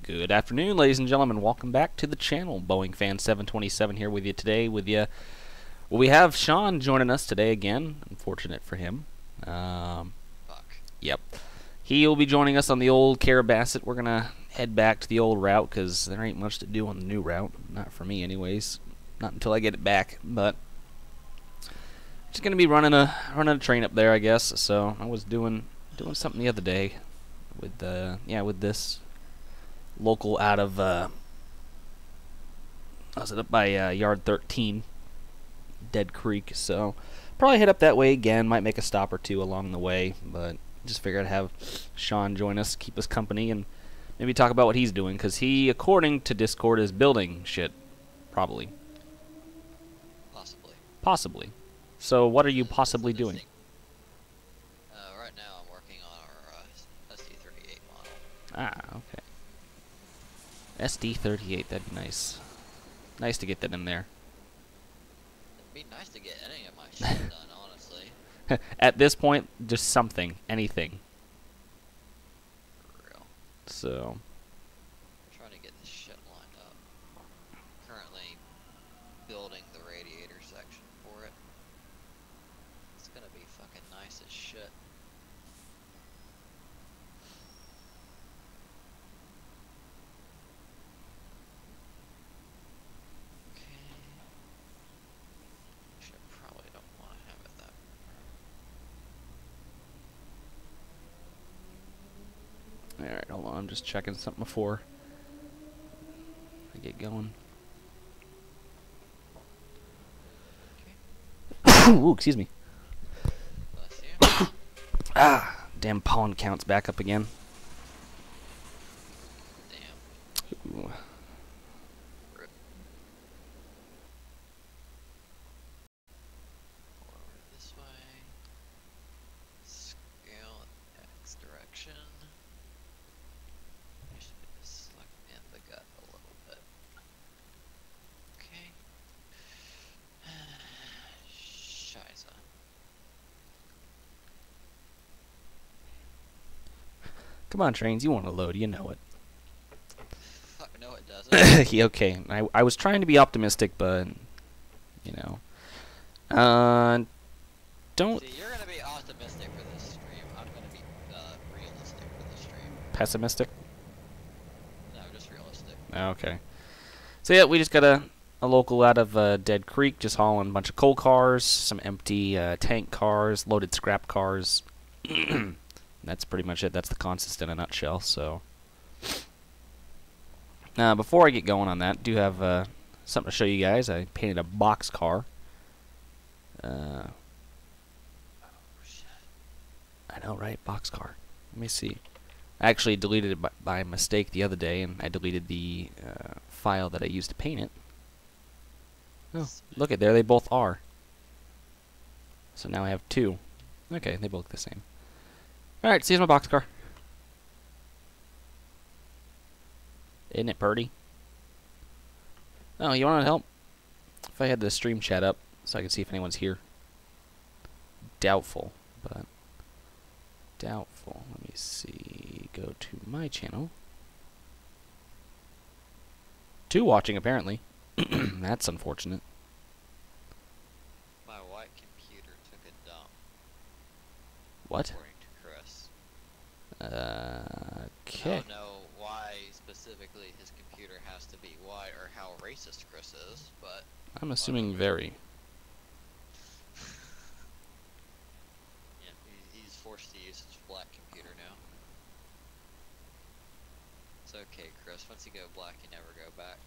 Good afternoon, ladies and gentlemen. Welcome back to the channel. Boeing Fan 727 here with you today. Well, we have Sean joining us today again. Unfortunate for him. Fuck. Yep. He will be joining us on the old Carabasset. We're gonna head back to the old route because there ain't much to do on the new route. Not for me, anyways. Not until I get it back. But just gonna be running a train up there, I guess. So I was doing something the other day with with this local out of I was up by yard 13, Dead Creek. So probably head up that way again. Might make a stop or two along the way, but just figured I'd have Sean join us, keep us company, and maybe talk about what he's doing, because he, according to Discord, is building shit. Probably. Possibly. So what are you possibly doing? Right now I'm working on our SD38 model. Ah, okay. SD38, that'd be nice. Nice to get that in there. It'd be nice to get any of my shit done, honestly. At this point, just something, anything. For real. So. I'm trying to get this shit lined up. Currently building the radiator section for it. It's gonna be fucking nice as shit. Alright, hold on, I'm just checking something before I get going. Ooh, excuse me. Bless you. Ah, damn pollen count's back up again. Damn. Ooh. Rip. Forward this way. Scale X direction. I should just select in the gut a little bit. Okay. Shiza. Come on, Trainz, you want to load, you know it. Fuck no it doesn't. Yeah, okay, I was trying to be optimistic, but, you know. Don't... See, you're gonna be optimistic for this stream. I'm gonna be realistic for this stream. Pessimistic? No, just realistic. Okay. So yeah, we just got a local out of Dead Creek, just hauling a bunch of coal cars, some empty tank cars, loaded scrap cars. That's pretty much it. That's the consist in a nutshell. So before I get going on that, I do have something to show you guys. I painted a box car. Oh shit. I know, right? Box car. Let me see. I actually deleted it by mistake the other day, and I deleted the file that I used to paint it. Oh, look at there, they both are. So now I have two. Okay, they both look the same. Alright, so here's my box car. Isn't it purty? Oh, you want to help? If I had the stream chat up, so I can see if anyone's here. Doubtful, but... Doubtful. Let me see. Go to my channel. 2 watching, apparently. That's unfortunate. My white computer took a dump. What? According to Chris. Okay. I don't know why specifically his computer has to be white or how racist Chris is, but... I'm assuming very. Yeah, he's forced to use his black computer now. It's okay, Chris. Once you go black, you never go back.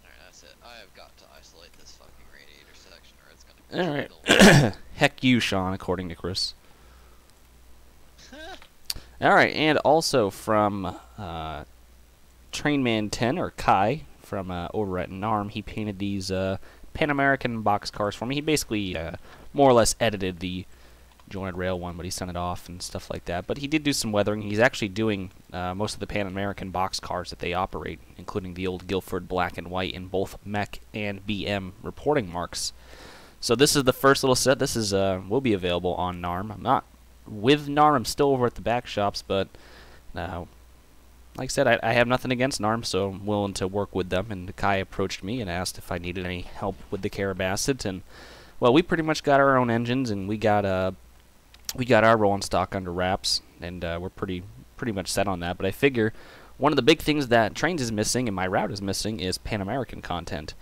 Alright, that's it. I have got to isolate this fucking radiator section or it's gonna Alright. Heck you, Sean, according to Chris. Alright, and also from Trainman 10, or Kai, from over at NARM, he painted these Pan American box cars for me. He basically more or less edited the jointed rail one, but he sent it off and stuff like that. But he did do some weathering. He's actually doing most of the Pan American box cars that they operate, including the old Guilford black and white in both mech and BM reporting marks. So this is the first little set. This is will be available on NARM. I'm not with NARM. I'm still over at the back shops, but like I said, I have nothing against NARM, so I'm willing to work with them. And Kai approached me and asked if I needed any help with the Carabasset, and well, we pretty much got our own engines, and we got our rolling stock under wraps, and we're pretty much set on that. But I figure one of the big things that Trainz is missing and my route is missing is Pan American content.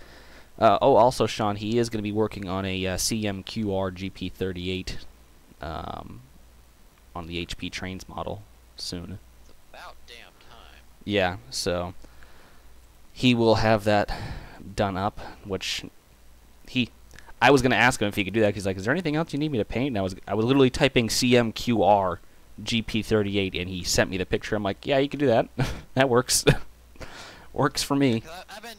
Oh, also, Sean, he is going to be working on a CMQR GP38 on the HP Trainz model soon. It's about damn time. Yeah, so he will have that done up, which I was going to ask him if he could do that. He's like, is there anything else you need me to paint? And I was literally typing CMQR GP38, and he sent me the picture. I'm like, yeah, you can do that. That works. Works for me. I've been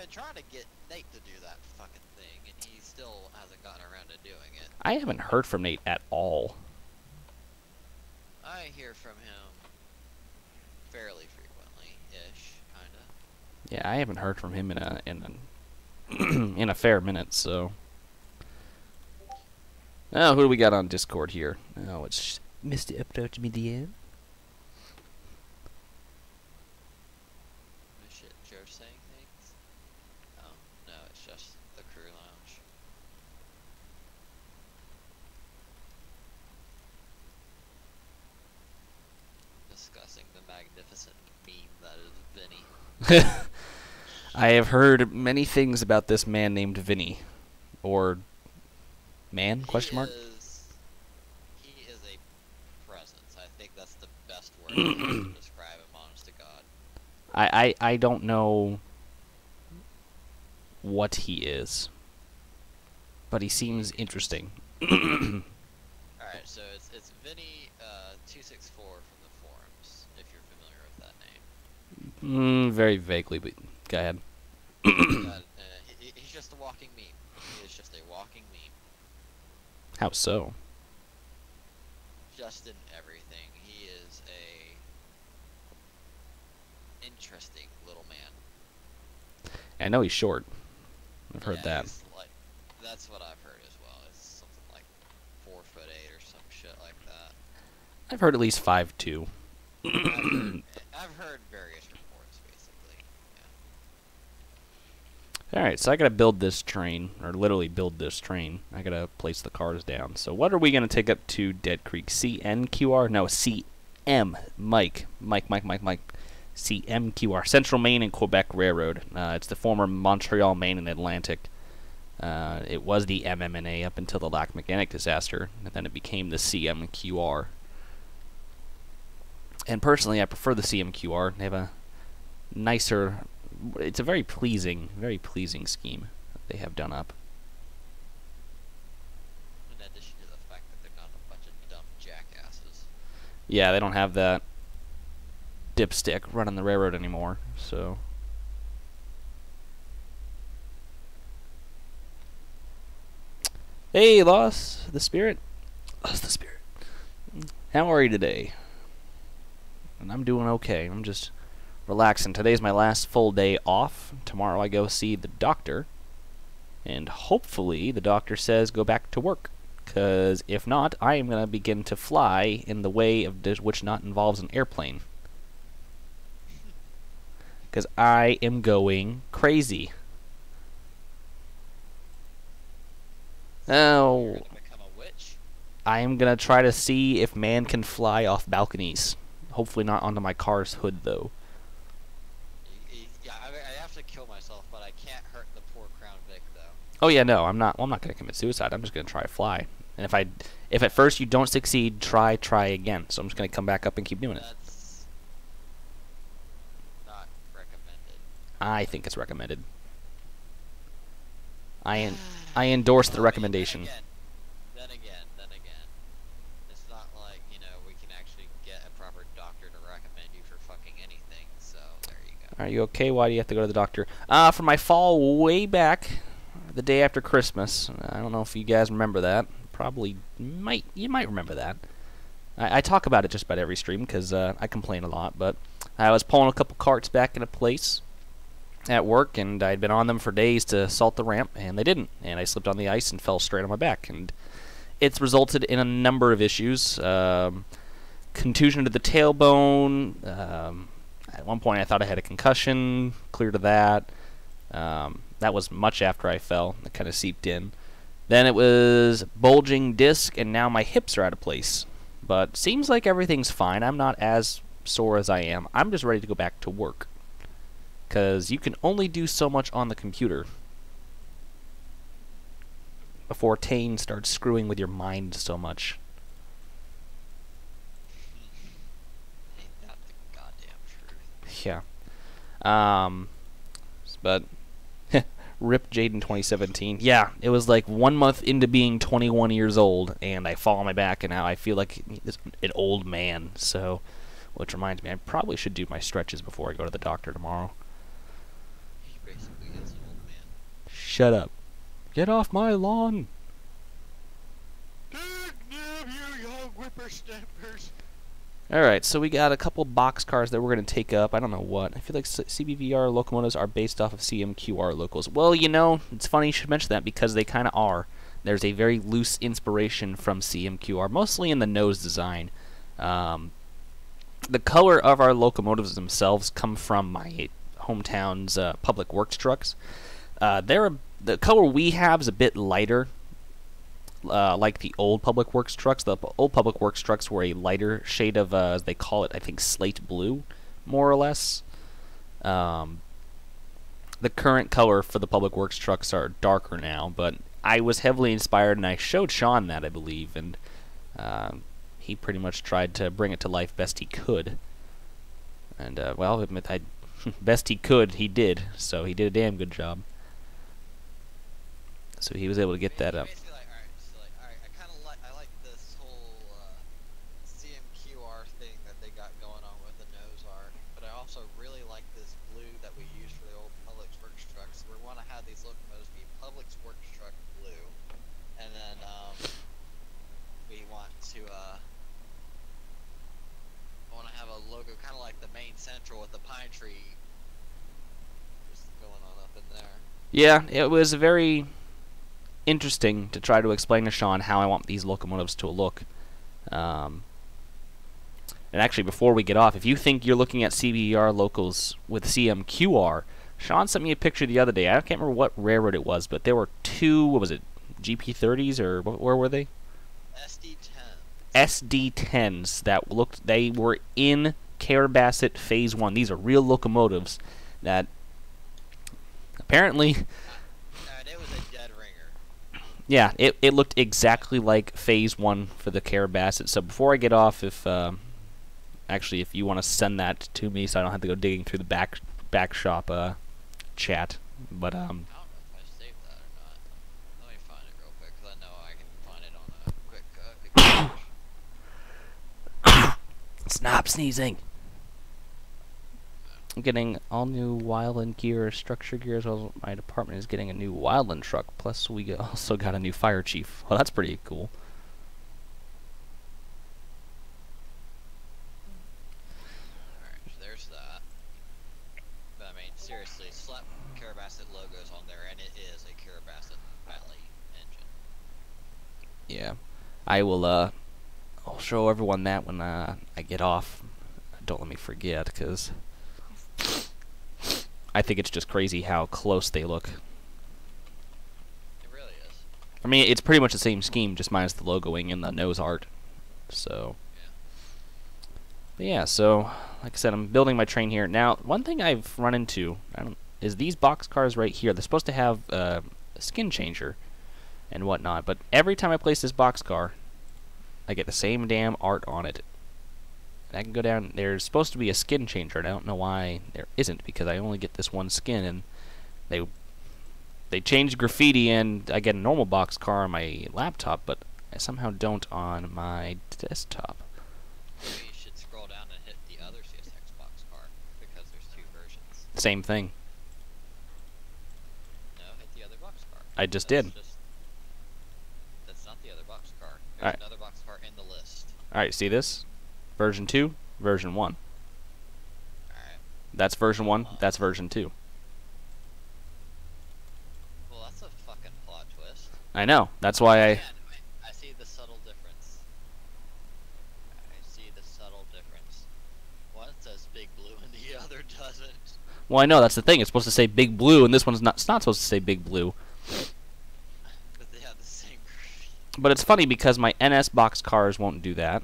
trying to get Nate to do that fucking thing, and he still hasn't gotten around to doing it. I haven't heard from Nate at all. I hear from him fairly frequently-ish, kinda. Yeah, I haven't heard from him in a fair minute, so. Oh, who do we got on Discord here? Oh, it's Mr. Approach Me DM. Shit, Joe saying things? Oh, no, it's just the crew lounge. Discussing the magnificent meme that is Vinny. I have heard many things about this man named Vinny. Or man, question mark? He is a presence. I think that's the best word to describe him, honest to God. I don't know what he is, but he seems interesting. Alright, so it's Vinny 264 from the forums, if you're familiar with that name. Very vaguely, but go ahead. He's just a walking meme. He is just a walking meme. How so? Just in everything. He is a interesting little man. I know he's short. I've heard that. That's what I've heard as well. It's something like 4'8" or some shit like that. I've heard at least 5'2". I've heard various reports, basically. Yeah. Alright, so I gotta build this train, or literally build this train. I gotta place the cars down. So what are we gonna take up to Dead Creek? CNQR? No, CM. Mike. CMQR. Central Maine and Quebec Railroad. It's the former Montreal, Maine and Atlantic. It was the MMNA up until the Lac Mechanic disaster, and then it became the CMQR. And personally, I prefer the CMQR. They have a nicer... It's a very pleasing scheme that they have done up. In addition to the fact that they're not a bunch of dumb jackasses. Yeah, they don't have that dipstick running the railroad anymore, so... Hey, Lost the Spirit. Lost the Spirit. How are you today? And I'm doing okay. I'm just relaxing. Today's my last full day off. Tomorrow I go see the doctor. And hopefully the doctor says go back to work. Because if not, I am going to begin to fly in the way of which not involves an airplane. Because I am going crazy. Oh, You're gonna become a witch? I am going to try to see if man can fly off balconies. Hopefully not onto my car's hood, though. Yeah, I have to kill myself, but I can't hurt the poor Crown Vic, though. Oh yeah, no, I'm not. Well, I'm not going to commit suicide. I'm just going to try to fly. And if at first you don't succeed, try again. So I'm just going to come back up and keep doing it. That's not recommended. I think it's recommended. I endorse the recommendation. Then again. It's not like, we can actually get a proper doctor to recommend you for fucking anything, so there you go. Are you okay? Why do you have to go to the doctor? For my fall way back, the day after Christmas. I don't know if you guys remember that. Probably you might remember that. I talk about it just about every stream because I complain a lot, but I was pulling a couple carts back into place, at work, and I'd been on them for days to salt the ramp, and they didn't. And I slipped on the ice and fell straight on my back. And it's resulted in a number of issues. Contusion to the tailbone. At one point I thought I had a concussion. Clear to that. That was much after I fell. It kind of seeped in. Then it was bulging disc, and now my hips are out of place. But seems like everything's fine. I'm not as sore as I am. I'm just ready to go back to work. Because you can only do so much on the computer before Trainz starts screwing with your mind so much. Ain't that the goddamn truth? Yeah. But rip Jaden 2017. Yeah, it was like 1 month into being 21 years old, and I fall on my back, and now I feel like an old man. So, which reminds me, I probably should do my stretches before I go to the doctor tomorrow. He basically is an old man. Shut up. Get off my lawn. You young whippersnappers. Alright, so we got a couple boxcars that we're going to take up. I don't know what. I feel like CBVR locomotives are based off of CMQR locals. Well, you know, it's funny you should mention that because they kind of are. There's a very loose inspiration from CMQR, mostly in the nose design. The color of our locomotives themselves come from my hometown's public works trucks. The color we have is a bit lighter. Like the old public works trucks. The old public works trucks were a lighter shade of, as they call it, I think, slate blue, more or less. The current color for the public works trucks are darker now, but I was heavily inspired, and I showed Sean that, I believe, and he pretty much tried to bring it to life best he could. And, well, best he could, he did, so he did a damn good job. So he was able to get that up. I like this whole CMQR thing that they got going on with the nose art, but I also really like this blue that we use for the old public works trucks. We want to have these locomotives be public works truck blue, and then we want to have a logo kind of like the main central with the pine tree just going on up in there. Yeah, it was very interesting to try to explain to Sean how I want these locomotives to look. And actually, before we get off, if you think you're looking at CBR locals with CMQR, Sean sent me a picture the other day. I can't remember what railroad it was, but there were two, what was it, GP30s, or where were they? SD10s. SD10s that looked, they were in Carabasset Phase 1. These are real locomotives that apparently... Yeah, it looked exactly like Phase 1 for the Carabasset. So before I get off, if actually if you want to send that to me so I don't have to go digging through the back shop chat, but I don't know if I saved that or not. Let me find it real quick because I know I can find it on a quick Stop sneezing. I'm getting all new Wildland gear, structure gear, as well as my department is getting a new Wildland truck. Plus, we also got a new fire chief. Well, that's pretty cool. Alright, so there's that. But I mean, seriously, slap Carabasset logos on there, and it is a Carabasset Valley engine. Yeah, I will. I'll show everyone that when I get off. Don't let me forget, because I think it's just crazy how close they look. It really is. I mean, it's pretty much the same scheme, just minus the logoing and the nose art. So, yeah. But yeah, so like I said, I'm building my train here. Now, one thing I've run into is these boxcars right here. They're supposed to have a skin changer and whatnot, but every time I place this boxcar, I get the same damn art on it. And I can go down. There's supposed to be a skin changer, and I don't know why there isn't, because I only get this one skin, and they changed graffiti, and I get a normal boxcar on my laptop, but I somehow don't on my desktop. Maybe you should scroll down and hit the other CSX boxcar, because there's two versions. Same thing. No, hit the other boxcar. I just did. That's not the other boxcar. There's Alright. another boxcar in the list. Alright, see this? Version 2, version 1. Alright. That's version 1, that's version 2. I know. That's why I... Man, I see the subtle difference. I see the subtle difference. One says Big Blue and the other doesn't. Well, I know, that's the thing. It's supposed to say Big Blue, and this one's not. It's not supposed to say Big Blue. But they have the same graffiti. But it's funny because my NS box cars won't do that.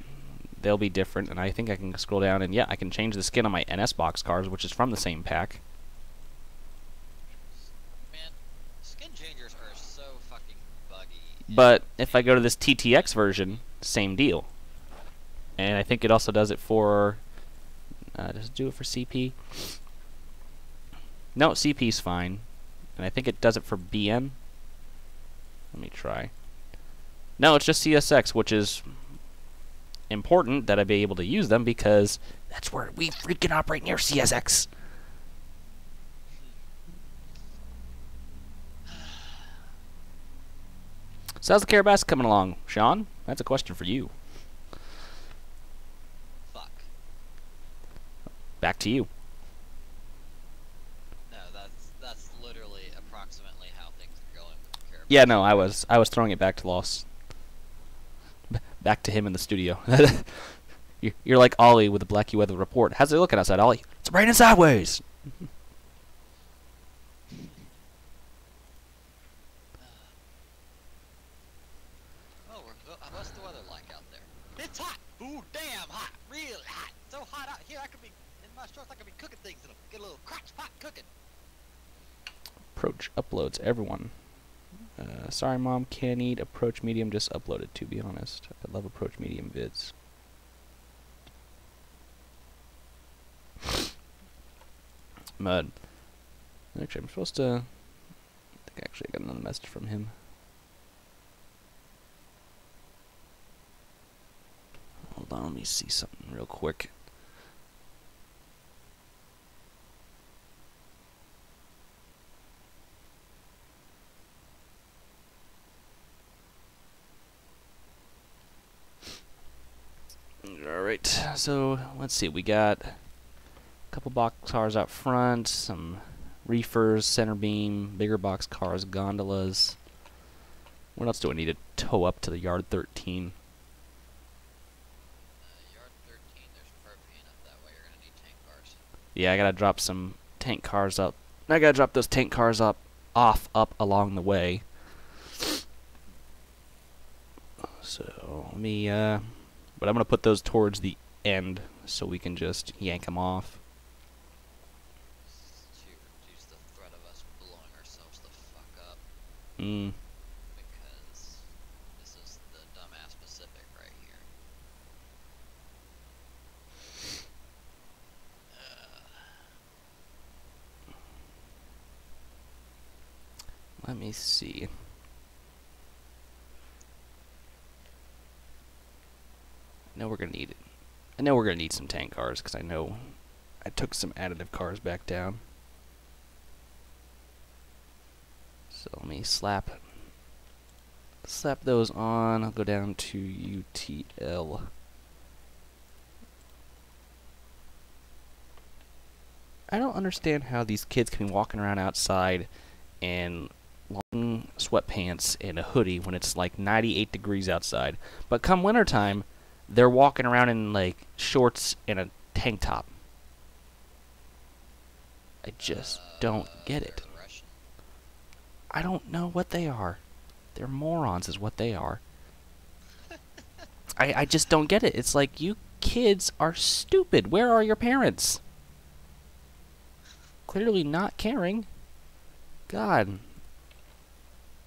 They'll be different, and I think I can scroll down, and yeah, I can change the skin on my NS box cars, which is from the same pack. Man, skin changers are so fucking buggy. But if I go to this TTX version, same deal. And I think it also does it for... does it do it for CP? No, CP's fine. And I think it does it for BN. Let me try. No, it's just CSX, which is important that I be able to use them because that's where we freaking operate near CSX. So how's the Carabas coming along, Sean? That's a question for you. Fuck. Back to you. No, that's literally approximately how things are going with the Carabas. Yeah, no, I was throwing it back to Loss. Back to him in the studio. You're like Ollie with the Blackie Weather Report. How's it looking outside, Ollie? It's raining sideways. What's the weather like out there? It's hot. Ooh, damn hot. Really hot. So hot out here, I could be in my shorts. I could be cooking things in them. Get a little crotch pot cooking. Approach uploads, everyone. Sorry, Mom, can't eat Approach Medium. Just uploaded, to be honest. I love Approach Medium vids. Mud. Actually, I'm supposed to... I think actually I got another message from him. Hold on, let me see something real quick. Alright, so let's see. We got a couple box cars out front, some reefers, center beam, bigger box cars, gondolas. What else do I need to tow up to the yard 13? Yard 13, there's propane up that way. You're gonna need tank cars. Yeah, I gotta drop some tank cars up. I gotta drop those tank cars up along the way. So let me but I'm gonna put those towards the end so we can just yank them off. To reduce the threat of us blowing ourselves the fuck up. Because this is the dumbass Pacific right here. Let me see. I know we're gonna need it. I know we're gonna need some tank cars because I know I took some additive cars back down. So let me slap those on. I'll go down to UTL. I don't understand how these kids can be walking around outside in long sweatpants and a hoodie when it's like 98 degrees outside. But come wintertime, they're walking around in like shorts and a tank top. I just don't get it. Russian. I don't know what they are. They're morons is what they are. I just don't get it. It's like, you kids are stupid. Where are your parents? Clearly not caring. God.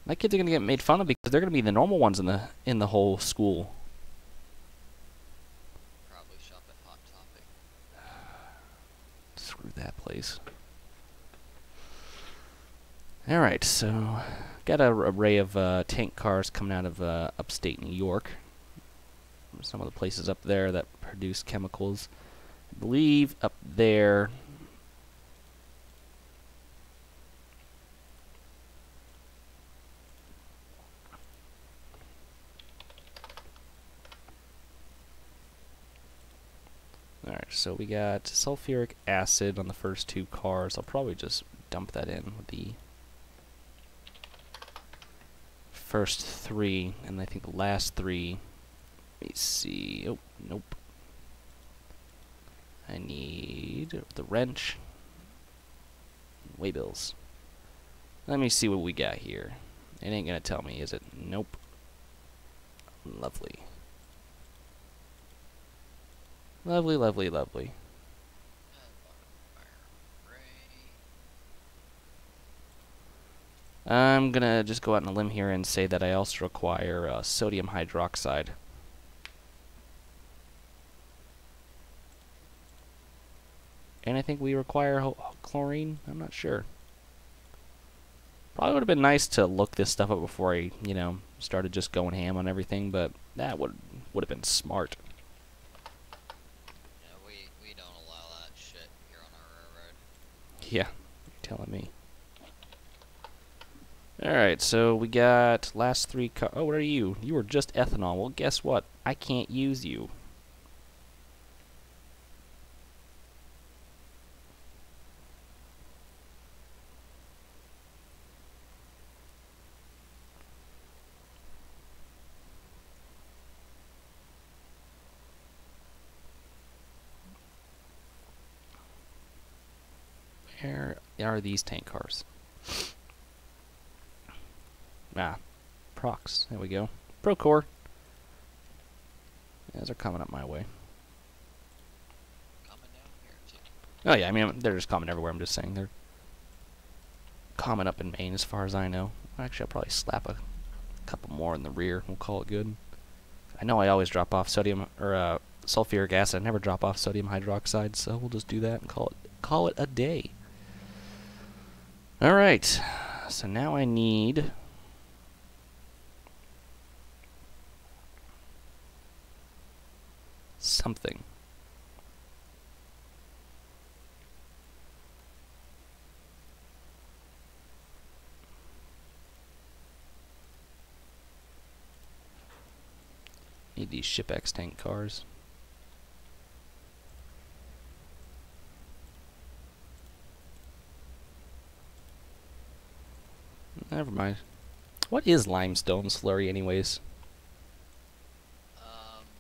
My kids are gonna get made fun of because they're gonna be the normal ones in the whole school. Probably shop at Hot Topic. Screw that place. Alright, so got an array of tank cars coming out of upstate New York. Some of the places up there that produce chemicals. I believe up there... Alright, so we got sulfuric acid on the first two cars. I'll probably just dump that in with the first 3, and I think the last 3. Let me see. Oh, nope. I need the wrench. Waybills. Let me see what we got here. It ain't gonna tell me, is it? Nope. Lovely. Lovely, lovely, lovely. I'm gonna just go out on a limb here and say that I also require sodium hydroxide. And I think we require chlorine. I'm not sure. Probably would have been nice to look this stuff up before I, you know, started just going ham on everything, but that would have been smart. Yeah, we don't allow that shit here on our railroad. Yeah, you're telling me. Alright, so we got last 3 oh, what are you? You were just ethanol. Well, guess what? I can't use you. Where are these tank cars? Ah, Prox. There we go. Procore. Yeah, those are coming up my way. Coming down here too. Oh yeah, I mean they're just common everywhere. I'm just saying they're common up in Maine, as far as I know. Actually, I'll probably slap a couple more in the rear. We'll call it good. I know I always drop off sodium or sulfuric acid. I never drop off sodium hydroxide, so we'll just do that and call it a day. All right. So now I need something. Need these ShipX tank cars. Never mind. What is limestone slurry, anyways?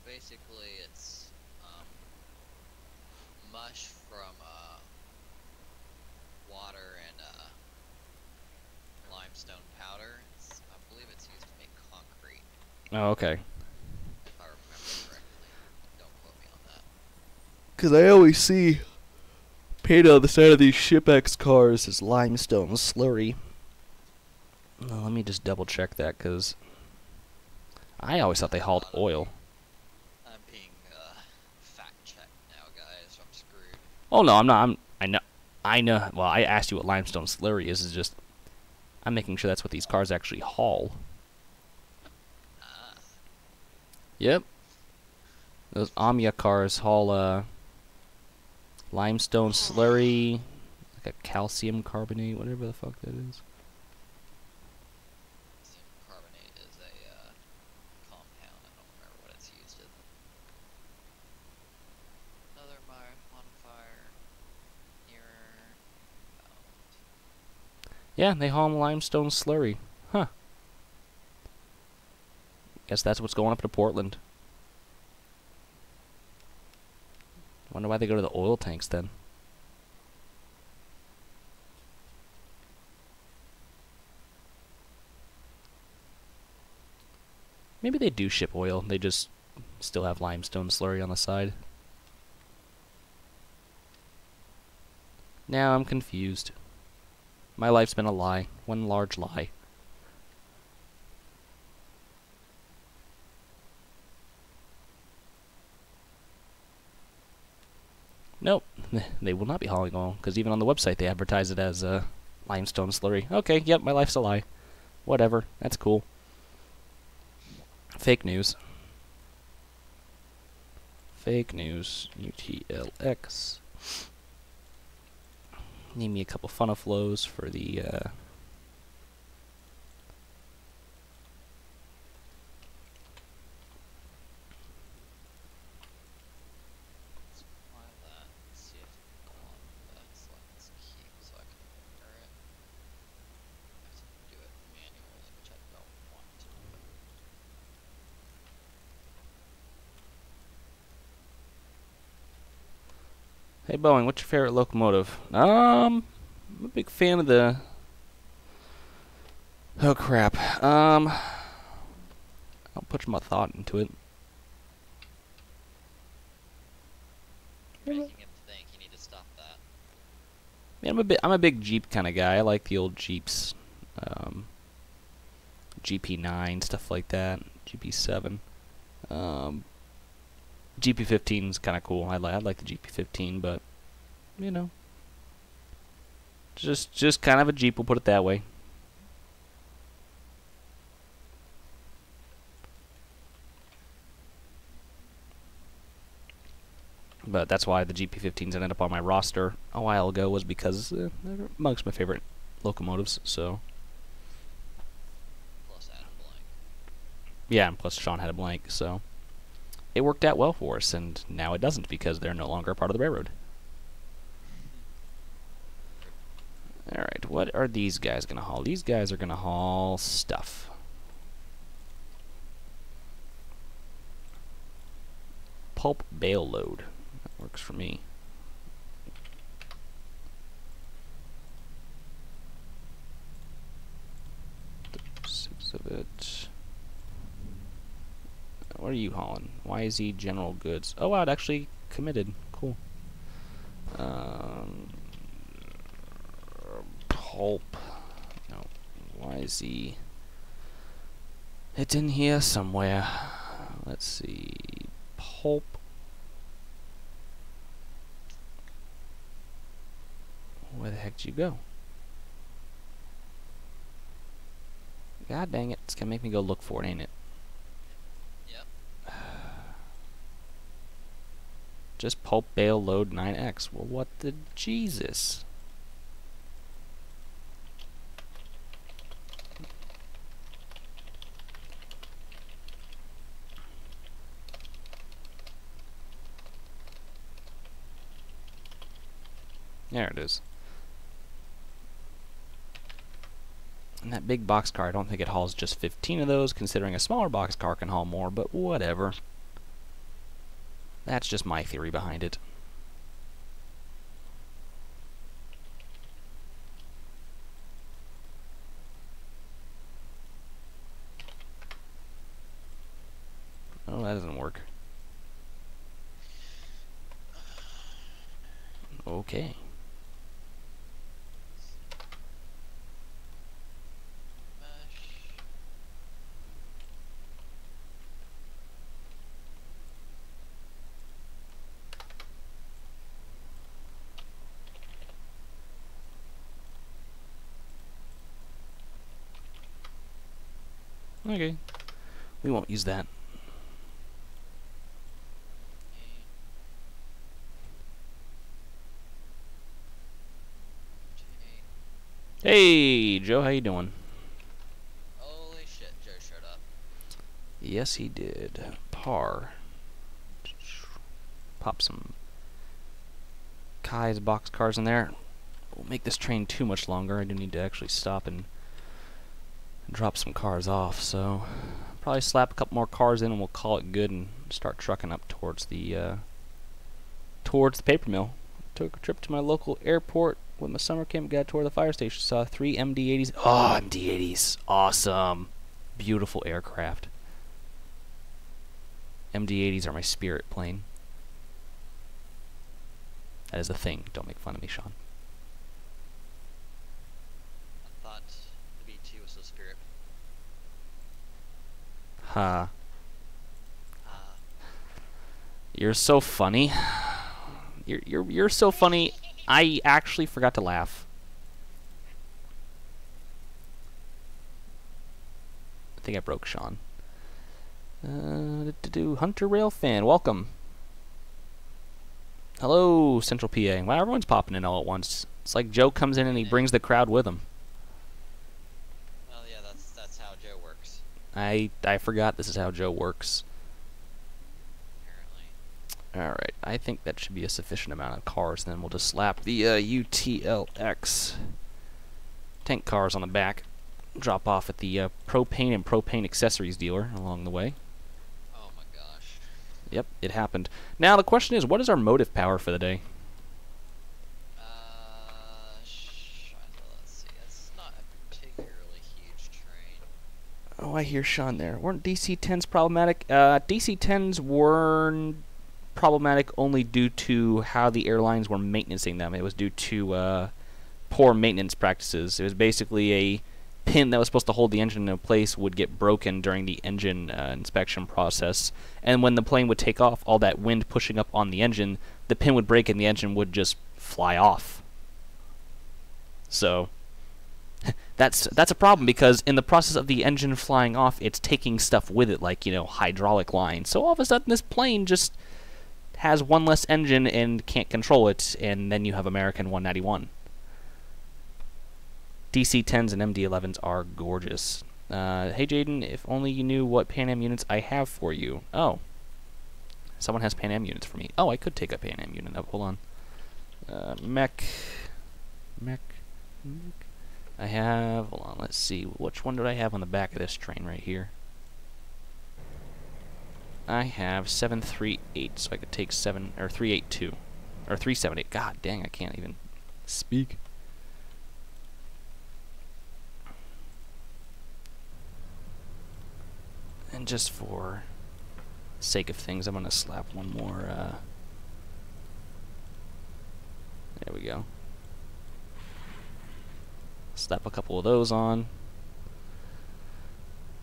Basically it's mush from water and limestone powder. I believe it's used to make concrete, Oh, okay. if I remember correctly. Don't quote me on that. Because I always see painted on the side of these ShipX cars as limestone slurry. Well, let me just double check that, because I always thought they hauled oil. I'm being fact checked now, guys. I'm screwed. Oh no, I'm not. I know. Well, I asked you what limestone slurry is. Is just I'm making sure that's what these cars actually haul. Ah. Yep. Those OMSI cars haul limestone slurry, like a calcium carbonate, whatever the fuck that is. Calcium carbonate is a compound. I don't remember what it's used in. Another modifier. Nearer. Yeah, they haul limestone slurry. Huh. Guess that's what's going up to Portland. Wonder why they go to the oil tanks then. Maybe they do ship oil. They just still have limestone slurry on the side. Now I'm confused. My life's been a lie. One large lie. Nope. They will not be hauling oil, because even on the website they advertise it as limestone slurry. Okay, yep, my life's a lie. Whatever. That's cool. Fake news. Fake news. UTLX. Need me a couple funnel flows for the Supply that. See if it can go on with that. Select this keep so I can compare it. I have to do it manually, which I don't want to Hey Boeing, what's your favorite locomotive? I'm a big fan of the... Oh crap. I'll put my thought into it. Making him think. You need to stop that. Yeah, I'm a big Jeep kind of guy. I like the old Jeeps. GP9, stuff like that. GP7. GP15 is kind of cool. I like the GP15, but you know, just kind of a Jeep. We'll put it that way. But that's why the GP15s ended up on my roster a while ago, was because they're amongst my favorite locomotives. So Plus add a blank. yeah, and plus Sean had a blank, so it worked out well for us. And now it doesn't, because they're no longer a part of the railroad. All right, what are these guys gonna haul? These guys are gonna haul stuff. Pulp bale load. That works for me. Six of it. What are you hauling? YZ General Goods. Oh wow, it actually committed. Cool. Pulp. No. YZ. It's in here somewhere. Let's see. Pulp. Where the heck did you go? God dang it. It's gonna make me go look for it, ain't it? Yep. Just pulp bale load 9X. Well, what the Jesus? There it is. And that big boxcar, I don't think it hauls just 15 of those, considering a smaller boxcar can haul more, but whatever. That's just my theory behind it. Oh, that doesn't work. Okay. Okay. We won't use that. Hey, Joe, how you doing? Holy shit, Joe showed up. Yes, he did. Par. Pop some Kai's boxcars in there. We'll make this train too much longer. I do need to actually stop and drop some cars off, so probably slap a couple more cars in and we'll call it good and start trucking up towards the paper mill. Took a trip to my local airport with my summer camp guide tour of the fire station. Saw 3 MD-80s. Oh, MD-80s. Awesome. Beautiful aircraft. MD-80s are my spirit plane. That is a thing. Don't make fun of me, Sean. I thought the B2 was the spirit. Ha. You're so funny. You're so funny. I actually forgot to laugh. I think I broke Sean. Hunter Rail fan, welcome. Hello, Central PA. Wow, everyone's popping in all at once. It's like Joe comes in and he brings the crowd with him. Well, yeah, that's how Joe works. I forgot this is how Joe works. Alright, I think that should be a sufficient amount of cars. Then we'll just slap the UTLX tank cars on the back. Drop off at the propane and propane accessories dealer along the way. Oh my gosh. Yep, it happened. Now the question is, what is our motive power for the day? Oh, I hear Sean there. Weren't DC-10s problematic? DC-10s were problematic only due to how the airlines were maintaining them. It was due to poor maintenance practices. It was basically a pin that was supposed to hold the engine in place would get broken during the engine inspection process, and when the plane would take off, all that wind pushing up on the engine, the pin would break and the engine would just fly off. So that's a problem, because in the process of the engine flying off, it's taking stuff with it, like, you know, hydraulic lines. So all of a sudden this plane just has one less engine and can't control it, and then you have American 191. DC-10s and MD-11s are gorgeous. Hey Jaden, if only you knew what Pan Am units I have for you. Oh. Someone has Pan Am units for me. Oh, I could take a Pan Am unit up. Hold on. Mech. I have, hold on, let's see. Which one did I have on the back of this train right here? I have 738, so I could take 382. Or 378. God dang, I can't even speak. And just for sake of things, I'm going to slap one more, there we go. Slap a couple of those on.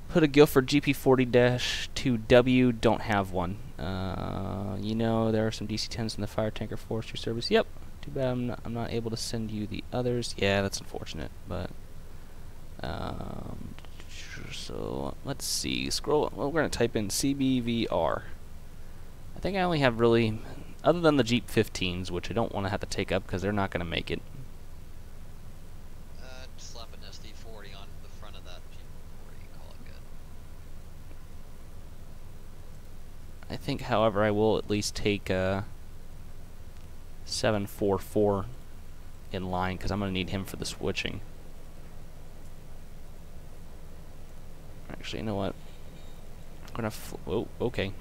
Put a Guilford GP40-2W, don't have one. You know, there are some DC-10s in the Fire Tanker Forestry Service. Yep. Too bad I'm not able to send you the others. Yeah, that's unfortunate, but... so, let's see. Scroll. Well, we're going to type in CBVR. I think I only have really... Other than the Jeep 15s, which I don't want to have to take up because they're not going to make it. Just slap an SD40 on the front of that Jeep 40, call it good. I think, however, I will at least take 744 in line, because I'm going to need him for the switching. Actually, you know what? I'm going to... Oh, okay.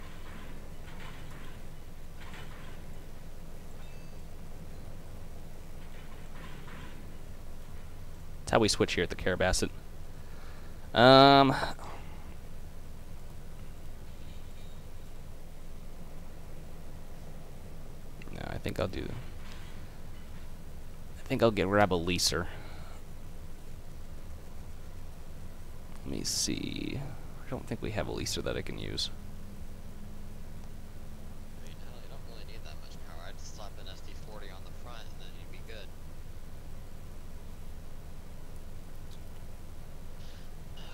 That's how we switch here at the Carabasset. No, I think I'll do... I think I'll grab a leaser. Let me see. I don't think we have a leaser that I can use. I mean, hell, you don't really need that much power. I'd just slap an SD40 on the front and then you'd be good.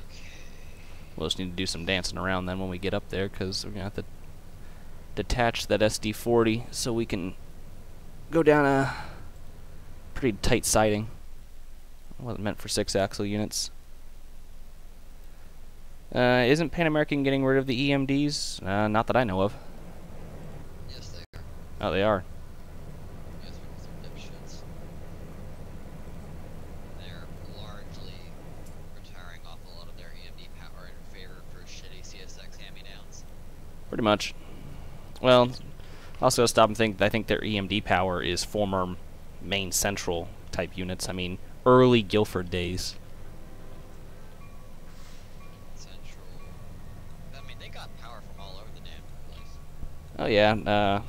Okay. We'll just need to do some dancing around then when we get up there, because we're going to have to detach that SD40 so we can go down a pretty tight siding. It wasn't meant for 6-axle units. Isn't Pan American getting rid of the EMDs? Not that I know of. Yes, they are. Oh, they are. Yes, because they're dipshits. They're largely retiring off a lot of their EMD power in favor for shitty CSX hand-me-downs. Pretty much. Well, also stop and think. I think their EMD power is former Main Central type units. I mean, early Guilford days. Oh yeah, I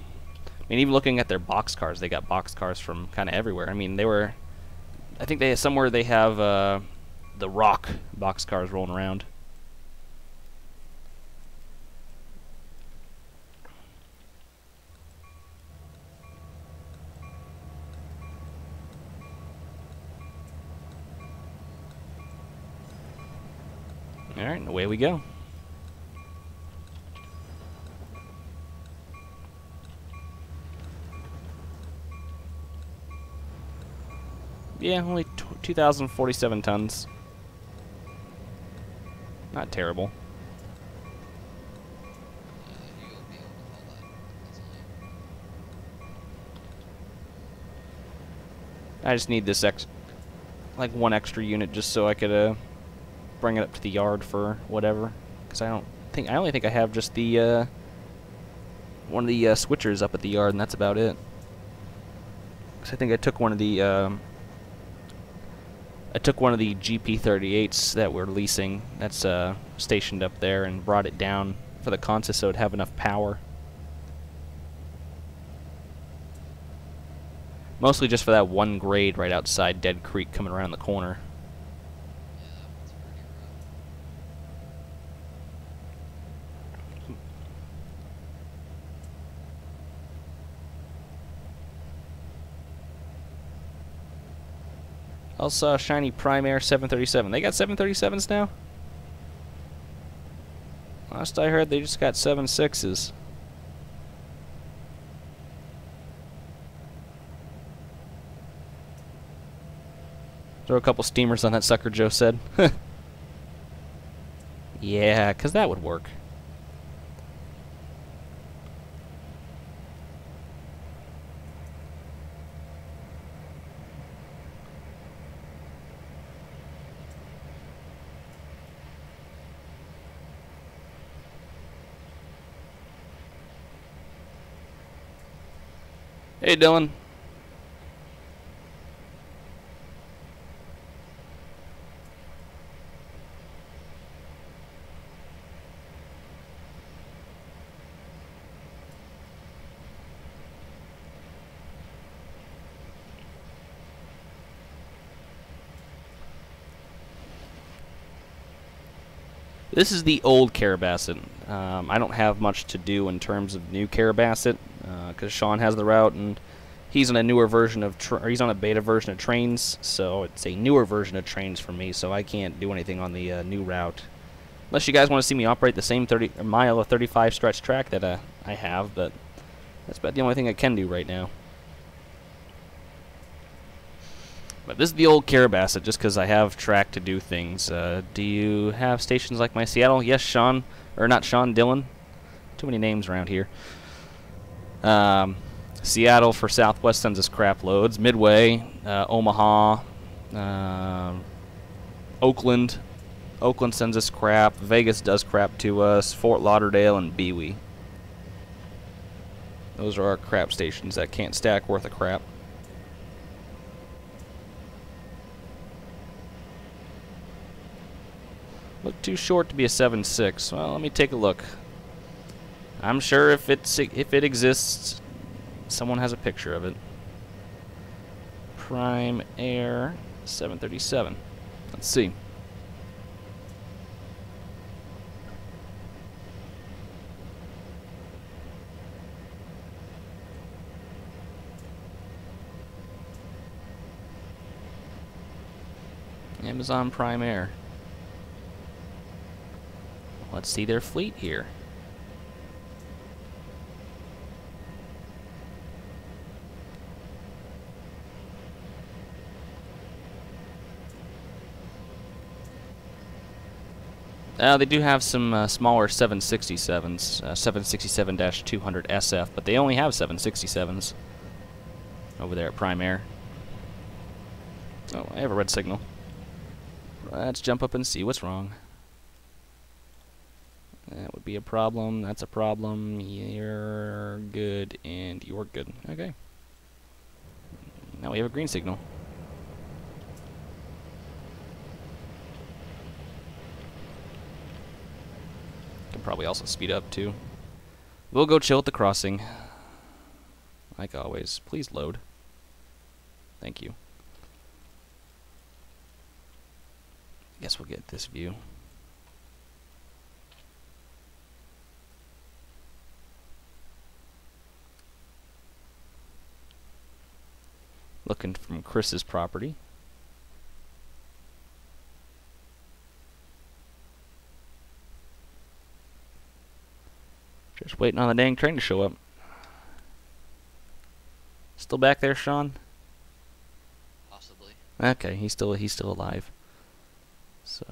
mean, even looking at their box cars, they got box cars from kind of everywhere. I mean, they were, I think they somewhere they have the Rock box cars rolling around. All right, and away we go. Yeah, only 2,047 tons. Not terrible. You'll be able to haul that easily. I just need this like one extra unit just so I could bring it up to the yard for whatever. Because I only think I have just the one of the switchers up at the yard, and that's about it. Because I think I took one of the I took one of the GP38s that we're leasing, that's stationed up there, and brought it down for the consist so it'd have enough power. Mostly just for that one grade right outside Dead Creek coming around the corner. Yeah, that's pretty rough. Also, shiny Prime Air 737. They got 737s now? Last I heard, they just got 76s. Throw a couple steamers on that sucker, Joe said. Yeah, 'cause that would work. Hey, Dylan. This is the old Carabasset. I don't have much to do in terms of new Carabasset because Sean has the route and he's on a newer version of he's on a beta version of Trainz, so it's a newer version of Trainz for me. So I can't do anything on the new route, unless you guys want to see me operate the same 30 mile of 35 stretch track that I have. But that's about the only thing I can do right now. But this is the old Carabasset, just because I have track to do things. Do you have stations like my Seattle? Yes, Sean. Or not Sean, Dylan. Too many names around here. Seattle for Southwest sends us crap loads. Midway, Omaha, Oakland. Oakland sends us crap. Vegas does crap to us. Fort Lauderdale and Bewey. Those are our crap stations that can't stack worth a crap. Look too short to be a 7.6. Well, let me take a look. I'm sure if it exists, someone has a picture of it. Prime Air 737. Let's see. Amazon Prime Air. Let's see their fleet here. They do have some smaller 767s, 767-200 SF, but they only have 767s over there at Prime Air. Oh, I have a red signal. Let's jump up and see what's wrong. That would be a problem. That's a problem. You're good, and you're good. Okay. Now we have a green signal. Can probably also speed up, too. We'll go chill at the crossing. Like always. Please load. Thank you. Guess we'll get this view. Looking from Chris's property. Just waiting on the dang train to show up. Still back there, Sean? Possibly. Okay, he's still alive. So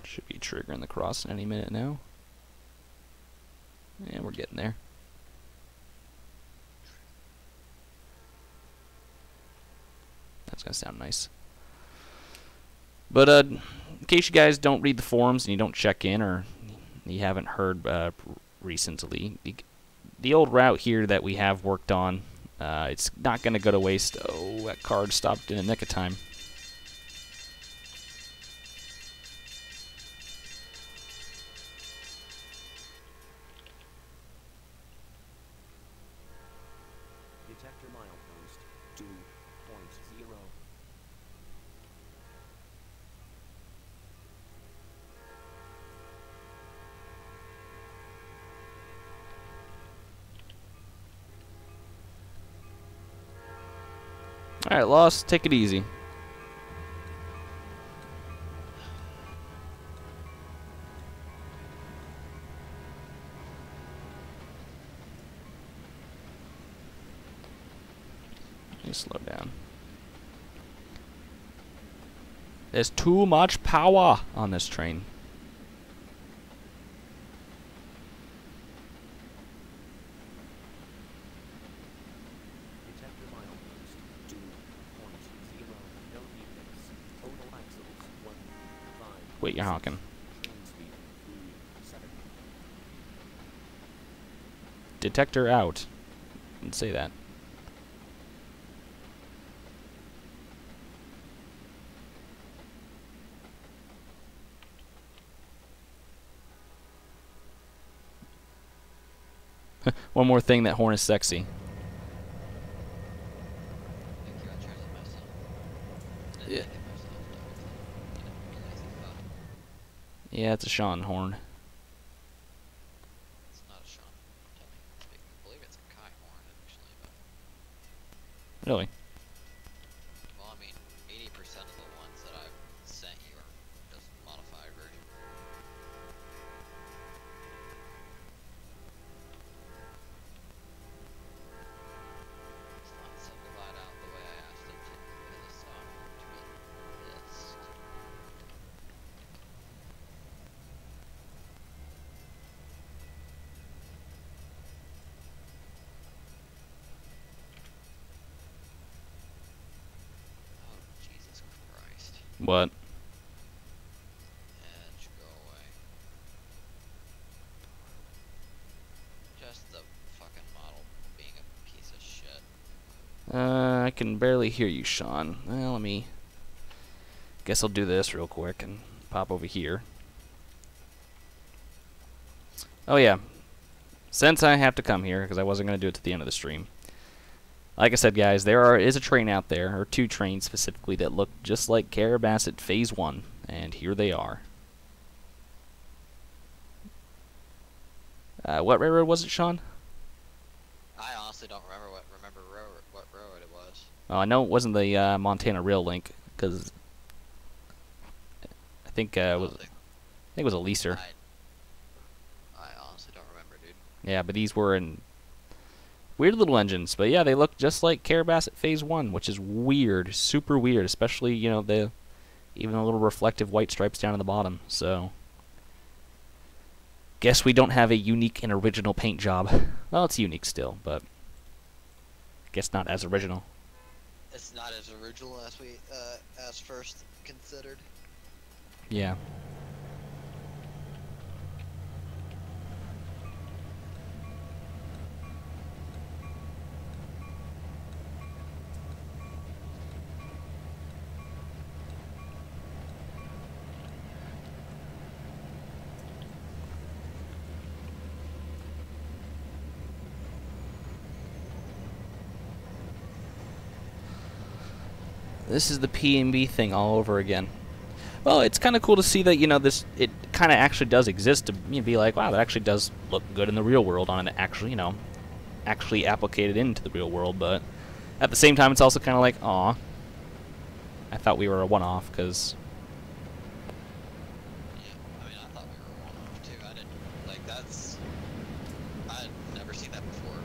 should be triggering the cross any minute now. And we're getting there. That's gonna sound nice. But in case you guys don't read the forums and you don't check in, or you haven't heard recently, the old route here that we have worked on, It's not going to go to waste. Oh, that card stopped in a nick of time. Detector milepost 2.0. Alright, Lost, take it easy. Slow down. There's too much power on this train. Detector milepost 2.0. No incase. Total axles 1, 5. Wait, you're honking. Train speed 7. Detector out. Didn't say that. One more thing, that horn is sexy. Thank you, I chose it myself. I didn't Yeah. make it myself, though. I didn't realize I thought Yeah, it's a Sean horn. it's not a Sean. I believe it's a Kai horn, actually, but... Really? Well, I mean, 80% of the ones that I've sent you are just modified version. It's not subdivide out the way I asked it to, because to list. Oh, Jesus Christ. What? Edge, go away. Just the fucking model being a piece of shit. I can barely hear you, Sean. Well, let me... Guess I'll do this real quick and pop over here. Oh yeah. Since I have to come here, because I wasn't going to do it to the end of the stream. Like I said, guys, there is a train out there, or two trains specifically, that look just like Carabasset Phase 1. And here they are. What railroad was it, Sean? I honestly don't remember what railroad it was. Oh, I know it wasn't the Montana Rail Link, because I think it was a leaser. I honestly don't remember, dude. Yeah, but these were in weird little engines. But yeah, they look just like Carabasset Phase 1, which is weird, super weird, especially, you know, even the little reflective white stripes down at the bottom. So, guess we don't have a unique and original paint job. Well, it's unique still, but guess not as original. It's not as original as we as first considered. Yeah. This is the P&B thing all over again. Well, it's kind of cool to see that, you know, it kind of actually does exist to be like, wow, that actually does look good in the real world on an actually, you know, actually applicated into the real world. But at the same time, it's also kind of like, aw, I thought we were a one-off, because... Yeah, I mean, I thought we were one-off too. I didn't, like, I'd never seen that before.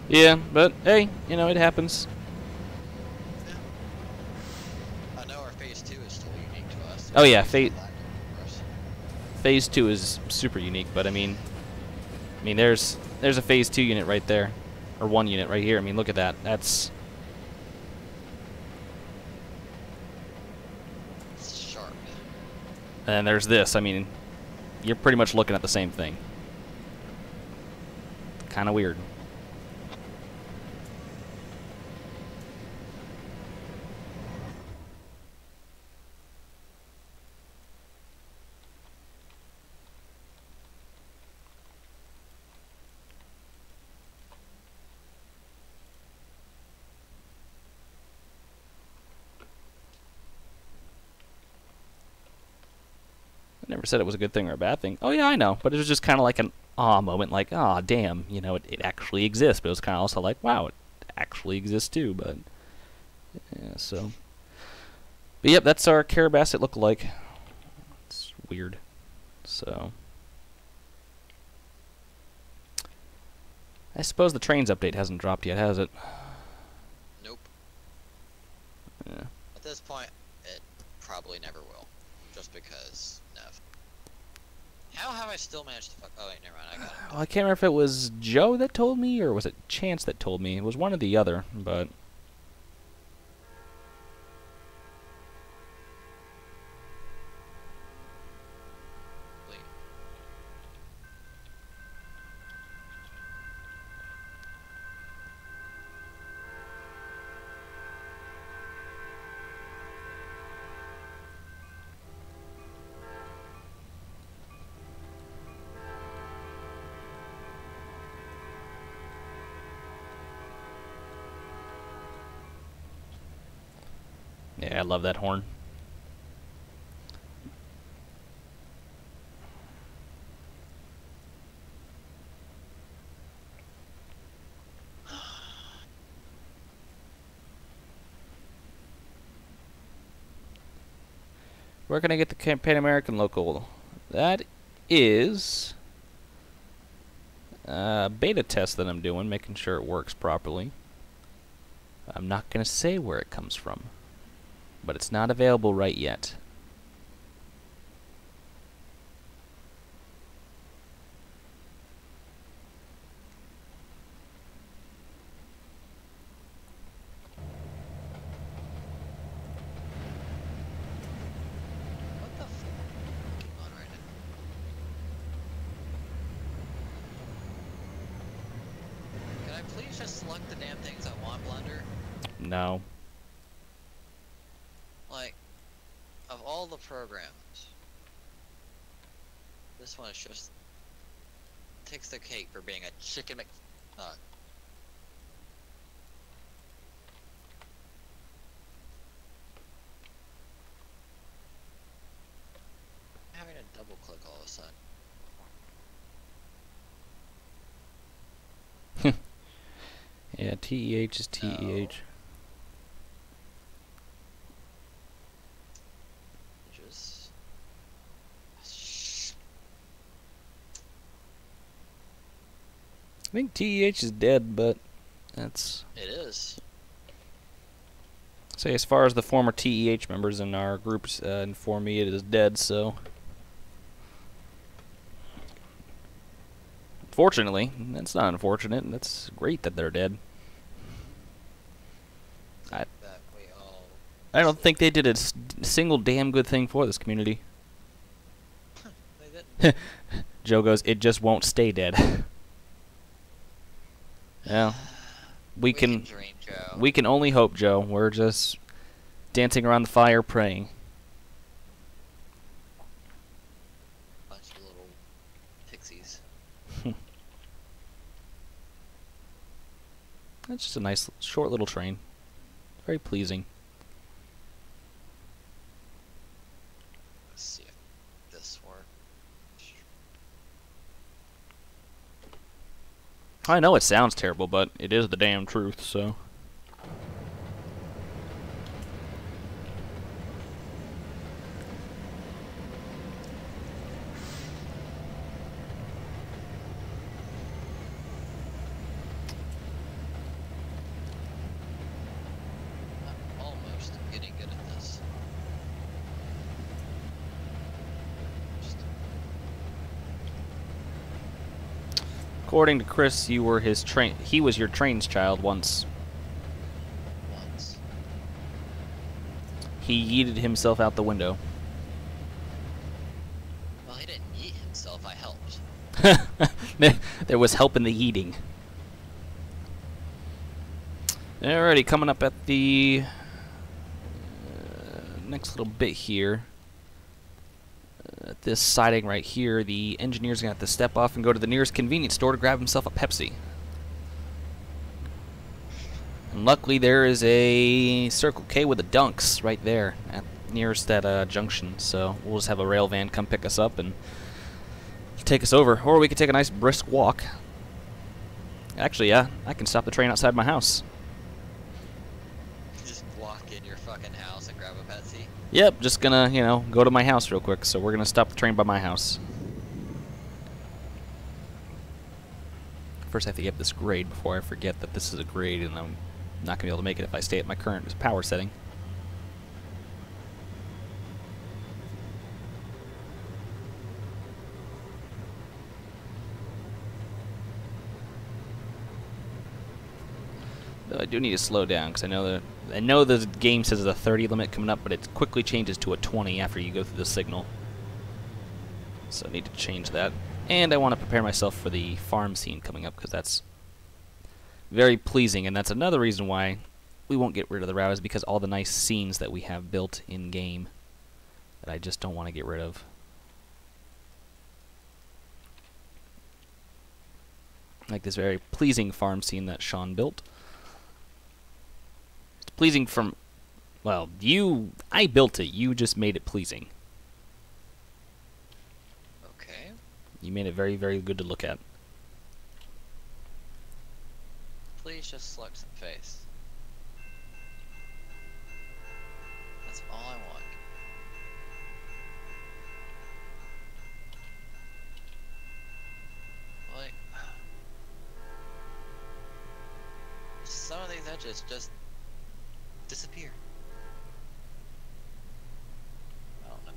Yeah, but hey, you know, it happens. Yeah. I know our phase 2 is still unique to us. Oh yeah, Phase 2 is super unique, but I mean there's a Phase 2 unit right there, or one unit right here. I mean, look at that. That's It's sharp. and there's this. I mean, you're pretty much looking at the same thing. Kind of weird. never said it was a good thing or a bad thing. Oh yeah, I know, but it was just kind of like an awe moment, like, ah, damn, you know, it actually exists. But it was kind of also like, wow, it actually exists too. But yeah, so. But yep, that's our Care Basset look-alike. It's weird. So. I suppose the Trainz update hasn't dropped yet, has it? Nope. Yeah. At this point, it probably never will. Just because, nev. How have I still managed to fuck? Oh wait, never mind, I got it. Oh, I can't remember if it was Joe that told me, or was it Chance that told me. It was one or the other, but... Yeah, I love that horn. Where can I get the Pan American local? That is a beta test that I'm doing, making sure it works properly. I'm not going to say where it comes from, but it's not available right yet. What the f on right now? Can I please just select the damn things I want, Blender? No. Like, of all the programs, this one is just takes the cake for being a chicken McNug. Having a double click all of a sudden. Yeah, TEH is TEH. No. Just I think TEH is dead, but that's... it is. Say, as far as the former TEH members in our groups inform me, it is dead, so... Fortunately, that's not unfortunate, that's great that they're dead. That we all I don't think they did a single damn good thing for this community. they didn't. Joe goes, it just won't stay dead. Yeah. We can dream, Joe. we can only hope, Joe. We're just dancing around the fire praying. Bunch of little pixies. That's just a nice, short little train. Very pleasing. Let's see if this works. I know it sounds terrible, but it is the damn truth, so... I'm almost getting good at this. Just According to Chris, you were his he was your Trainz child once. once. He yeeted himself out the window. Well, he didn't eat himself, I helped. There was help in the eating. Alrighty, coming up at the next little bit here. At this siding right here, the engineer's gonna have to step off and go to the nearest convenience store to grab himself a Pepsi. And luckily there is a Circle K with the Dunks right there at nearest that junction, so we'll just have a rail van come pick us up and take us over. Or we could take a nice brisk walk. Actually, yeah, I can stop the train outside my house. Just walk in your fucking house and grab a Pepsi. Yep, just gonna, you know, go to my house real quick, so we're gonna stop the train by my house. First I have to get this grade before I forget that this is a grade and I'm not gonna be able to make it if I stay at my current power setting. Though I do need to slow down because I know the game says there's a 30 limit coming up, but it quickly changes to a 20 after you go through the signal. So I need to change that. And I want to prepare myself for the farm scene coming up because that's very pleasing, and that's another reason why we won't get rid of the route, is because all the nice scenes that we have built in game that I just don't want to get rid of. Like this very pleasing farm scene that Sean built. It's pleasing from, well, I built it, you just made it pleasing. Okay. You made it very, very good to look at. Please just select some face. That's all I want. Like, some of these edges just disappear. I don't know.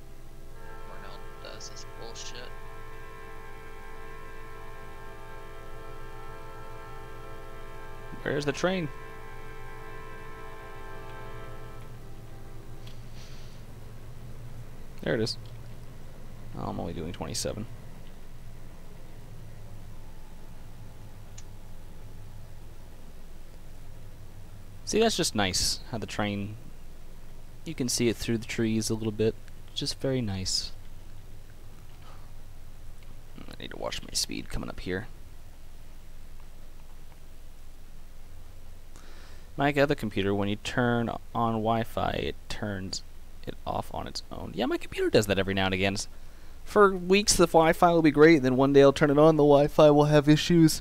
Cornell does this bullshit. Where's the train? There it is. Oh, I'm only doing 27. See, that's just nice, how the train, you can see it through the trees a little bit. Just very nice. I need to watch my speed coming up here. My other computer, when you turn on Wi-Fi, it turns it off on its own. Yeah, my computer does that every now and again. For weeks, the Wi-Fi will be great, and then one day I'll turn it on, the Wi-Fi will have issues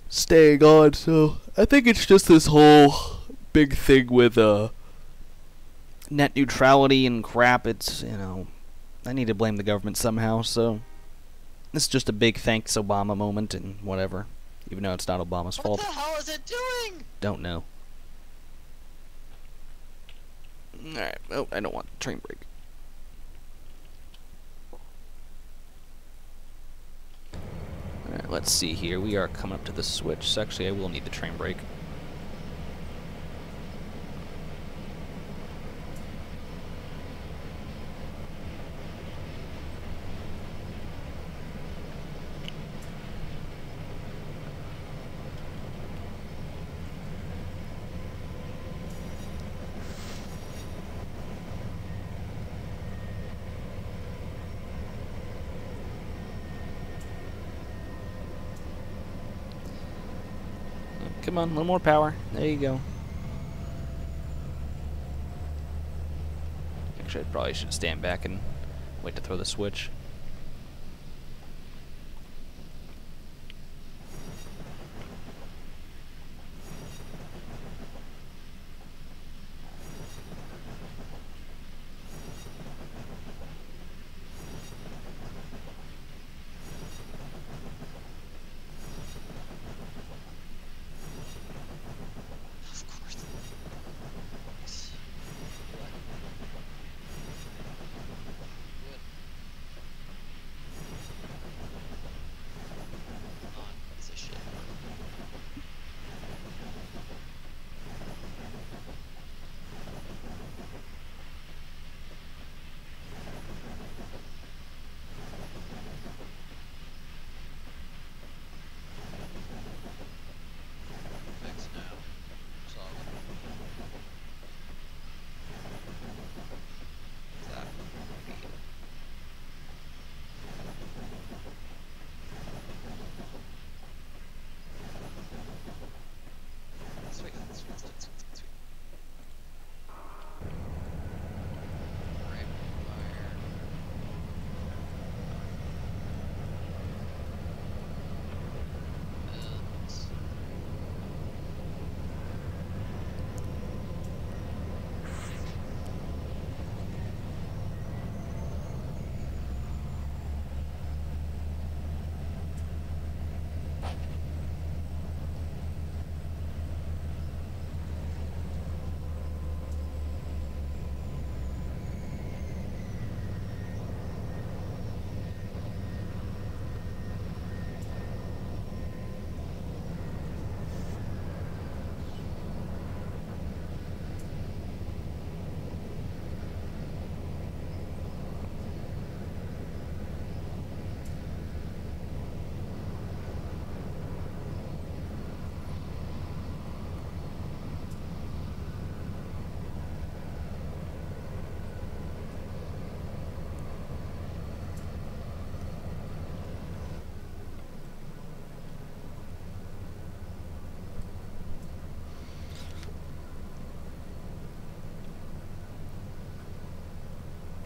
staying on. So I think it's just this whole big thing with net neutrality and crap. It's, you know, I need to blame the government somehow. So this is just a big thanks Obama moment and whatever, even though it's not Obama's fault. What the hell is it doing? Don't know. Alright, oh, I don't want the train brake. Alright, let's see here. We are coming up to the switch. So actually, I will need the train brake. Come on, a little more power. There you go. Actually, I probably should stand back and wait to throw the switch.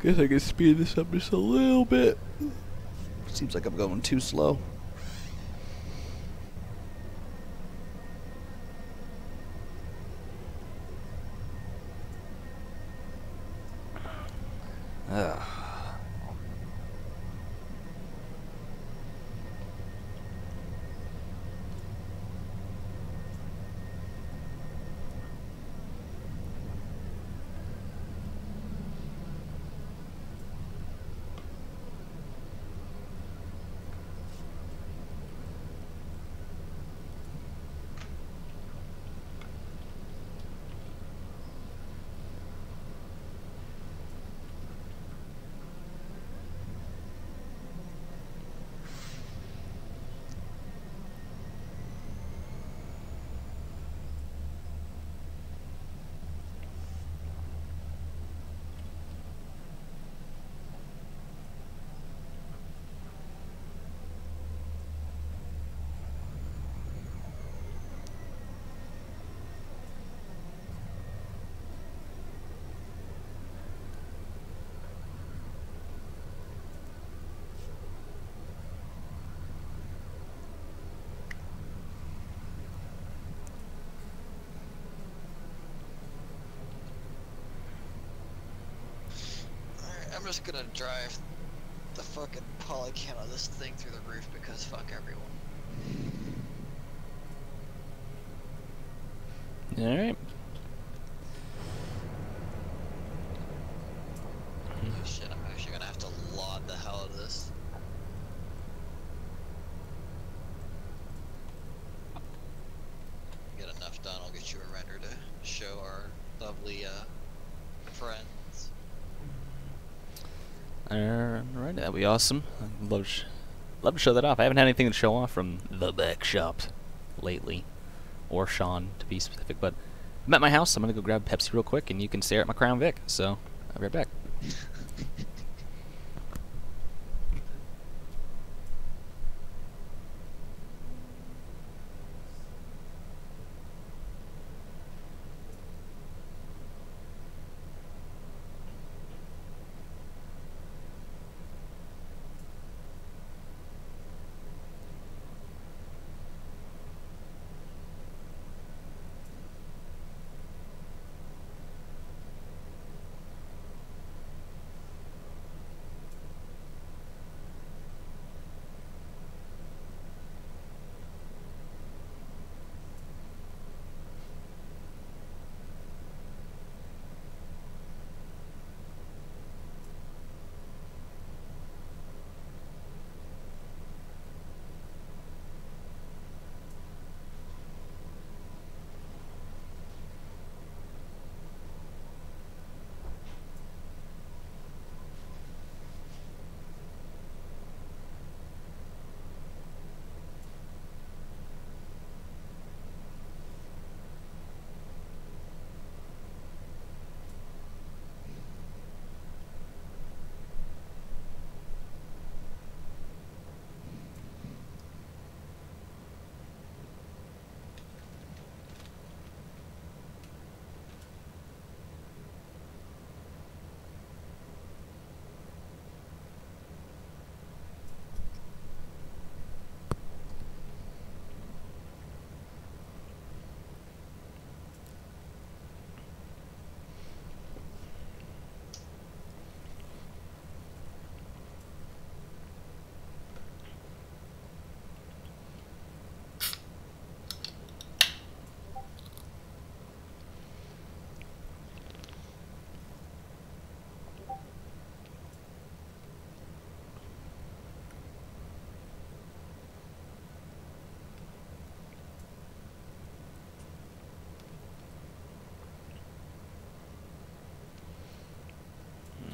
Guess I can speed this up just a little bit. Seems like I'm going too slow. Ugh. Alright, I'm just gonna drive the fucking polycam of this thing through the roof because fuck everyone. Alright. Holy shit, I'm actually gonna have to laud the hell out of this. Get enough done, I'll get you a render to show our lovely friends. Alright, that'd be awesome. I'd love to show that off. I haven't had anything to show off from the back shop lately. Or Sean, to be specific, but I'm at my house. I'm gonna go grab Pepsi real quick, and you can stare at my Crown Vic. So, I'll be right back.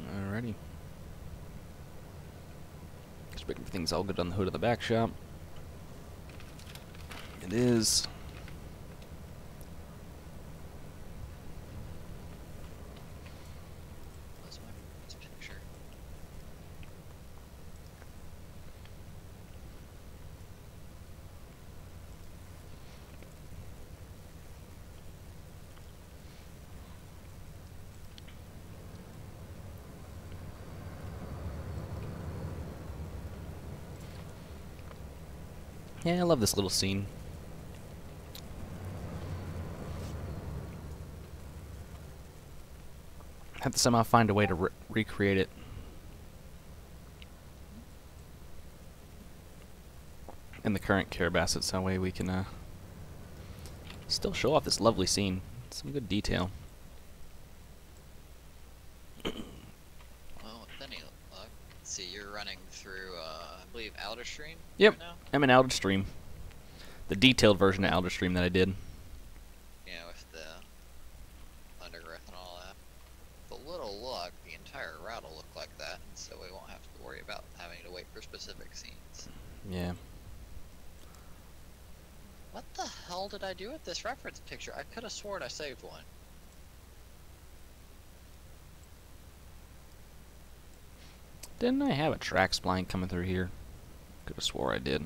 Alrighty. Just make everything's all good on the hood of the back shop. It is. That's my picture. Yeah, I love this little scene. Have to somehow find a way to recreate it. In the current Carabasset, so that way we can still show off this lovely scene. Some good detail. Well, with any luck, let's see, you're running through, I believe, Outer Stream Yep, right now? I'm in Outer Stream. The detailed version of Outer Stream that I did. Yeah, with the undergrowth and all that. With a little luck, the entire route will look like that, and so we won't have to worry about having to wait for specific scenes. Yeah. What the hell did I do with this reference picture? I could have sworn I saved one. Didn't I have a track spline coming through here? Could have swore I did.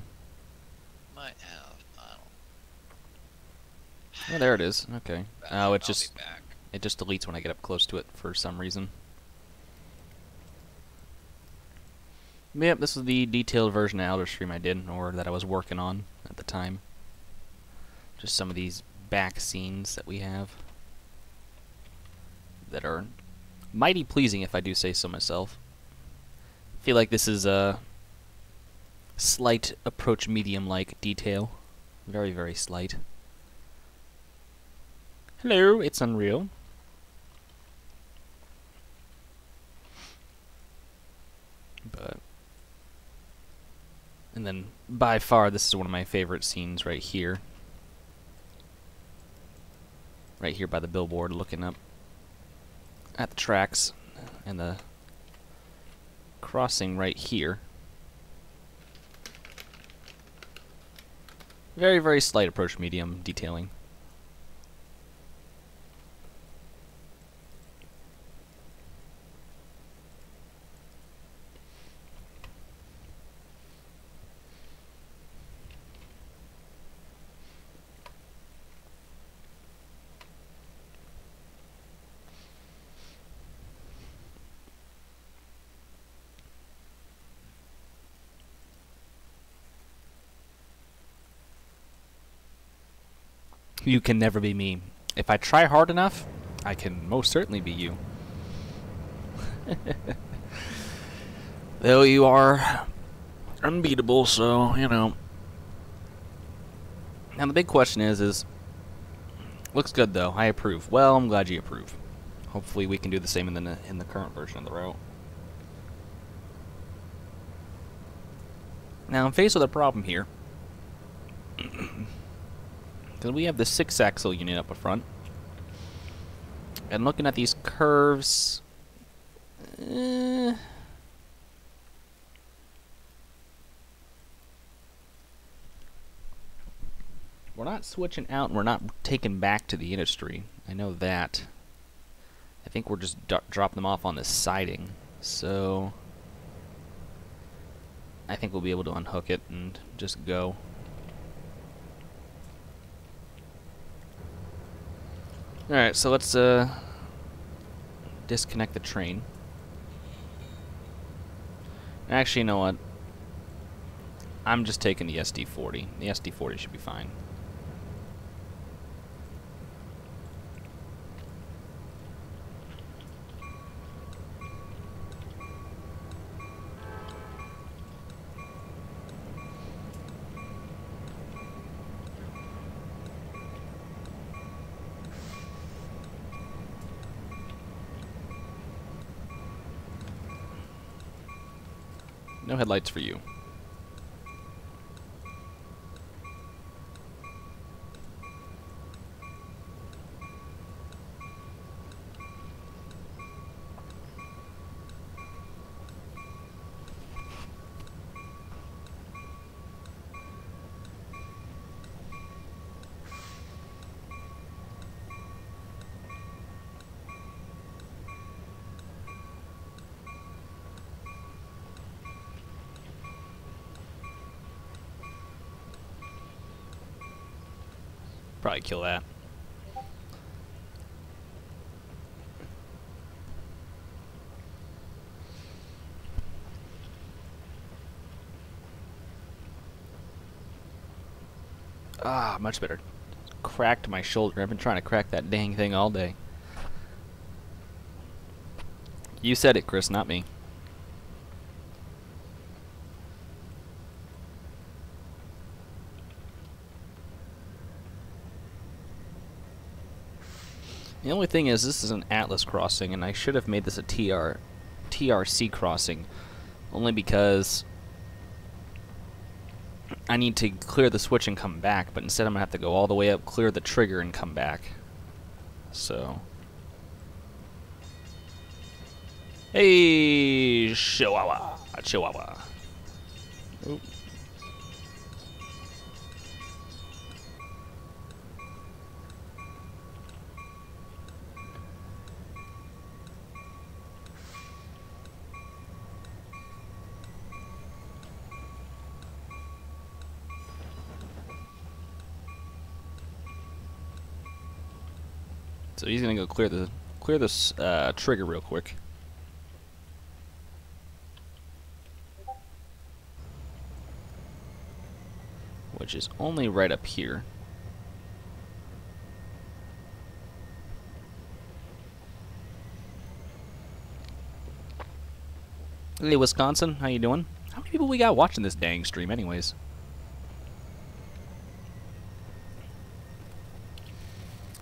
Might have. I don't. Oh, there it is. Okay. Oh, I'll it just be back. deletes when I get up close to it for some reason. Yep, this is the detailed version of Outer Stream I did, or that I was working on at the time. Just some of these back scenes that we have that are mighty pleasing, if I do say so myself. I feel like this is a slight approach medium-like detail. Very, very slight. Hello, it's Unreal. But... and then, by far, this is one of my favorite scenes right here. Right here by the billboard, looking up at the tracks and the crossing right here. Very, very slight approach medium detailing. You can never be me. If I try hard enough, I can most certainly be you. Though you are unbeatable, so, you know. Now the big question is looks good though. I approve. Well, I'm glad you approve. Hopefully we can do the same in the current version of the route. Now I'm faced with a problem here. Because we have the 6-axle unit up front. And looking at these curves... we're not switching out and we're not taking back to the industry. I know that. I think we're just dropping them off on the siding. So... I think we'll be able to unhook it and just go. Alright, so let's disconnect the train. Actually, you know what? I'm just taking the SD40. The SD40 should be fine. No headlights for you. Probably kill that. Ah, much better. Cracked my shoulder. I've been trying to crack that dang thing all day. You said it, Chris, not me. The only thing is, this is an Atlas crossing, and I should have made this a TRC crossing, only because I need to clear the switch and come back, but instead I'm going to have to go all the way up, clear the trigger, and come back. So... Hey, Chihuahua. Chihuahua. Oop. So he's gonna go clear this trigger real quick. Which is only right up here. Hey, Wisconsin, how you doing? How many people we got watching this dang stream anyways?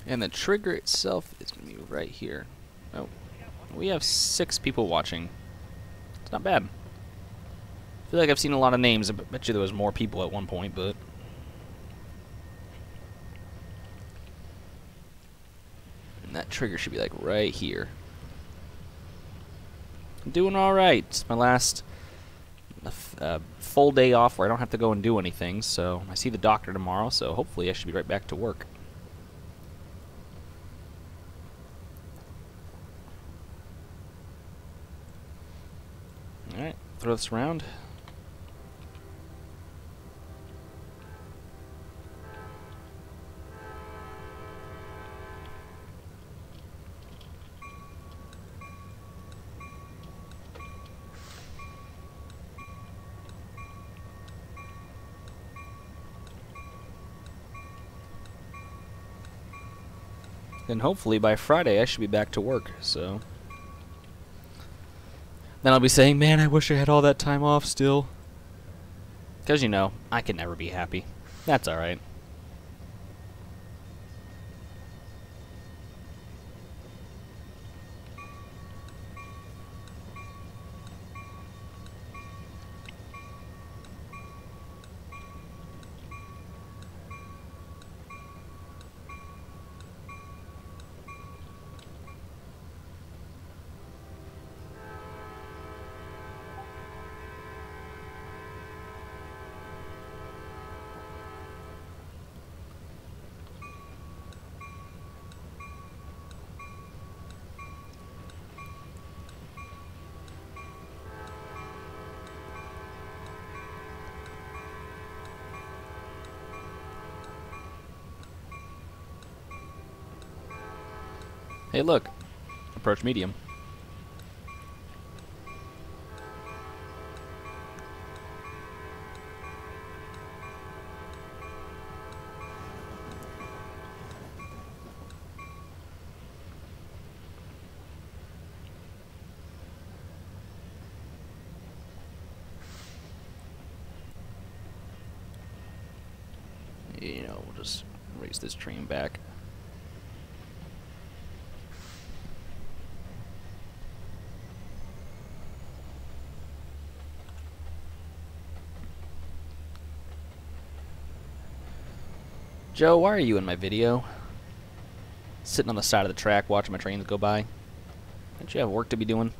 And the trigger itself is going to be right here. Oh, we have 6 people watching. It's not bad. I feel like I've seen a lot of names. I bet you there was more people at one point, but... And that trigger should be like right here. I'm doing alright. It's my last full day off where I don't have to go and do anything, so I see the doctor tomorrow, so hopefully I should be right back to work. Alright, throw this around. Then hopefully by Friday I should be back to work, so... Then I'll be saying, man, I wish I had all that time off still. Because, you know, I can never be happy. That's alright. Hey, look. Approach medium. You know, we'll just raise this train back. Joe, why are you in my video? Sitting on the side of the track watching my trains go by. Don't you have work to be doing?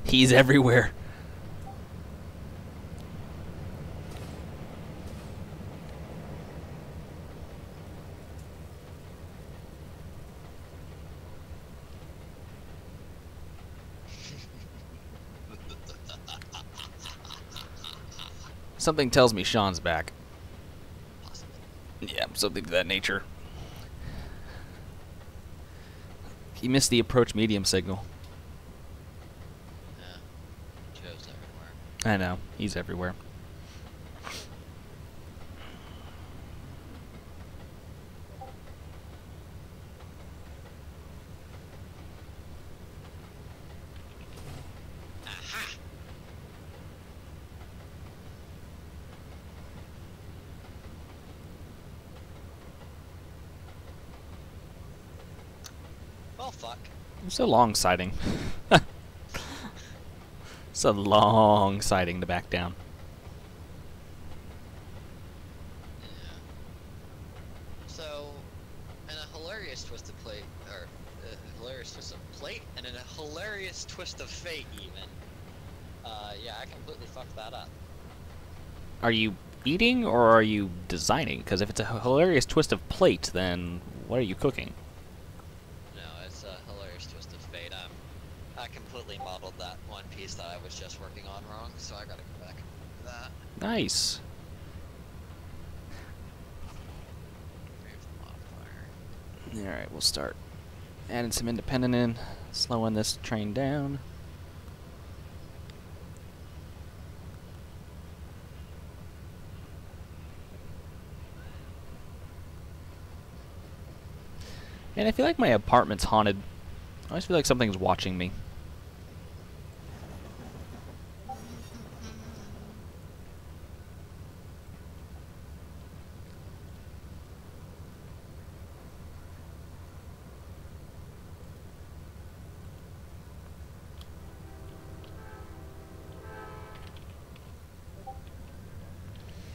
He's everywhere. Something tells me Sean's back. Possibly. Yeah, something to that nature. He missed the approach medium signal. Yeah. Joe's everywhere. I know. He's everywhere. Aha! Well, fuck. It's a long sighting. It's a long sighting to back down. Yeah. So, in a hilarious twist of plate, or a hilarious twist of plate, and in a hilarious twist of fate, even. Yeah, I completely fucked that up. Are you eating or are you designing? Because if it's a hilarious twist of plate, then what are you cooking? No, it's a hilarious twist of fate. I completely modeled that one piece that I was just working on wrong, so I gotta go back and do that. Nice. Remove the modifier. Alright, we'll start adding some independent in, slowing this train down. And I feel like my apartment's haunted. I always feel like something's watching me.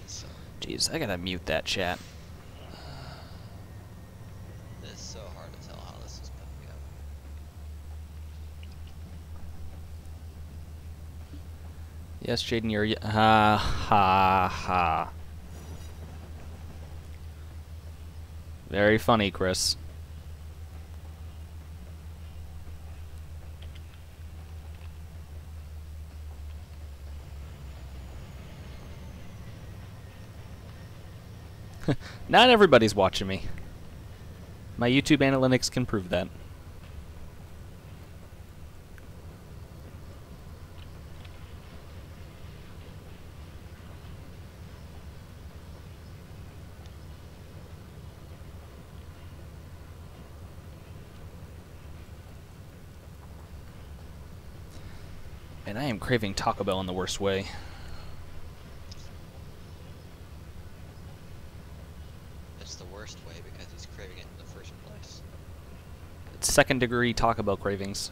So, Jeez, I gotta mute that chat. it's so hard to tell how this is put together. Yes, Jaden, you're ha ha ha. Very funny, Chris. Not everybody's watching me. My YouTube analytics can prove that. And I am craving Taco Bell in the worst way. It's the worst way because he's craving it in the first place. It's second-degree Taco Bell cravings.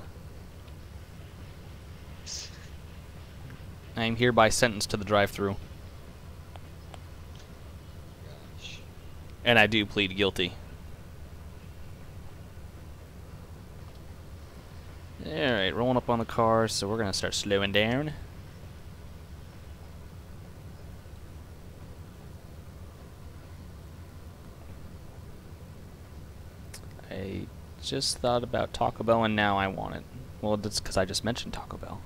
I am hereby sentenced to the drive-thru. Gosh. And I do plead guilty. Alright, rolling up on the car, so we're gonna start slowing down. I just thought about Taco Bell and now I want it. Well, that's because I just mentioned Taco Bell.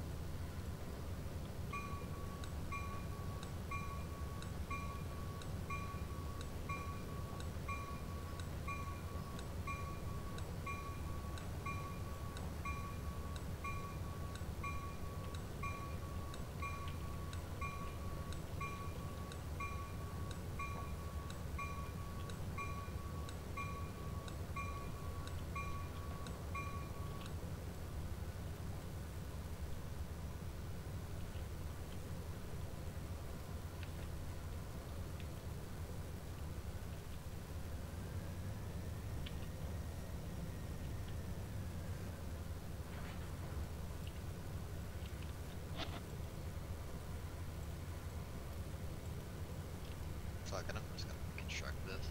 Fuck it, I'm just gonna construct this.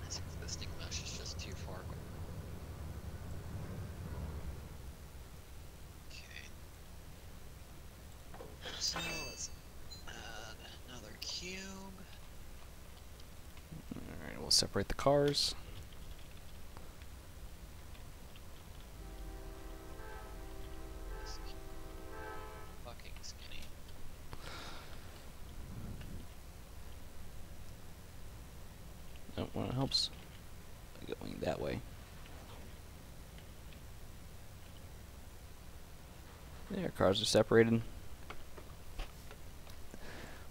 This existing mesh is just too far away. Okay. So let's add another cube. Alright, we'll separate the cars. This cube. Fucking scary. helps by going that way. There, cars are separated.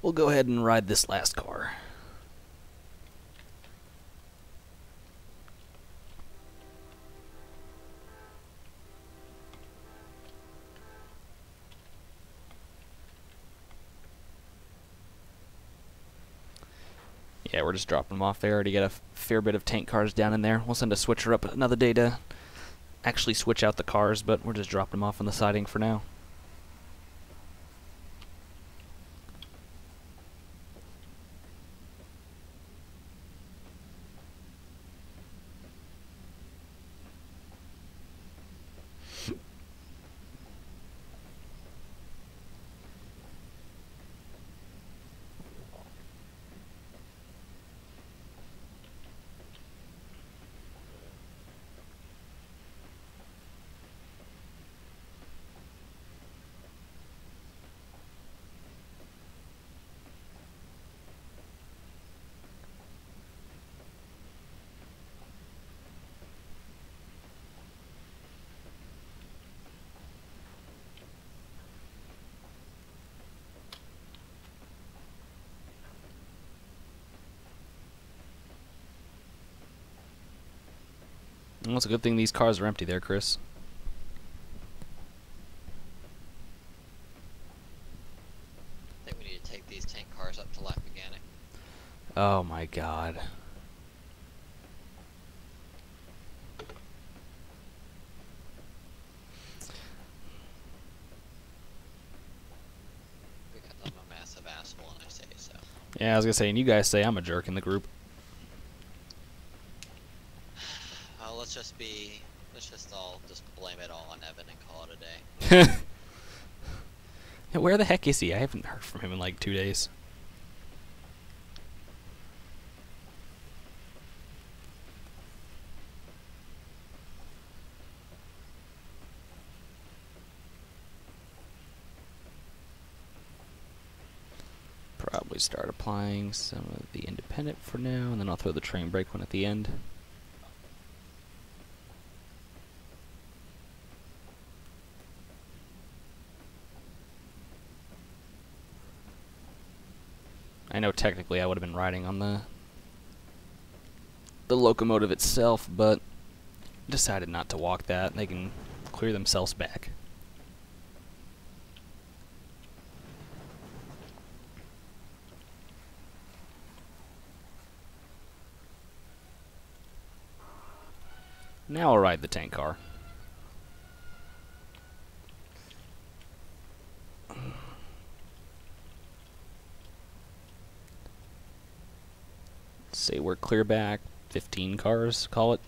We'll go ahead and ride this last car. Yeah, we're just dropping them off there. Already got a fair bit of tank cars down in there. We'll send a switcher up another day to actually switch out the cars, but we're just dropping them off on the siding for now. Well, it's a good thing these cars are empty there, Chris. I think we need to take these tank cars up to lap mechanic. Oh my god. Because I'm a massive asshole and I say so. Yeah, I was gonna say, and you guys say I'm a jerk in the group. Let's just all just blame it all on Evan and call it a day. Yeah, where the heck is he? I haven't heard from him in like 2 days. Probably start applying some of the independent for now, and then I'll throw the train brake one at the end. I know technically I would have been riding on the locomotive itself, but decided not to walk that. They can clear themselves back. Now I'll ride the tank car. Say we're clear back 15 cars, call it.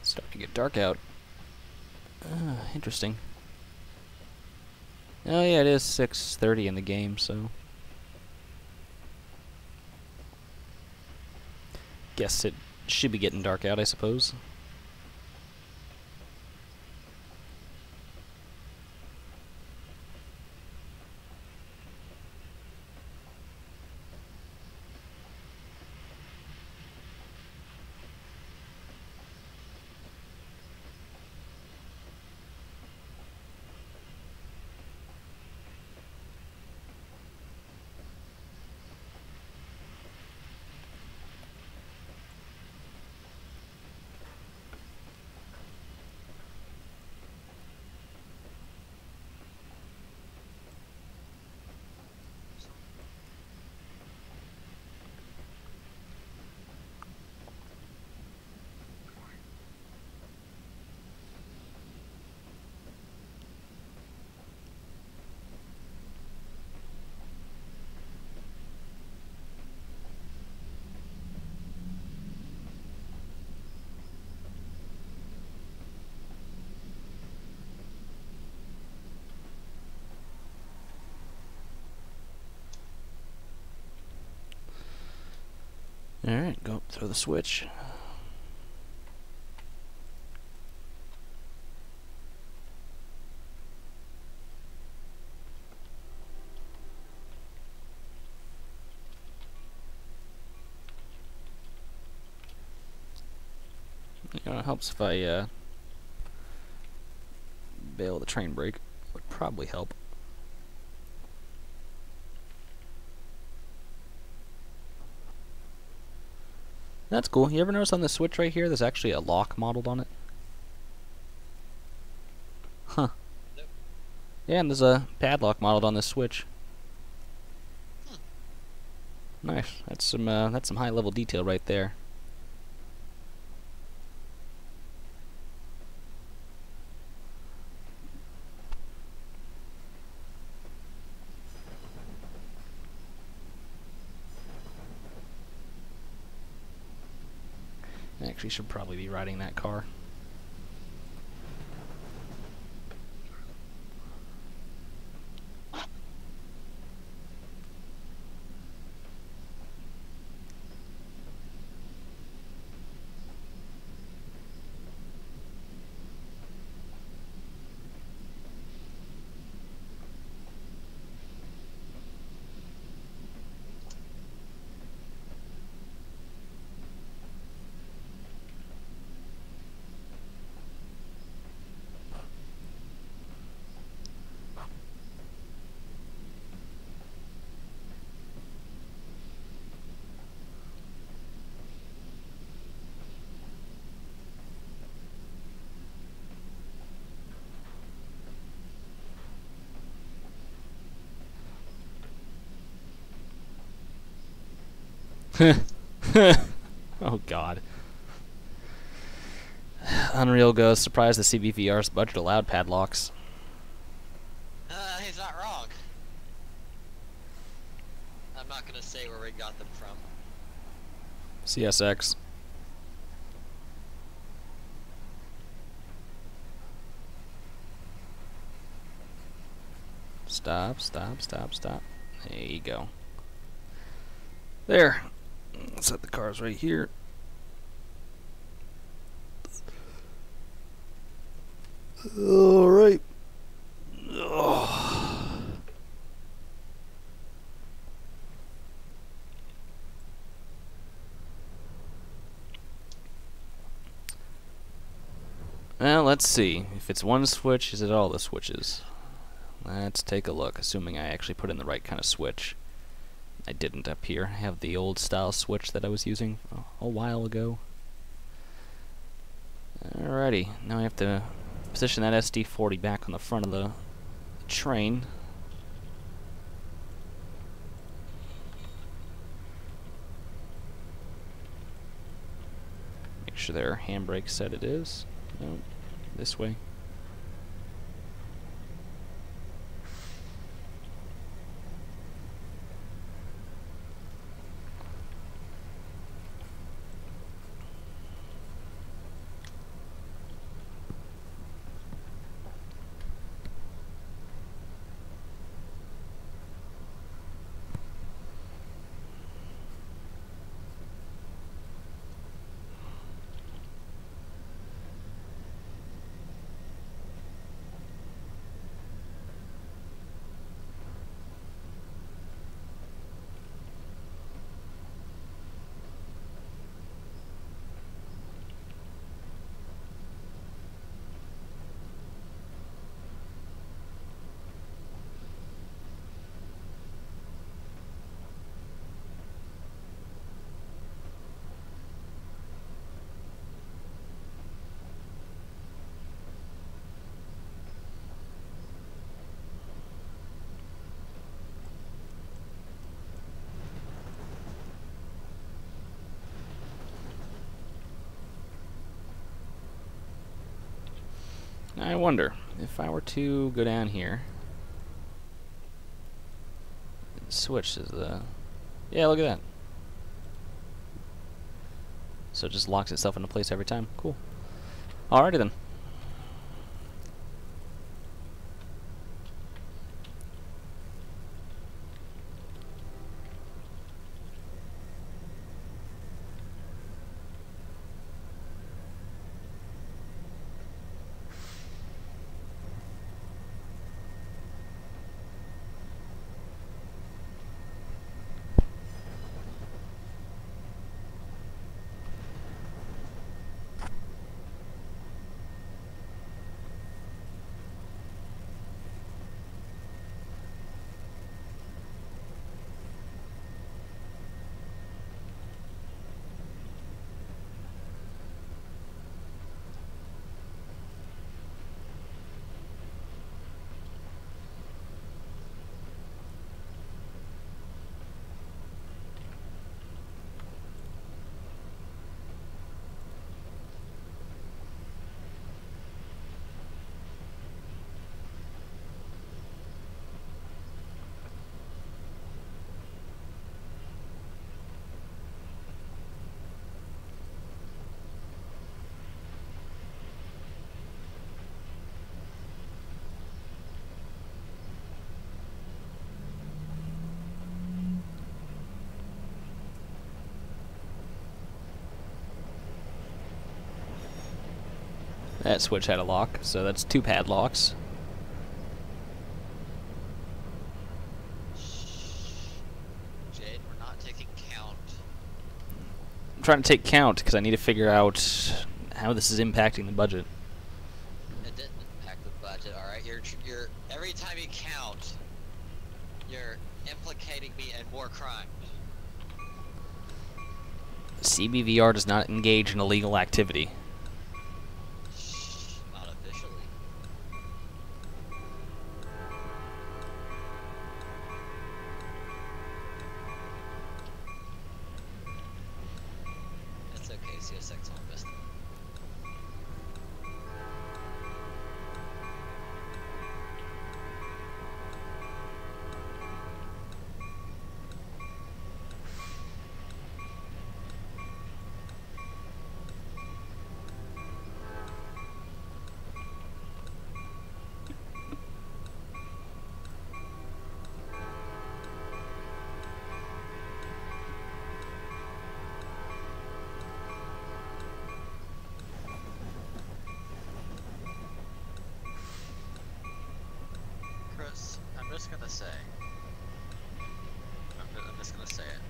Starting to get dark out. Interesting. Oh yeah, it is 6:30 in the game, so guess it should be getting dark out, I suppose. Alright, go throw the switch. You know, it helps if I bail the train brake. Would probably help. That's cool. You ever notice on the switch right here, there's actually a lock modeled on it? Huh. Nope. Yeah, and there's a padlock modeled on this switch. Nice. That's some high level detail right there. I actually should probably be riding that car. Oh god. Unreal goes, surprised the CBVR's budget allowed padlocks. He's not wrong. I'm not gonna say where we got them from. CSX. Stop, stop, stop, stop. There you go. There. Set the cars right here. Alright. Oh. Well, let's see. If it's one switch, is it all the switches? Let's take a look, assuming I actually put in the right kind of switch. I didn't up here. I have the old style switch that I was using a while ago. Alrighty, now I have to position that SD40 back on the front of the train. Make sure their handbrake set it is. No, this way. Now I wonder, if I were to go down here, switch is the... Yeah, look at that. So it just locks itself into place every time. Cool. Alrighty then. That switch had a lock, so that's 2 padlocks. Jade, we're not taking count. I'm trying to take count because I need to figure out how this is impacting the budget. It didn't impact the budget, alright? You're every time you count, you're implicating me in more crime. CBVR does not engage in illegal activity. Not officially. It's okay, CSX won't miss them. Chris, I'm just gonna say. I'm just gonna say it.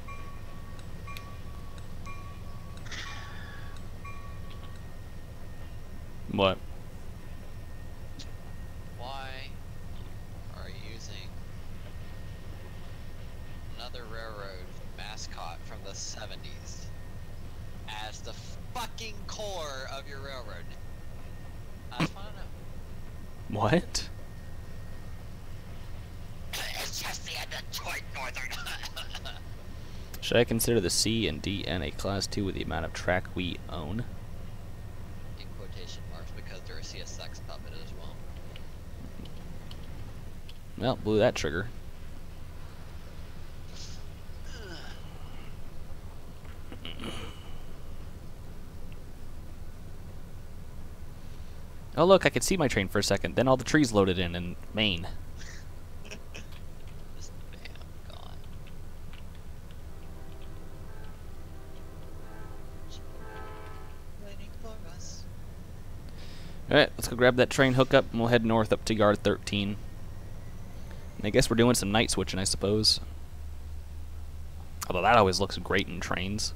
What? Why are you using another railroad mascot from the 70s as the fucking core of your railroad? I just wanna know. What? It's just the Detroit Northern. Should I consider the C and D and a Class 2 with the amount of track we own? In quotation marks, because they're a CSX puppet as well. Well, blew that trigger. Oh look, I could see my train for a second. Then all the trees loaded in Maine. Just bam, gone. Waiting for us. Alright, let's go grab that train hookup and we'll head north up to yard 13. And I guess we're doing some night switching, I suppose. Although that always looks great in trains.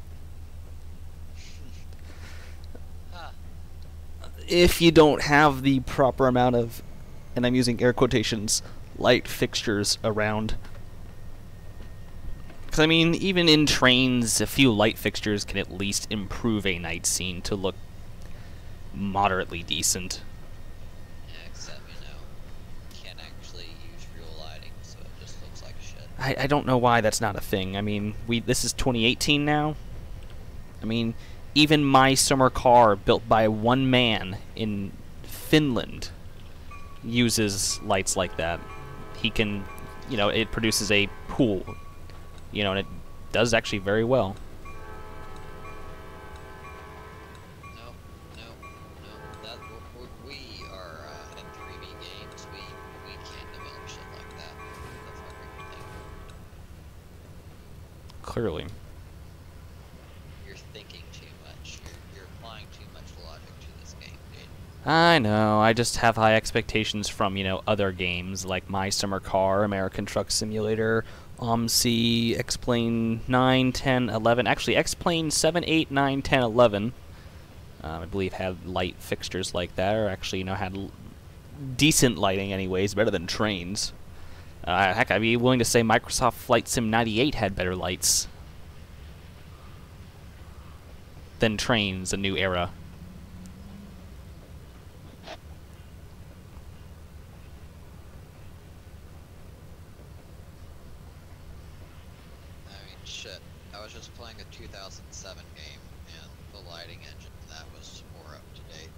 If you don't have the proper amount of, and I'm using air quotations, light fixtures around. Because, I mean, even in trains, a few light fixtures can at least improve a night scene to look moderately decent. Yeah, except, you know, you can't actually use real lighting, so it just looks like shit. I don't know why that's not a thing. I mean, this is 2018 now. I mean, even my summer car, built by one man in Finland, uses lights like that. He can, you know, it produces a pool, you know, and it does actually very well. Nope, nope, nope. That we are in 3B games. We can't develop shit like that. The fucking thing. Clearly. You're thinking too much. You're applying too much logic to this game, dude. I know, I just have high expectations from, you know, other games like My Summer Car, American Truck Simulator, OMSI, X-Plane 9, 10, 11. Actually, X-Plane 7, 8, 9, 10, 11, I believe had light fixtures like that, or actually, you know, had decent lighting anyways, better than Trainz. Heck, I'd be willing to say Microsoft Flight Sim 98 had better lights than Trainz, a new era. I mean, shit. I was just playing a 2007 game, and the lighting engine that was more up to date.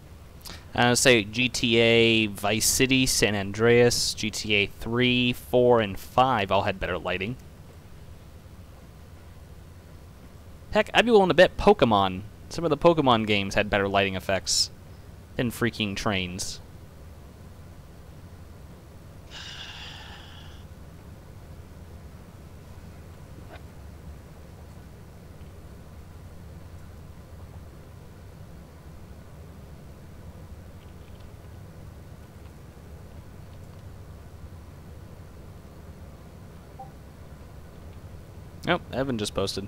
I would say GTA, Vice City, San Andreas, GTA 3, 4, and 5 all had better lighting. Heck, I'd be willing to bet Pokemon. Some of the Pokemon games had better lighting effects than freaking Trainz. Nope, Evan just posted.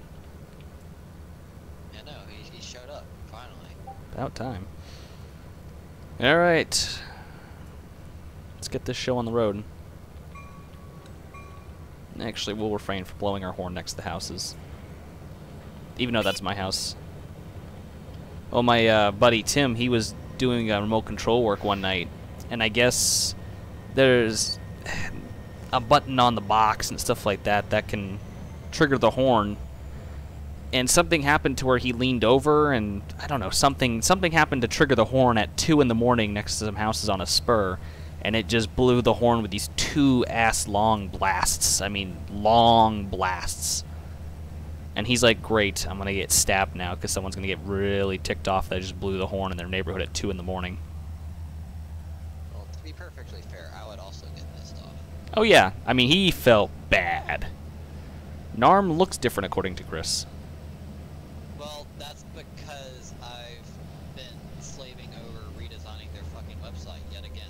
Yeah, no, he showed up, finally. About time. Alright. Let's get this show on the road. Actually, we'll refrain from blowing our horn next to the houses. Even though that's my house. Well, my buddy Tim, he was doing remote control work one night, and I guess there's a button on the box and stuff like that that can trigger the horn. And something happened to where he leaned over, and I don't know, something happened to trigger the horn at 2 in the morning next to some houses on a spur, and it just blew the horn with these 2-ass long blasts. I mean, long blasts. And he's like, great, I'm going to get stabbed now because someone's going to get really ticked off that I just blew the horn in their neighborhood at 2 in the morning. Well, to be perfectly fair, I would also get pissed off. Oh yeah, I mean, he felt bad. Narm looks different according to Chris. Well, that's because I've been slaving over redesigning their fucking website yet again.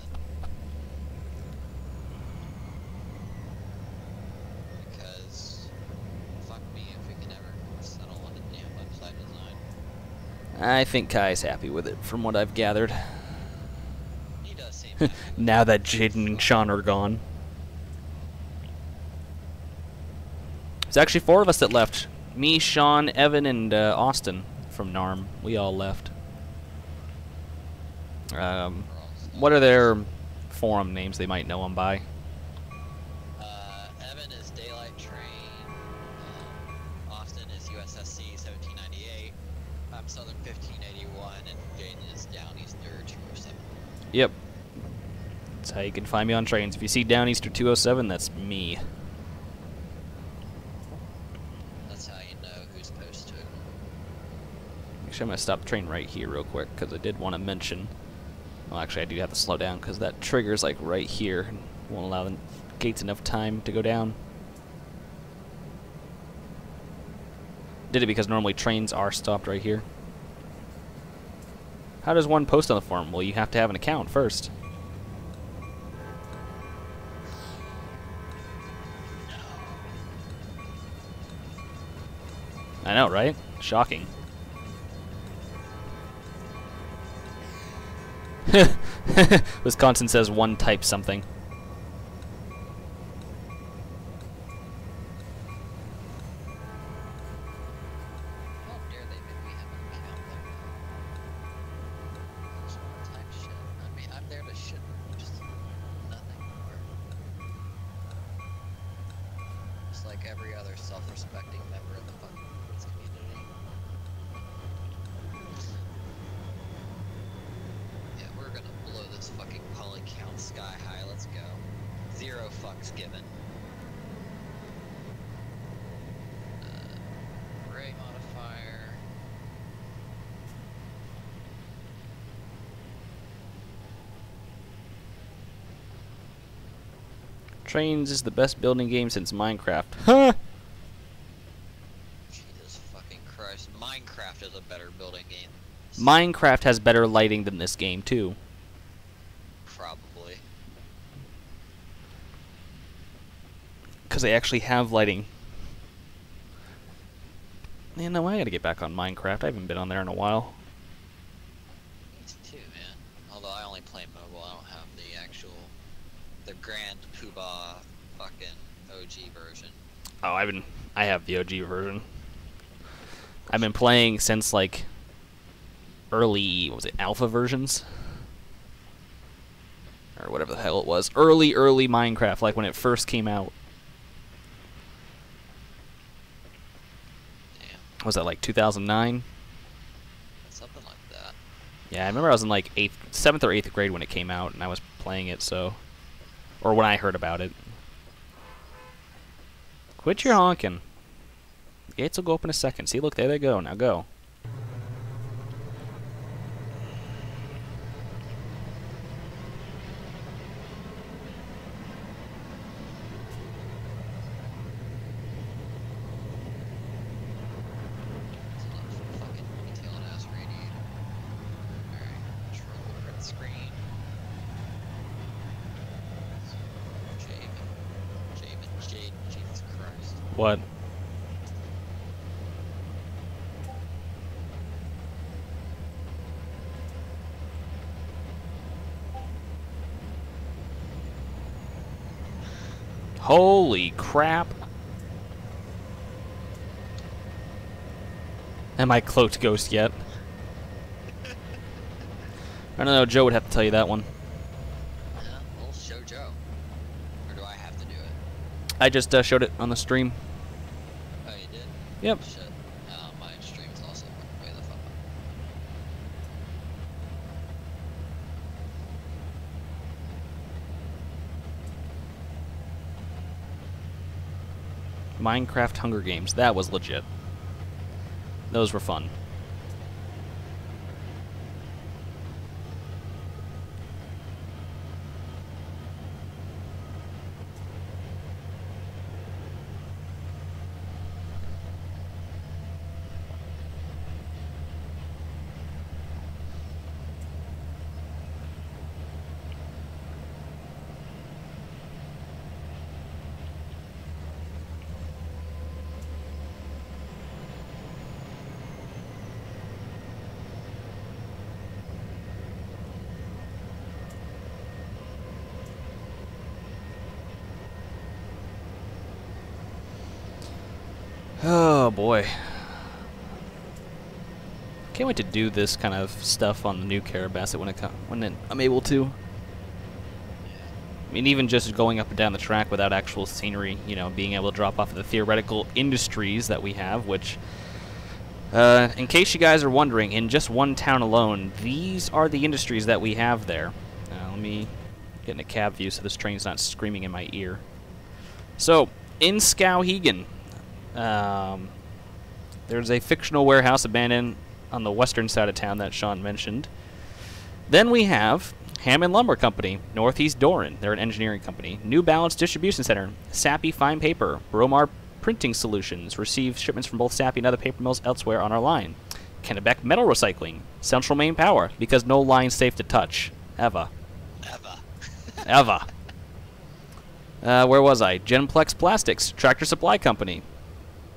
Because, fuck me if we can ever settle on a damn website design. I think Kai's happy with it, from what I've gathered. He does seem happy with Now that Jaden and Sean are gone. There's actually 4 of us that left. Me, Sean, Evan, and Austin from NARM. We all left. What are their forum names they might know them by? Evan is Daylight Train, Austin is USSC 1798, I'm Southern 1581, and Jaden is Downeaster 207. Yep. That's how you can find me on trains. If you see Downeaster 207, that's me. That's how you know who's posted. Actually, I'm going to stop the train right here real quick, because I did want to mention... Well, actually, I do have to slow down, because that trigger's like right here. And won't allow the gates enough time to go down. Did it because normally trains are stopped right here. How does one post on the forum? Well, you have to have an account first. I know, right? Shocking. Wisconsin says one type something. How dare they make me have an account like that? Just one type shit. I mean, I'm there to shit just nothing more. Just like every other self-respecting member of the fucking Queens community. Yeah, we're gonna blow this fucking poly count sky high. Let's go. 0 fucks given. Array modifier. Trains is the best building game since Minecraft. Huh? Jesus fucking Christ. Minecraft is a better building game. Minecraft has better lighting than this game, too. Probably. Because they actually have lighting. Man, no, I gotta get back on Minecraft. I haven't been on there in a while. Me too, man. Although I only play mobile, I don't have the actual, the Grand Poobah fucking OG version. Oh, I have the OG version. I've been playing since, like, early, what was it, alpha versions? Or whatever the hell it was. Early Minecraft, like when it first came out. Damn. Was that like 2009? Something like that. Yeah, I remember I was in like 7th or 8th grade when it came out, and I was playing it, so... Or when I heard about it. Quit your honking. The gates will go up in a second. See, look, there they go. Now go. It's a fucking detailed ass radiator. Alright, control print screen. Jaden, Jesus Christ. What? Holy crap. Am I cloaked ghost yet? I don't know, Joe would have to tell you that one. Yeah, well, show Joe. Or do I have to do it? I just showed it on the stream. Oh, you did? Yep. Shit. My stream is also way the fuck up. Minecraft Hunger Games. That was legit. Those were fun. Oh boy. Can't wait to do this kind of stuff on the new Carabasset when I'm able to. I mean, even just going up and down the track without actual scenery, you know, being able to drop off of the theoretical industries that we have, which, in case you guys are wondering, in just one town alone, these are the industries that we have there. Let me get in a cab view so this train's not screaming in my ear. So, in Skowhegan, there's a fictional warehouse abandoned on the western side of town that Sean mentioned. Then we have Hammond Lumber Company, Northeast Doran, they're an engineering company. New Balance Distribution Center, Sappy Fine Paper, Bromar Printing Solutions, receive shipments from both Sappy and other paper mills elsewhere on our line. Kennebec Metal Recycling, Central Main Power, because no line's safe to touch. Ever. Ever. Where was I? Genplex Plastics, Tractor Supply Company.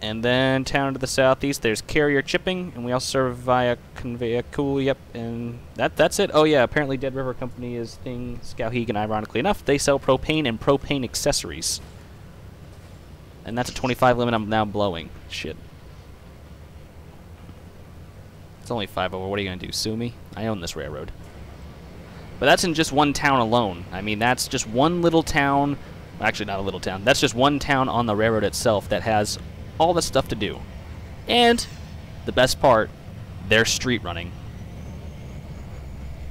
And then town to the southeast, there's Carrier Chipping, and we also serve via Conveyor Cool, yep, and that's it. Oh yeah, apparently Dead River Company is thing, Skowhegan, ironically enough, they sell propane and propane accessories. And that's a 25 limit I'm now blowing. Shit. It's only 5 over, what are you gonna do, sue me? I own this railroad. But that's in just one town alone. I mean, that's just one little town, actually not a little town, that's just one town on the railroad itself that has all the stuff to do. And the best part, they're street running.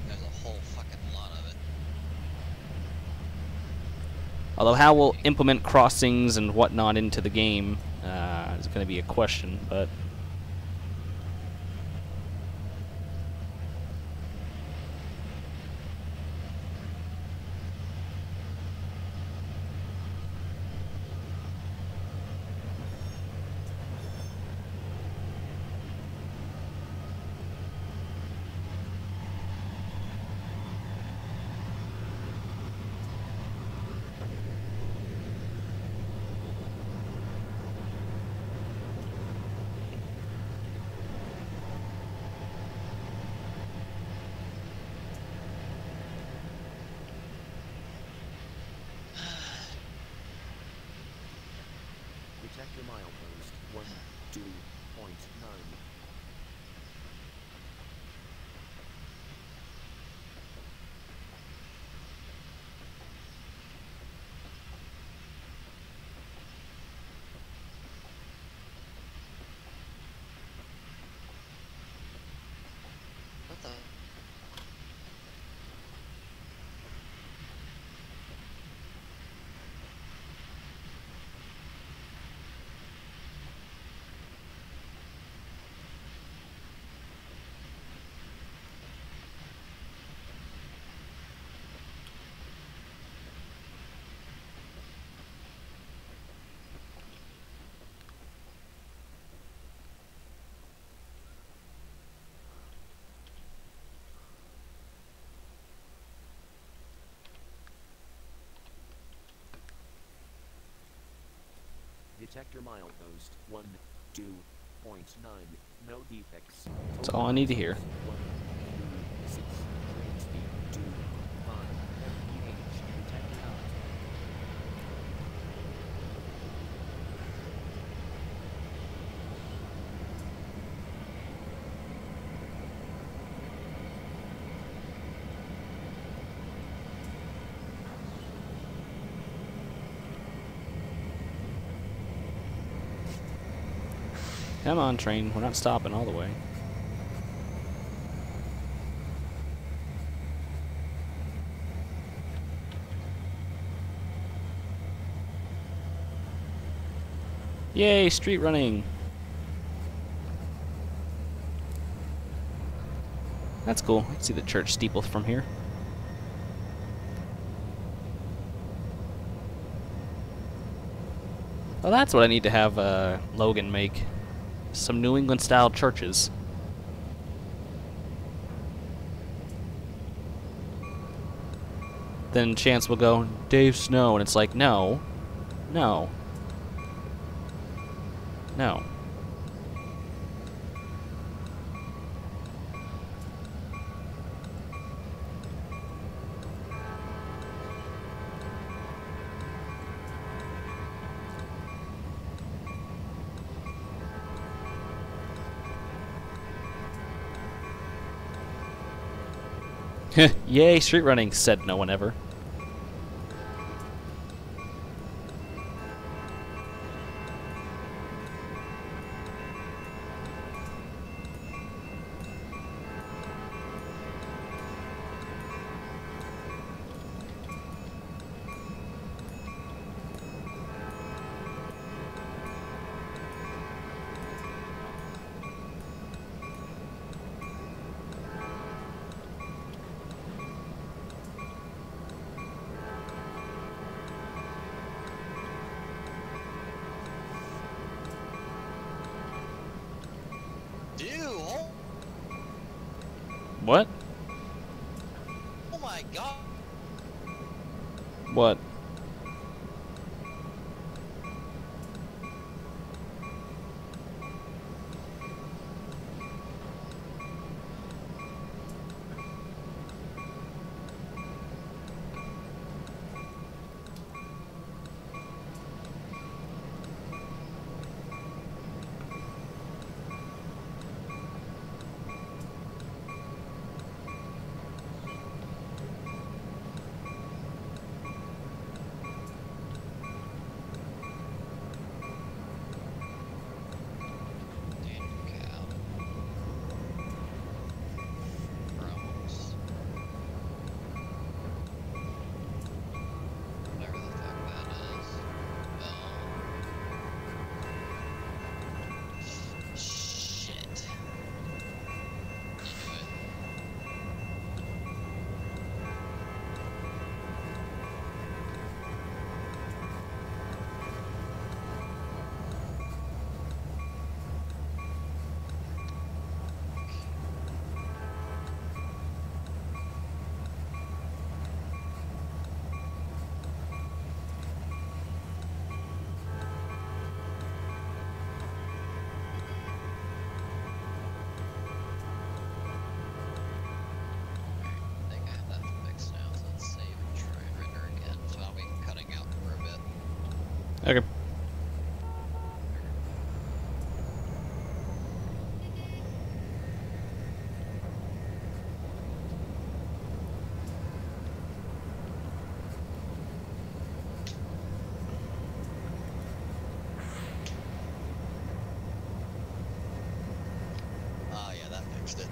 There's a whole fucking lot of it. Although how we'll implement crossings and whatnot into the game is going to be a question, but Detector milepost 12.9. What the? Detector milepost 12.9. No defects. that's all I need to hear. 126. Train speed 25. Engage. Detector out. Come on, train. We're not stopping all the way. Yay, street running. That's cool. I can see the church steeple from here. Well, that's what I need to have Logan make. Some New England style churches. Then Chance will go, Dave Snow, and it's like, no. No. No. Yay, street running, said no one ever. Dude, oh, What? oh my god. What? Okay. Oh yeah, that fixed it.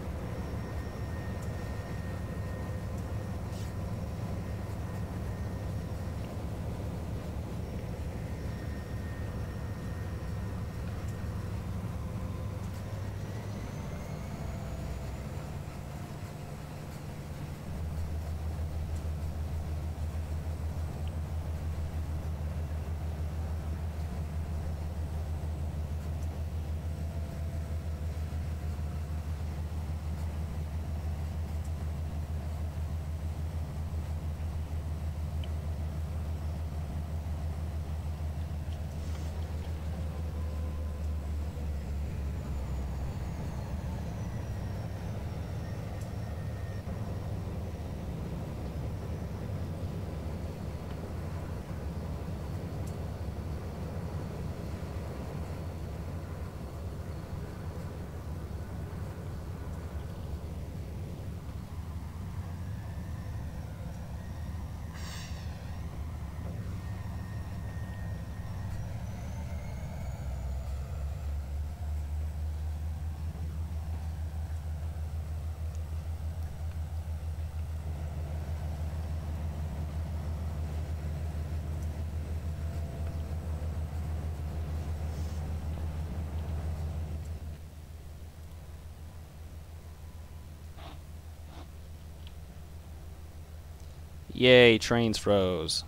Yay, Trainz froze.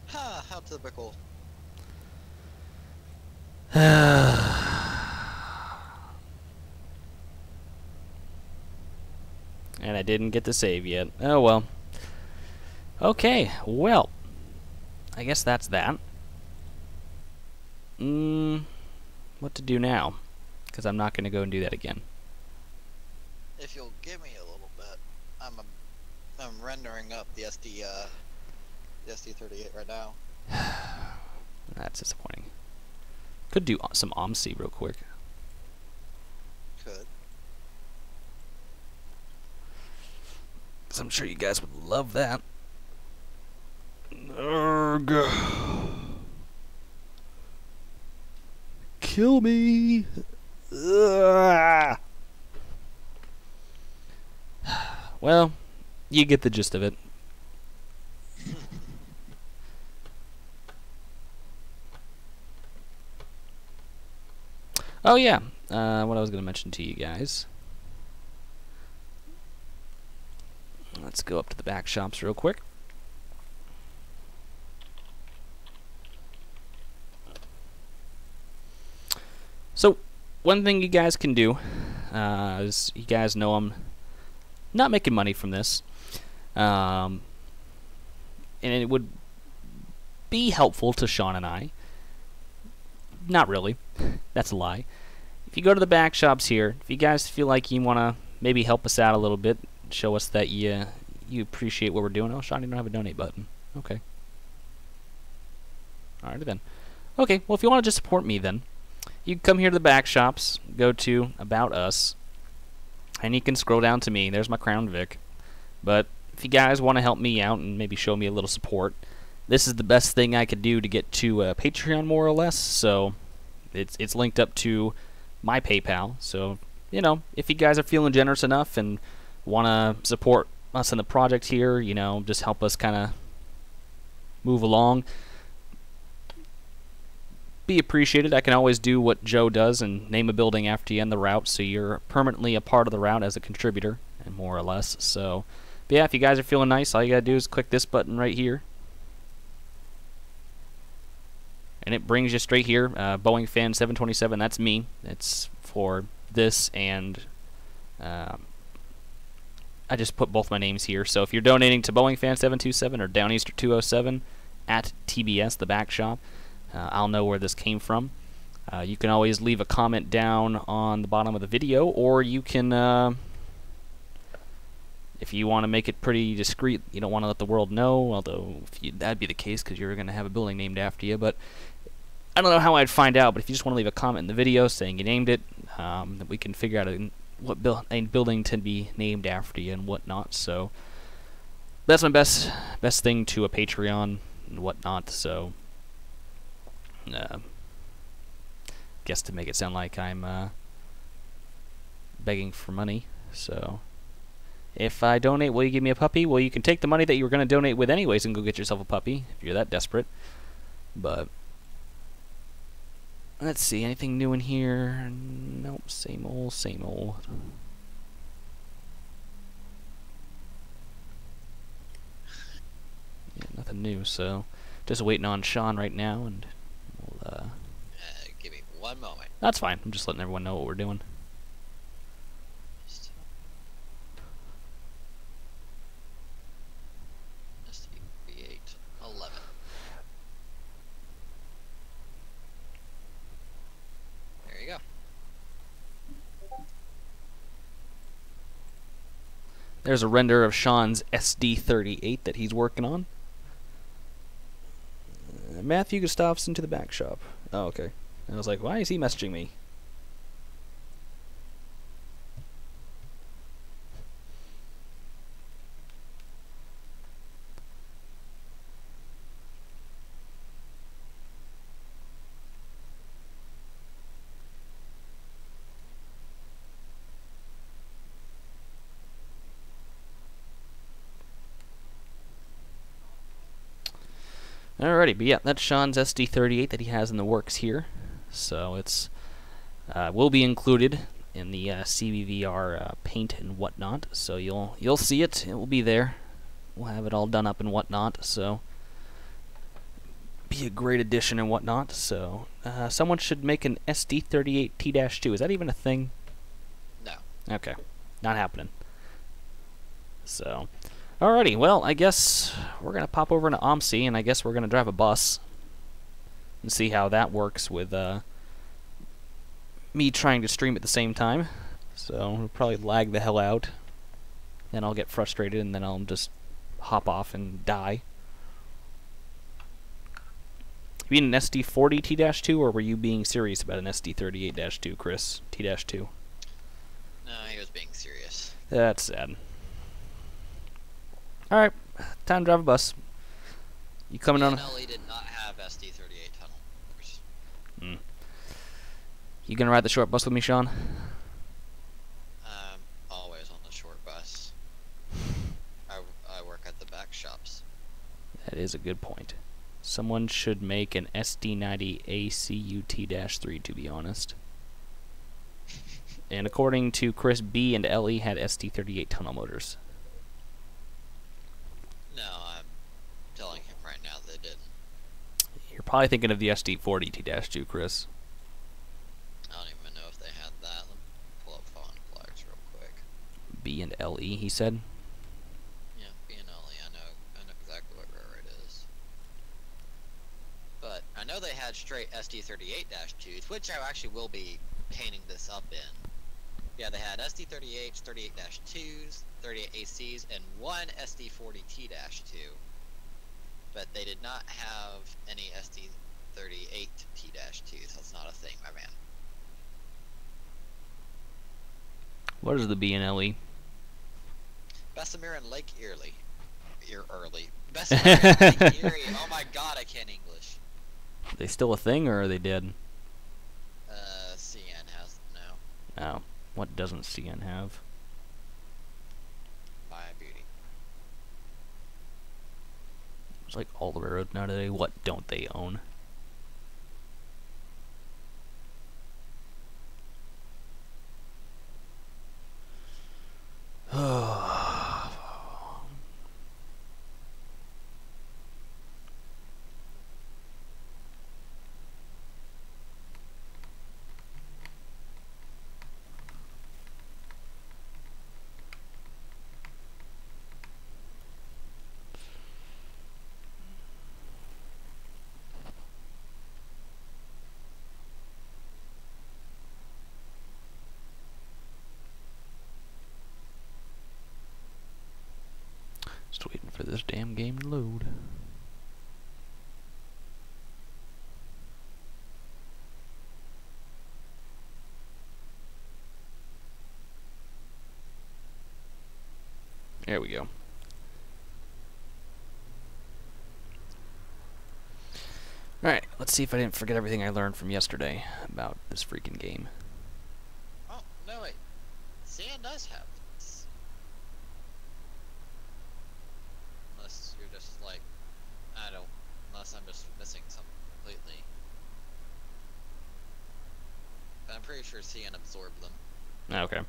Ha! How typical. And I didn't get to save yet. Oh well. Okay, well, I guess that's that. What to do now? Because I'm not going to go and do that again. If you'll give me a little bit, I'm rendering up the SD38 right now. That's disappointing. Could do some OMSI real quick. Could. Because I'm sure you guys would love that. Urgh. Kill me. Ugh. Well, you get the gist of it. Oh yeah, what I was going to mention to you guys. Let's go up to the back shops real quick. So, one thing you guys can do is, you guys know I'm not making money from this, and it would be helpful to Sean and I. Not really. That's a lie. If you go to the back shops here, if you guys feel like you want to maybe help us out a little bit, show us that you appreciate what we're doing. Oh, Sean, you don't have a donate button. Okay. Alrighty then. Okay, well, if you want to just support me then, you can come here to the back shops, go to About Us, and you can scroll down to me. There's my Crown Vic. But if you guys want to help me out and maybe show me a little support, this is the best thing I could do to get to Patreon, more or less. So it's linked up to my PayPal. So, you know, if you guys are feeling generous enough and want to support us in the project here, you know, just help us kind of move along, be appreciated. I can always do what Joe does and name a building after you in the route, so you're permanently a part of the route as a contributor, and more or less. So, but yeah, if you guys are feeling nice, all you gotta do is click this button right here, and it brings you straight here. Boeing Fan 727, that's me. It's for this, and I just put both my names here. So if you're donating to Boeing Fan 727 or Downeaster 207 at TBS, the back shop, I'll know where this came from. You can always leave a comment down on the bottom of the video, or you can, if you want to make it pretty discreet, you don't want to let the world know, although that'd be the case because you're going to have a building named after you, but I don't know how I'd find out. But if you just want to leave a comment in the video saying you named it, that we can figure out what building to be named after you and whatnot. So that's my best thing to a Patreon and whatnot. So guess to make it sound like I'm begging for money. So if I donate, will you give me a puppy? Well, you can take the money that you were going to donate with anyways and go get yourself a puppy if you're that desperate. But let's see, anything new in here? Nope, same old, same old. Yeah, nothing new, so just waiting on Sean right now, and we'll, Give me one moment. that's fine. I'm just letting everyone know what we're doing. SD38 11. There you go. There's a render of Sean's SD38 that he's working on. Matthew Gustafson to the back shop. Oh, okay. I was like, why is he messaging me? Alrighty, but yeah, that's Sean's SD38 that he has in the works here. So it's will be included in the CBVR paint and whatnot. So you'll see it. It will be there. we'll have it all done up and whatnot. So be a great addition and whatnot. So someone should make an SD38T-2. Is that even a thing? No. Okay, not happening. So, alrighty. Well, I guess we're gonna pop over into OMSI, and I guess we're gonna drive a bus and see how that works with me trying to stream at the same time. So it'll probably lag the hell out. Then I'll get frustrated, and then I'll just hop off and die. You mean an SD40 T-2, or were you being serious about an SD38-2, Chris? T-2. No, he was being serious. That's sad. Alright, time to drive a bus. You coming on? LE did not have SD38 tunnel motors. You gonna ride the short bus with me, Sean? Always on the short bus. I work at the back shops. That is a good point. Someone should make an SD90 ACUT-3, to be honest. And according to Chris, B and LE had SD38 tunnel motors. No, I'm telling him right now they didn't. You're probably thinking of the SD40 T-2, Chris. I don't even know if they had that. Let me pull up phone flags real quick. B and LE, he said. Yeah, B&LE, I know exactly what railroad it is. But I know they had straight SD38-2s, which I actually will be painting this up in. Yeah, they had SD38s, 38-2s, 38 ACs, and one SD40 T-2. But they did not have any SD38 T-2s. That's not a thing, my man. What is the B and LE? Bessemer and Lake Erie. Bessemer and Lake Erie. Oh my god, I can't English. Are they still a thing, or are they dead? CN has them now. Oh. What doesn't CN have? My beauty. It's like all the railroads nowadays. What don't they own? Just waiting for this damn game to load. There we go. Alright, let's see if I didn't forget everything I learned from yesterday about this freaking game. Oh, no wait. CN does have this. Unless you're just like, unless I'm just missing something completely. But I'm pretty sure CN absorbed them. Okay.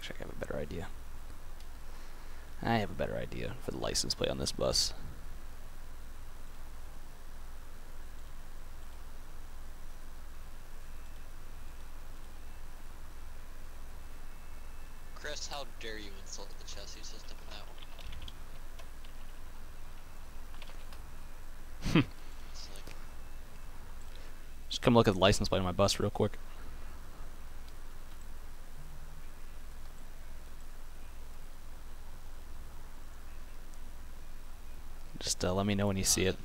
Actually, I have a better idea. I have a better idea for the license plate on this bus. Chris, how dare you insult the chassis system in that one? It's like, Just come look at the license plate on my bus real quick. Just let me know when you see it.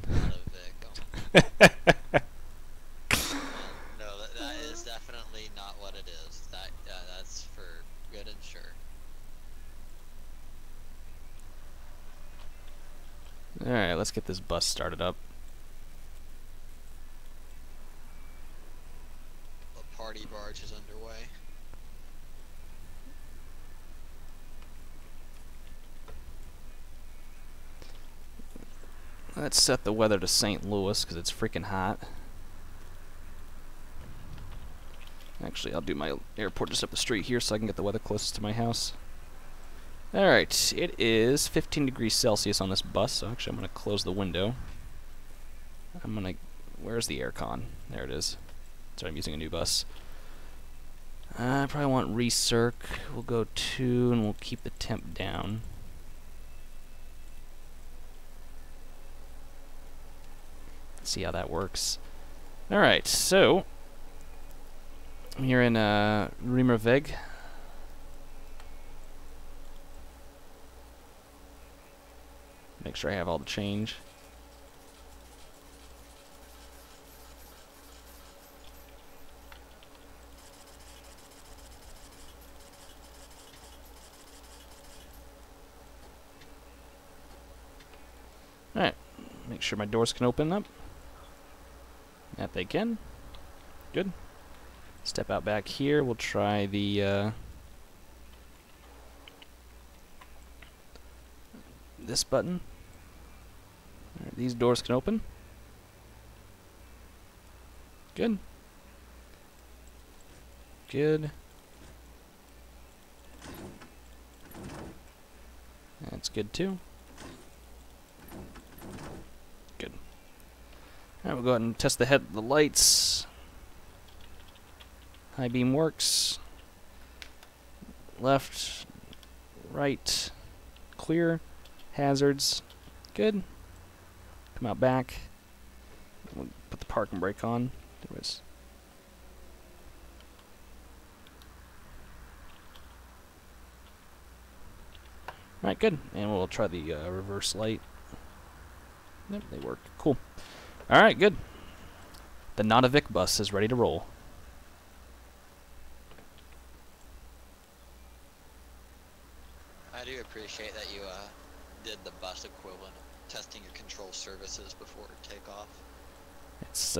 not a vehicle. No, that is definitely not what it is. That's for good and sure. Alright, let's get this bus started up. The party barge is underway. Let's set the weather to St. Louis because it's freaking hot. Actually, I'll do my airport just up the street here so I can get the weather closest to my house. Alright, it is 15 degrees Celsius on this bus, so actually I'm going to close the window. Where's the aircon? There it is. Sorry, I'm using a new bus. I probably want recirc. We'll go 2 and we'll keep the temp down. See how that works. Alright, so I'm here in Riemerweg. Make sure I have all the change. Alright, make sure my doors can open up. That they can. Good. Step out back here. We'll try the this button. All right, these doors can open. Good. Good. That's good too. Good. Alright, we'll go ahead and test the lights. High beam works. Left, right, clear. Hazards, good. Come out back. We'll put the parking brake on. There was. Alright, good. And we'll try the reverse light. Yep, they work. Cool. Alright, good. The Nonavik bus is ready to roll. I do appreciate that you did the bus equivalent of testing your control services before takeoff. It's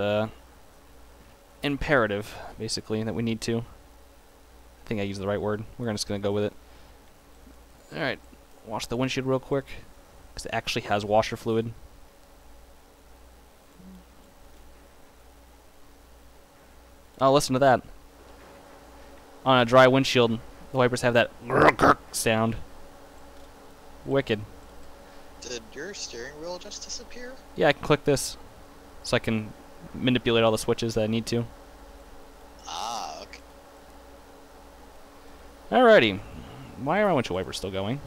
imperative, basically, that we need to. I think I used the right word. We're just going to go with it. Alright, wash the windshield real quick, because it actually has washer fluid. Oh, listen to that. On a dry windshield, the wipers have that sound. Wicked. Did your steering wheel just disappear? Yeah, I can click this, so I can manipulate all the switches that I need to. Ah, okay. Alrighty. Why are my windshield wipers still going?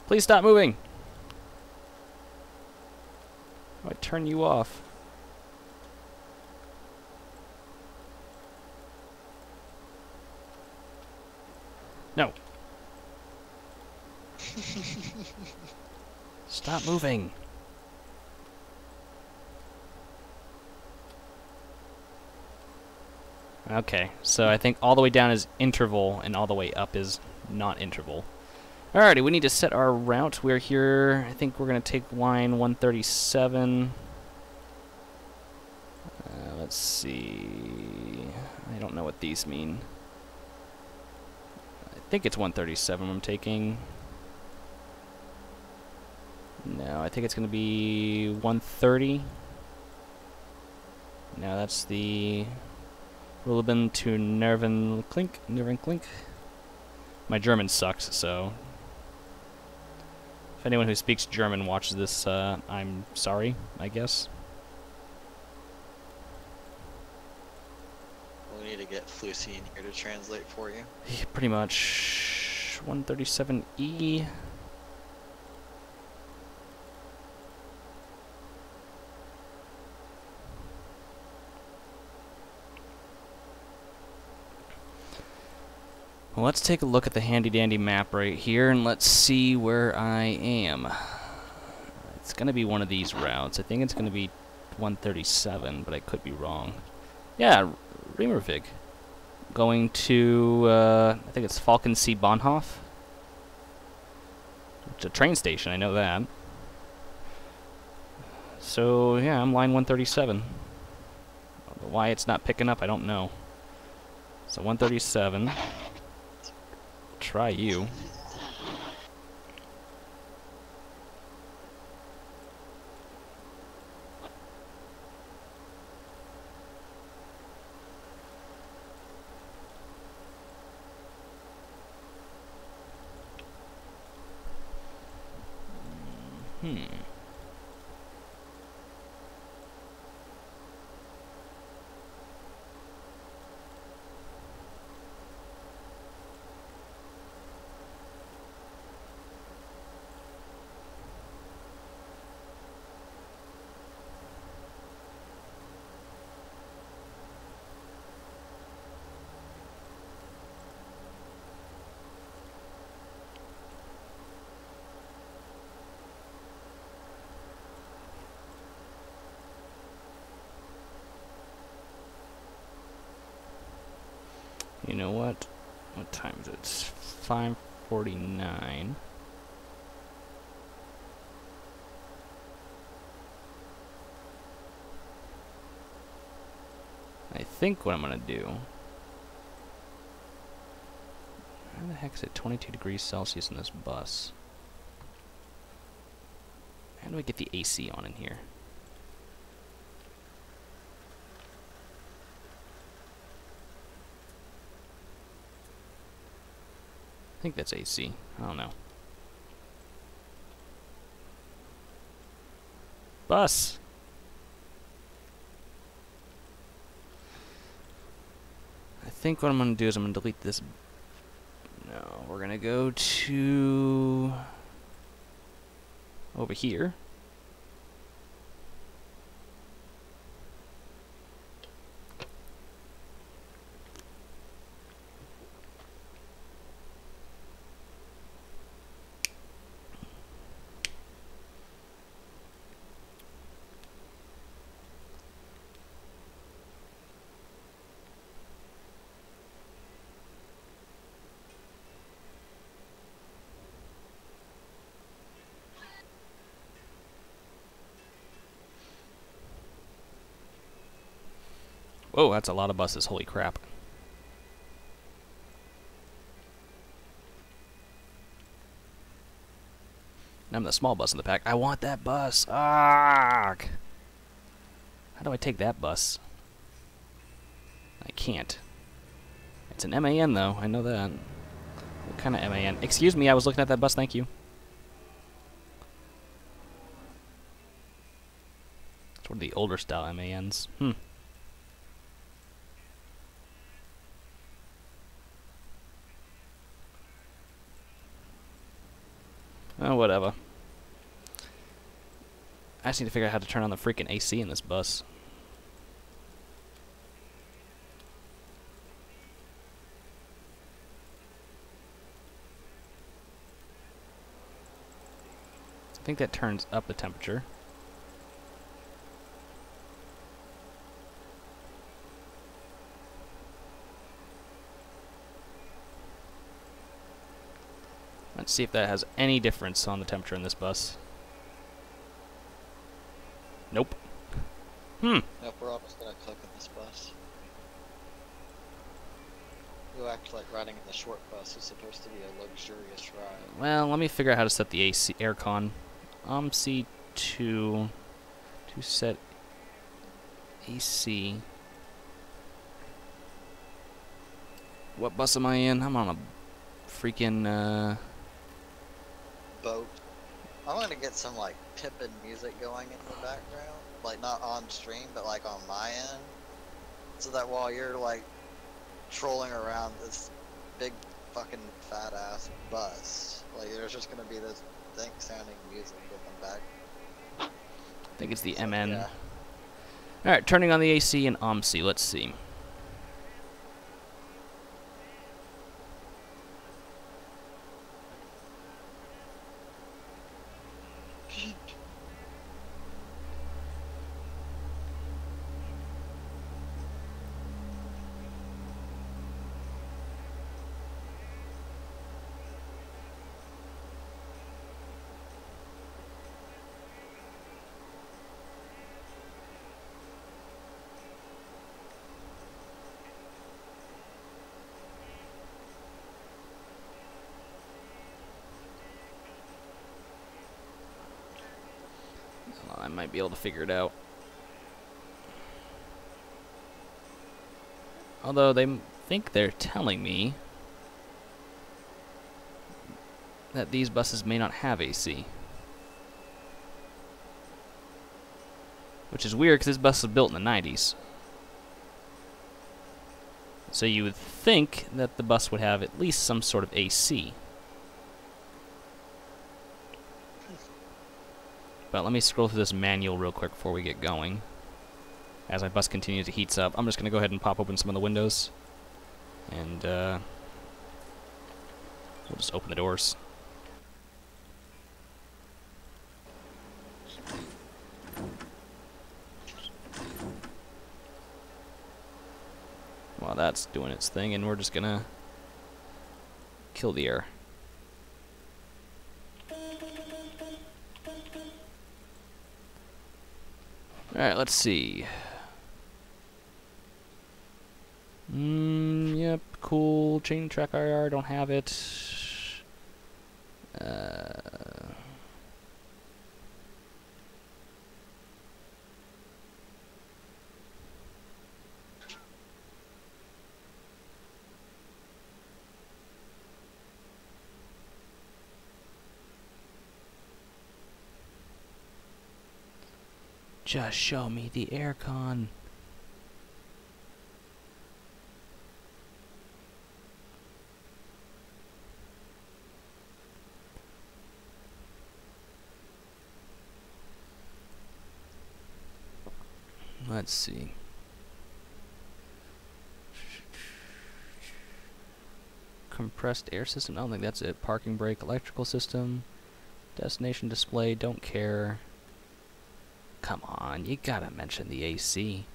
Please stop moving. How do I turn you off? No. Stop moving. Okay, so I think all the way down is interval and all the way up is not interval. Alrighty, we need to set our route. We're here, I think we're going to take line 137. Let's see. I don't know what these mean. I think it's 137 I'm taking. No, I think it's going to be 130. No, that's the Ruhleben to Nervenklink. My German sucks, so if anyone who speaks German watches this, I'm sorry, I guess. We need to get Flucy in here to translate for you. Yeah, pretty much 137E. Well, let's take a look at the handy-dandy map right here, and let's see where I am. It's going to be one of these routes. I think it's going to be 137, but I could be wrong. Yeah, Riemervig. Going to, I think it's Falkensee Bahnhof. It's a train station, I know that. So, yeah, I'm line 137. Why it's not picking up, I don't know. So, 137. Try you. You know what? What time is it? It's 5:49. I think what I'm gonna do. How the heck is it 22 degrees Celsius in this bus? How do I get the AC on in here? I think that's AC. I don't know. Bus! I think what I'm going to do is I'm going to delete this. No, we're going to go to over here. Whoa, that's a lot of buses. Holy crap. And I'm the small bus in the pack. I want that bus. Ah! How do I take that bus? I can't. It's an MAN, though. I know that. What kind of MAN? Excuse me, I was looking at that bus. Thank you. It's one of the older style MANs. Oh, whatever. I just need to figure out how to turn on the freaking AC in this bus. I think that turns up the temperature. Let's see if that has any difference on the temperature in this bus. Nope. Nope, we're almost gonna cook in this bus. You act like riding in the short bus is supposed to be a luxurious ride. Well, let me figure out how to set the AC aircon OMSI to set AC. What bus am I in? I'm on a freaking Boat. I'm gonna get some like Pippin music going in the background, like not on stream, but like on my end, so that while you're like trolling around this big fucking fat ass bus, like there's just gonna be this thick sounding music in the back. I think it's the So, MN. yeah. Alright, turning on the AC and OMSI. Let's see. I might be able to figure it out. Although they think they're telling me that these buses may not have AC. Which is weird because this bus was built in the 90s. So you would think that the bus would have at least some sort of AC. But let me scroll through this manual real quick before we get going. As my bus continues to heat up, I'm just going to go ahead and pop open some of the windows. And we'll just open the doors. While that's doing its thing, and we're just going to kill the air. Alright, let's see. Yep, cool. Chain track IR, don't have it. Just show me the aircon. Let's see. Compressed air system? I don't think that's it. Parking brake, electrical system, destination display, don't care. Come on, you gotta mention the AC.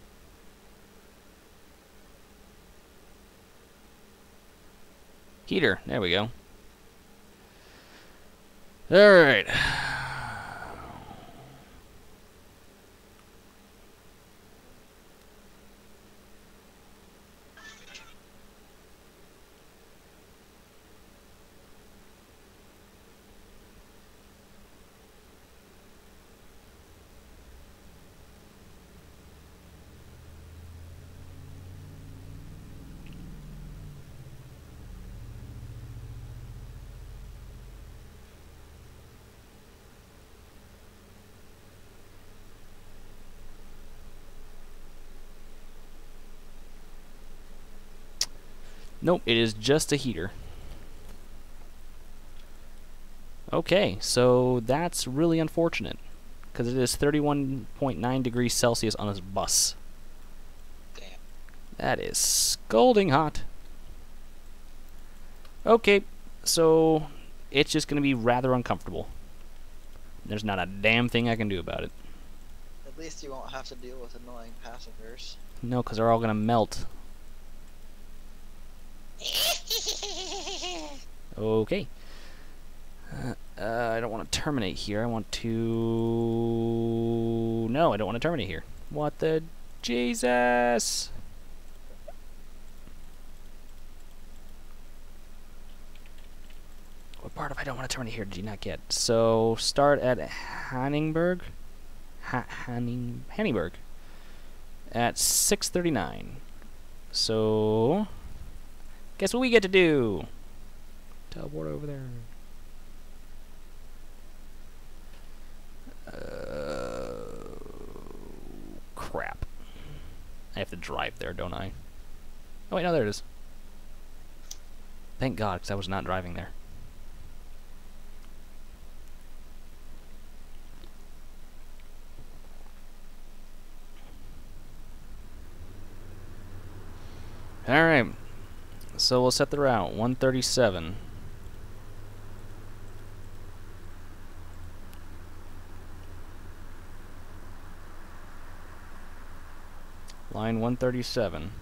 Heater, there we go. Alright. Nope, it is just a heater. Okay, so that's really unfortunate, because it is 31.9 degrees Celsius on this bus. Damn. That is scalding hot. Okay, so it's just going to be rather uncomfortable. There's not a damn thing I can do about it. At least you won't have to deal with annoying passengers. No, because they're all going to melt. Okay. I don't want to terminate here. I want to... No, I don't want to terminate here. What the... Jesus! What part of I don't want to turn it here did you not get? So start at Hanningberg. Hanningberg. At 6:39. So guess what we get to do? Teleport over there. Crap. I have to drive there, don't I? Oh wait, no, there it is. Thank God, because I was not driving there. Alright, so we'll set the route, 137. Line 137.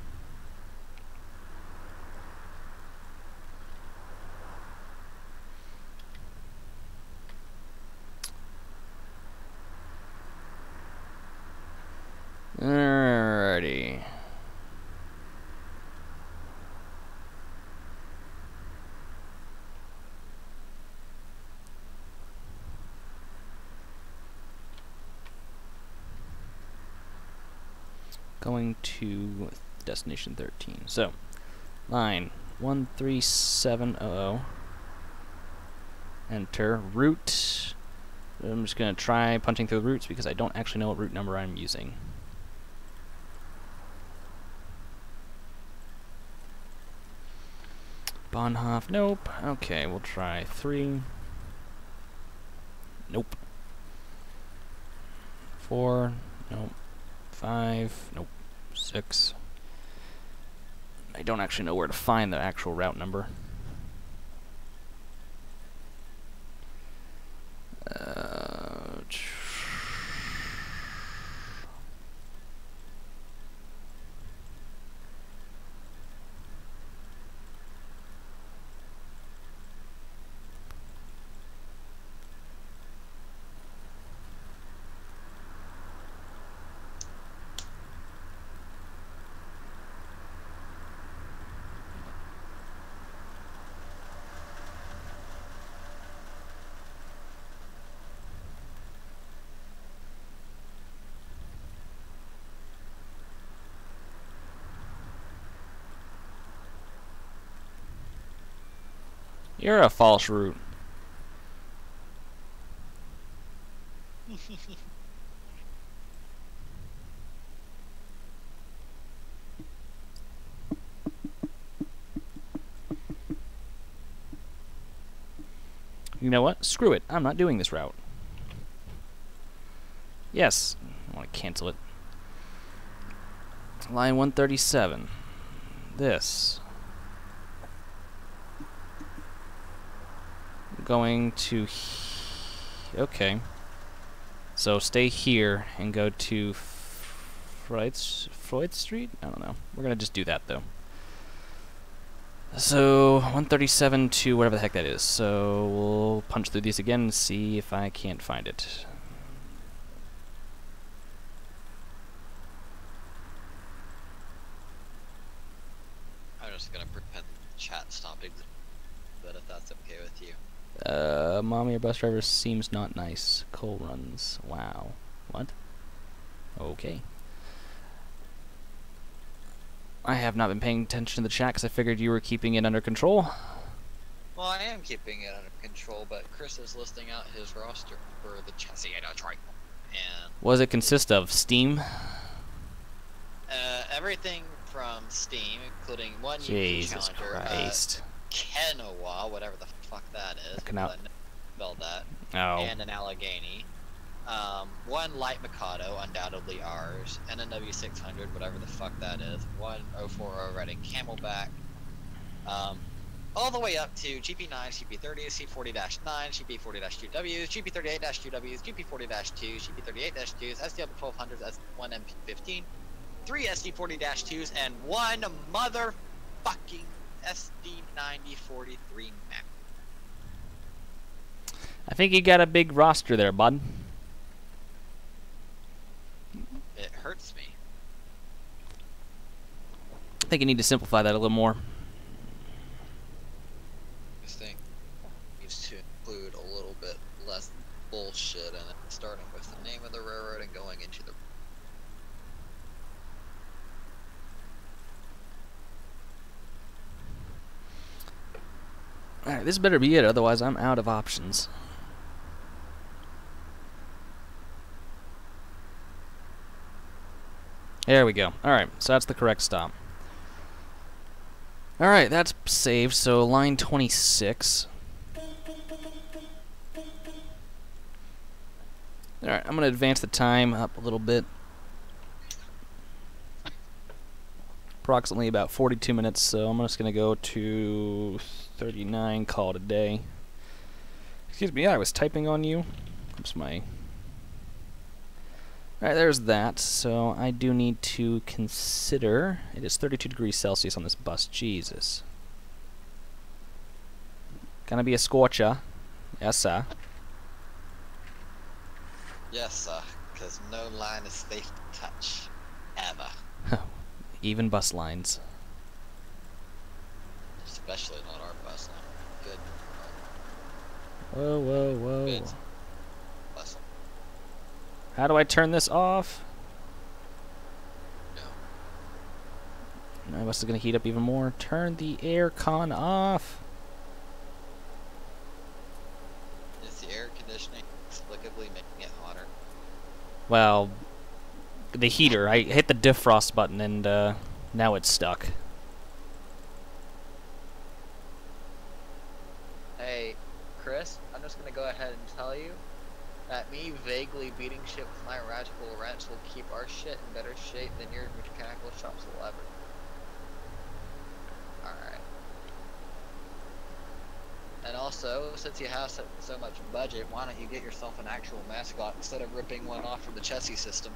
Alrighty. Going to destination 13. So, line 13700. Enter route. I'm just going to try punching through the routes because I don't actually know what route number I'm using. Bonhoff, nope. Okay, we'll try 3. Nope. 4, nope. 5, nope. 6. I don't actually know where to find the actual route number. You're a false route. You know what? Screw it. I'm not doing this route. Yes. I want to cancel it. Line 137. This. Going to... Okay. So stay here and go to Freud Street? I don't know. We're going to just do that, though. So, 137 to whatever the heck that is. So, we'll punch through these again and see if I can't find it. I'm just gonna pretend chat stopped existing, but if that's okay with you. Mommy, your bus driver seems not nice. Coal runs. Wow. What? Okay. I have not been paying attention to the chat because I figured you were keeping it under control. Well, I am keeping it under control, but Chris is listing out his roster for the chassis I tried. And What does it consist of? Steam? everything from Steam, including one Jesus challenger, Christ. Kenowa, whatever the fuck that is. Kenowa. I spelled that. Oh. And an Allegheny. One Light Mikado, undoubtedly ours, and a W600, whatever the fuck that is. One 040 Reading Camelback. All the way up to GP9, GP30, C40-9, GP40-2Ws, GP38-2Ws, GP40-2s, GP38-2s, SDL1200s, S1 MP15, 3 SD40-2s, and one motherfucking SD9043 Mac. I think you got a big roster there, bud. It hurts me. I think you need to simplify that a little more. This thing needs bullshit in it, starting with the name of the railroad and going into the. Alright, this better be it, otherwise I'm out of options. There we go. Alright, so that's the correct stop. Alright, that's saved, so line 26. Alright, I'm going to advance the time up a little bit. Approximately about 42 minutes, so I'm just going to go to 39, call it a day. Excuse me, yeah, I was typing on you. Oops, my... Alright, there's that. So I do need to consider... It is 32 degrees Celsius on this bus. Jesus. Gonna be a scorcher. Yes, sir. Yes, sir, because no line is safe to touch. Ever. Even bus lines. Especially not our bus line. Good. Whoa, whoa, whoa. Good. Bus line. How do I turn this off? No. My bus is gonna heat up even more. Turn the air con off. Is the air conditioning explicably making it hotter? Well, the heater. I hit the defrost button and now it's stuck. Hey, Chris, I'm just gonna go ahead and tell you that me vaguely beating shit with my radical wrench will keep our shit in better shape than your mechanical shops will ever. Alright. And also, since you have so much budget, why don't you get yourself an actual mascot instead of ripping one off from the chassis system?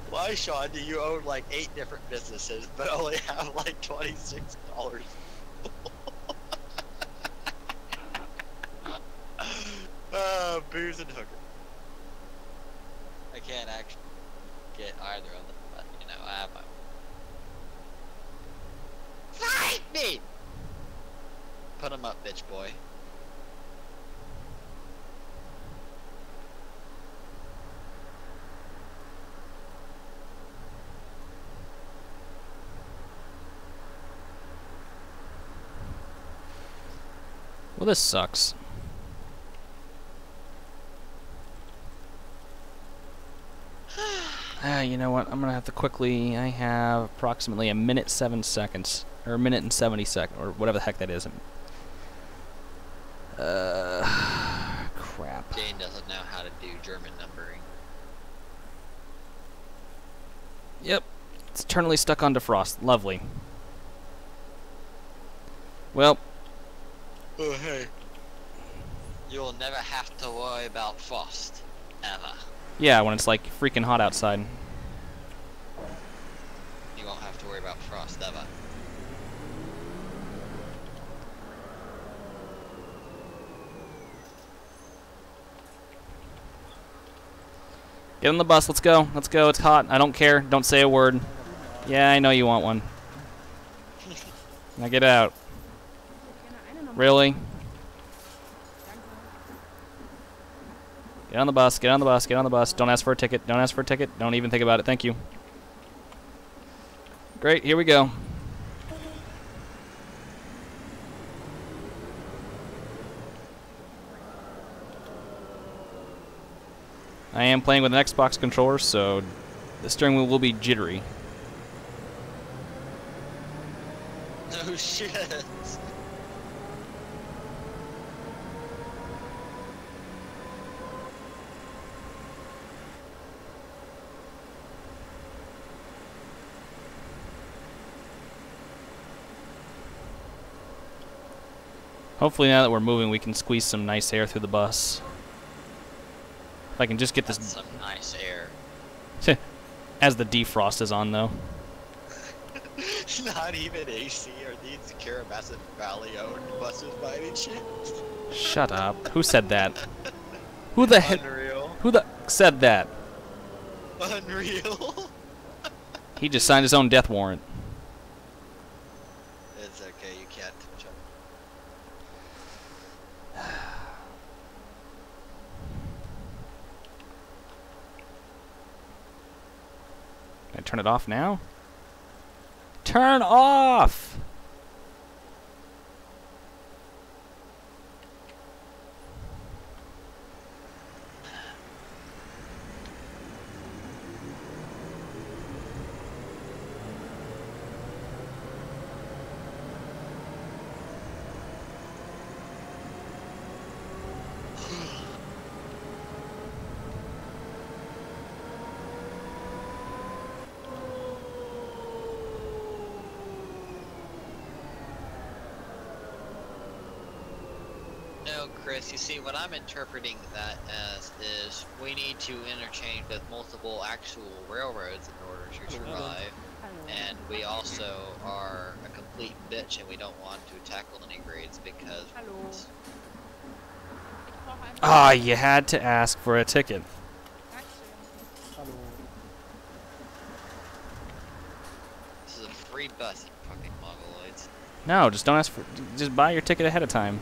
Why, Sean, do you own like 8 different businesses but only have like $26? Booze and hooker. I can't actually get either of them, but you know, I have my. Fight me! Put 'em up, bitch boy. Well, this sucks. You know what? I'm gonna have to quickly. I have approximately a minute 7 seconds, or a minute and 70 seconds, or whatever the heck that is. Crap. Jane doesn't know how to do German numbering. Yep, it's eternally stuck on defrost. Lovely. Well. Oh hey. You'll never have to worry about frost, ever. Yeah, when it's like freaking hot outside. You won't have to worry about frost, ever. Get on the bus, let's go. Let's go, it's hot. I don't care. Don't say a word. Yeah, I know you want one. Now get out. Really? Get on the bus, get on the bus, get on the bus. Don't ask for a ticket, don't ask for a ticket. Don't even think about it. Thank you. Great, here we go. I am playing with an Xbox controller, so the steering wheel will be jittery. No shit. Hopefully now that we're moving we can squeeze some nice air through the bus. If I can just get That's this... some nice air. As the defrost is on though. Not even AC or these Carabasset Valley owned buses by any chance. Shut up. Who said that? Who the heck? Unreal. Who the... said that? Unreal. He just signed his own death warrant. It's okay, you can't touch him. Can I turn it off now? Turn off! No, Chris, you see, what I'm interpreting that as is we need to interchange with multiple actual railroads in order to survive. And we also are a complete bitch and we don't want to tackle any grades because... Ah, you had to ask for a ticket. This is a free bus, you fucking mongoloids. No, just don't ask for. Just buy your ticket ahead of time.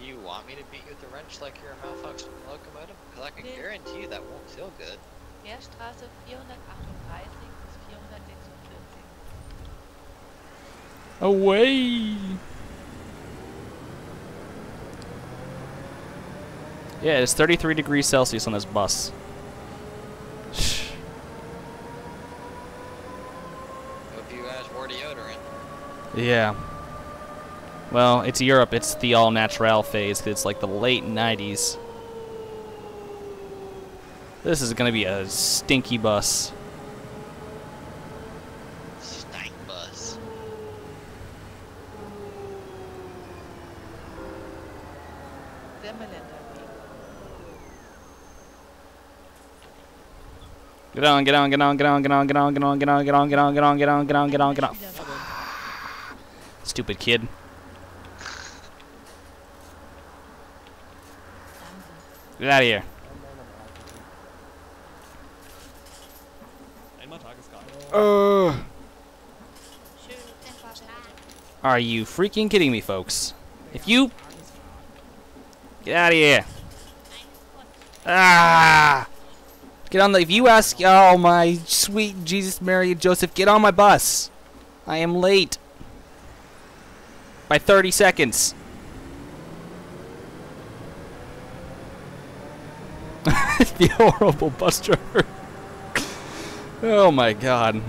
You want me to beat you with the wrench like you're a malfunctioning locomotive? Because I can guarantee you that won't feel good. Meerstraße 438 bis 446. Away! Yeah, it's 33 degrees Celsius on this bus. Hope you guys wore deodorant. Yeah. Well, it's Europe. It's the all-natural phase. 'Cause it's like the late 90s. This is going to be a stinky bus. Stank bus. Get on, get on, get on, get on, get on, get on, get on, get on, get on, get on, get on, get on, get on, get on, get on. Stupid kid. Get out of here. Are you freaking kidding me, folks? If you... Get out of here. Ah! Get on the... If you ask... Oh, my sweet Jesus, Mary, and Joseph, get on my bus. I am late. By 30 seconds. The horrible bus driver. Oh my god.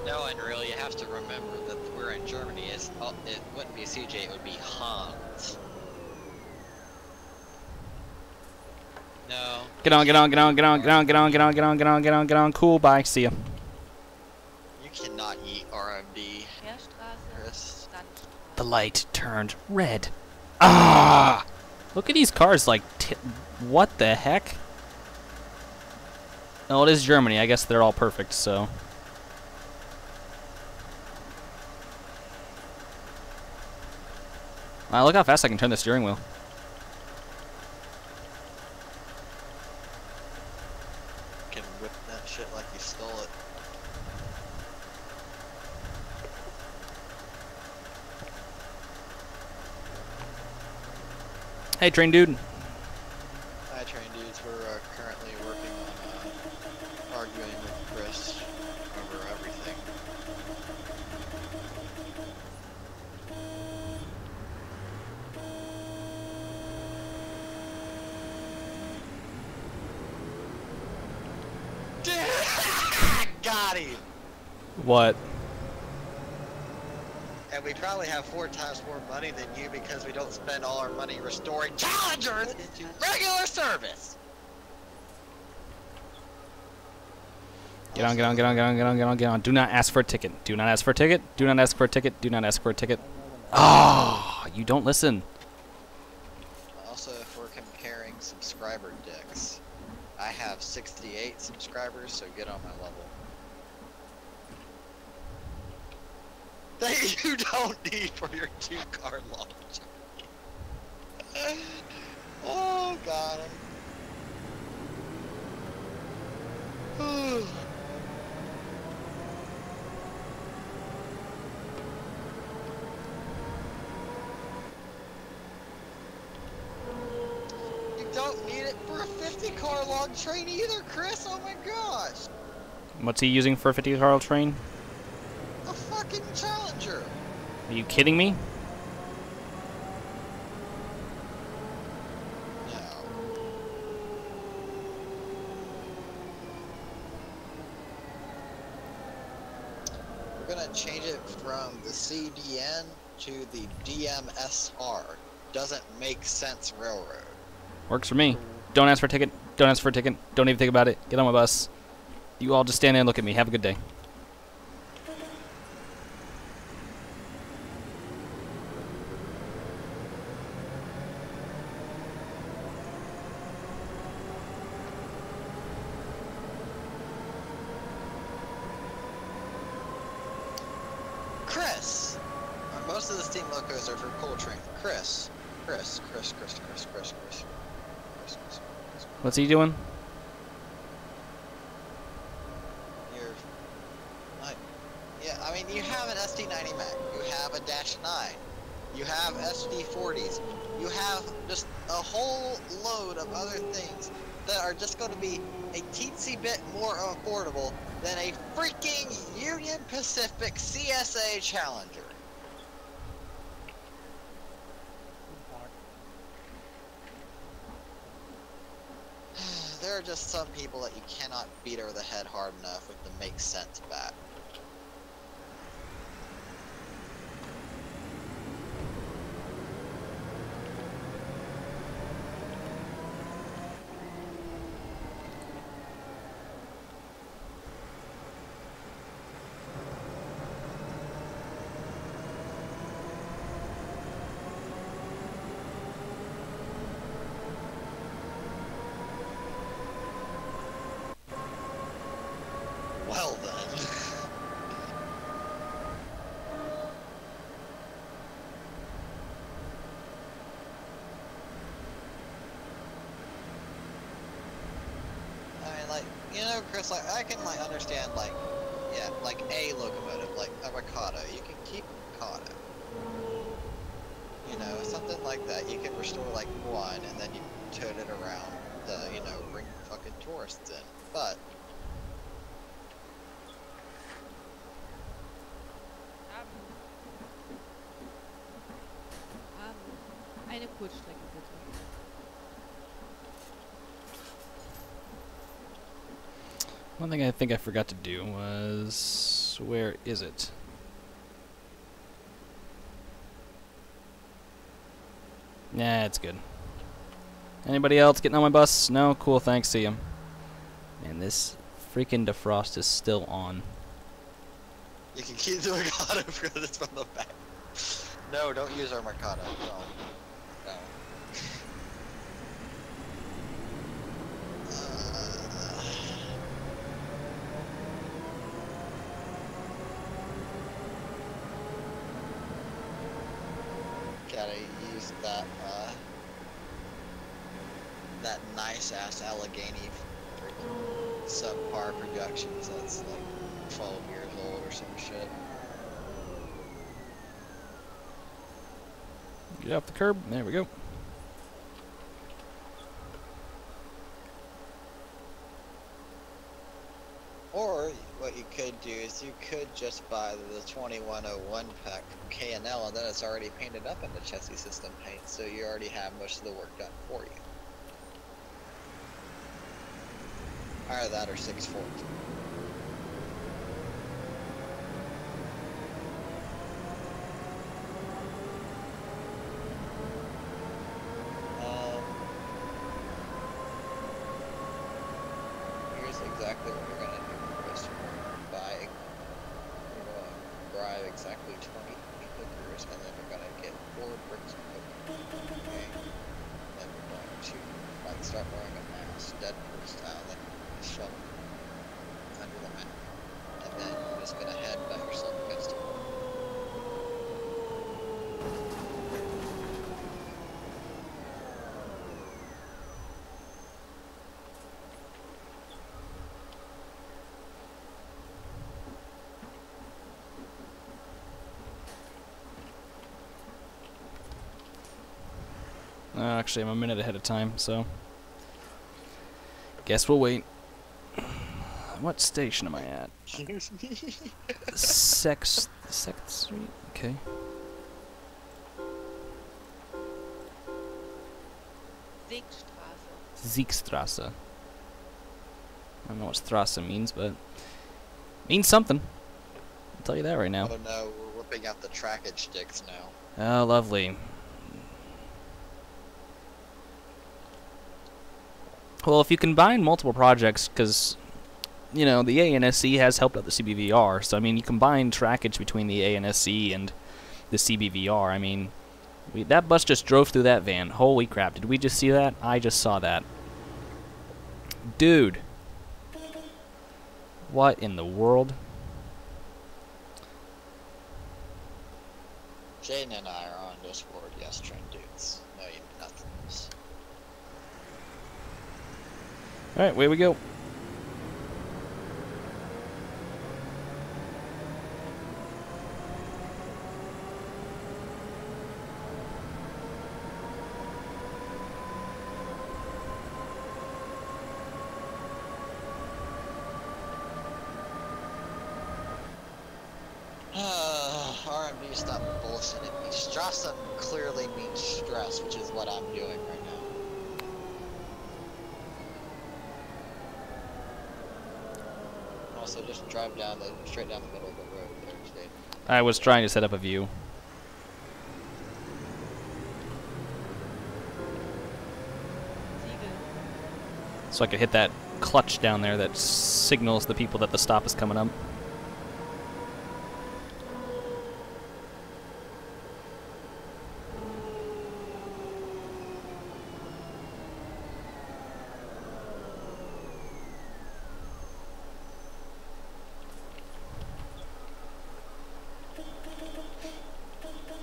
No, and really, you have to remember that we're in Germany. It wouldn't be CJ, it would be Hans. No. Get on, get on, get on, get on, get on, get on, get on, get on, get on, get on, get on. Cool, bye. See ya. You cannot eat RMD, Chris. The light turned red. Ah! Look at these cars, like, what the heck? Oh, it is Germany. I guess they're all perfect, so. Wow, look how fast I can turn the steering wheel. You can whip that shit like you stole it. Hey, train dude. Hi, train dudes. We're currently working on arguing with Chris over everything. got him. What? And we probably have 4 times more money than you because we don't spend all our money restoring Challengers into regular service. Get on, get on, get on, get on, get on, get on, get on. Do not ask for a ticket. Do not ask for a ticket. Do not ask for a ticket. Do not ask for a ticket. Oh, you don't listen. Also, if we're comparing subscriber dicks, I have 68 subscribers, so get on my level. That you don't need for your 2-car launch. Oh, got him. You don't need it for a 50-car long train either, Chris. Oh my gosh. What's he using for a 50-car train? A fucking Challenger. Are you kidding me? No. We're gonna change it from the CDN to the DMSR. Doesn't make sense railroad. Works for me. Don't ask for a ticket. Don't ask for a ticket. Don't even think about it. Get on my bus. You all just stand there and look at me. Have a good day. Chris! Most of the steam locos are for coal train. Chris. Chris. What's he doing? You're... yeah, I mean, you have an SD90 Mac. You have a Dash 9. You have SD40s. You have just a whole load of other things that are just going to be a teensy bit more affordable than a freaking Union Pacific CSA Challenger. There are just some people that you cannot beat over the head hard enough with the make sense bat. Well then. I mean, like, you know, Chris, like, I can, like, understand, like, yeah, like, a locomotive, like, a Mikado. You can keep Mikado. You know, something like that. You can restore, like, one, and then you tote it around to, you know, bring fucking tourists in. But Eine Kurzstrecke bitte. One thing I think I forgot to do was... where is it? Nah, it's good. Anybody else getting on my bus? No? Cool, thanks, see ya. Man, this freaking defrost is still on. you can keep the Mikado because it's from the back. No, don't use our Mikado. No. Gotta use that, that nice-ass Allegheny freaking subpar productions that's like 12 years old or some shit. Get off the curb. There we go. Or what you could do is you could just buy the 2101 pack from K&L and then it's already painted up in the chassis system paint, so you already have most of the work done for you. Either that or 640. exactly what you're gonna do, Chris. You're gonna bribe exactly 20 hookers, and then you're gonna get 4 bricks of cooking. Okay? Then you're going to like start wearing a mask, Deadpool style, like a shovel under the mask. And then you're just gonna headbutt yourself against a wall. Actually, I'm a minute ahead of time, so guess we'll wait. What station am I at? Sixth Street? Okay. Siegstraße. Siegstraße. I don't know what Strasse means, but it means something. I'll tell you that right now. Oh no, we're whipping out the trackage sticks now. Oh, lovely. Well, if you combine multiple projects, because, you know, the ANSC has helped out the CBVR, so, I mean, you combine trackage between the ANSC and the CBVR, I mean, that bus just drove through that van. Holy crap, did we just see that? I just saw that. Dude. What in the world? Jaden and I are on Discord, yes, Train dudes. No, you nothing else. Alright, away we go. RMD, stop bullshitting me. Strasse clearly means stress, which is what I'm doing right now. Also, just drive straight down the middle of the road there, Jade. I was trying to set up a view. So I could hit that clutch down there that signals the people that the stop is coming up.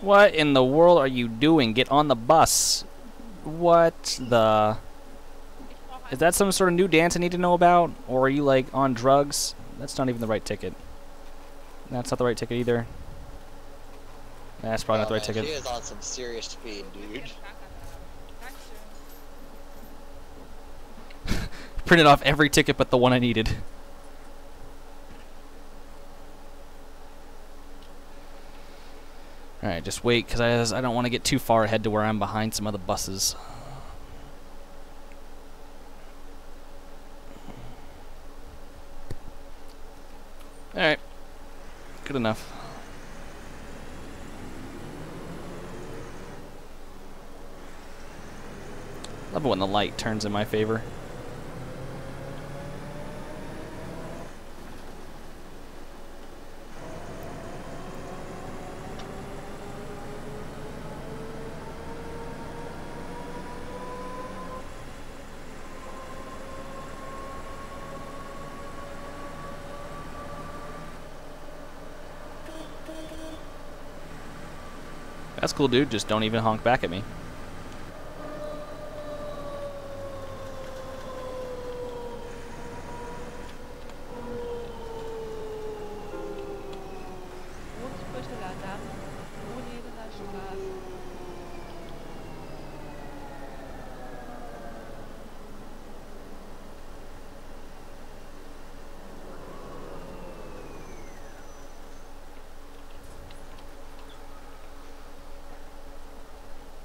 What in the world are you doing? Get on the bus. What the... Is that some sort of new dance I need to know about? Or are you, like, on drugs? That's not even the right ticket. That's not the right ticket either. That's probably not the right ticket. She is on some serious speed, dude. Printed off every ticket but the one I needed. Alright, just wait, because I don't want to get too far ahead to where I'm behind some other buses. Alright. Good enough. Love it when the light turns in my favor. That's cool, dude. Just don't even honk back at me.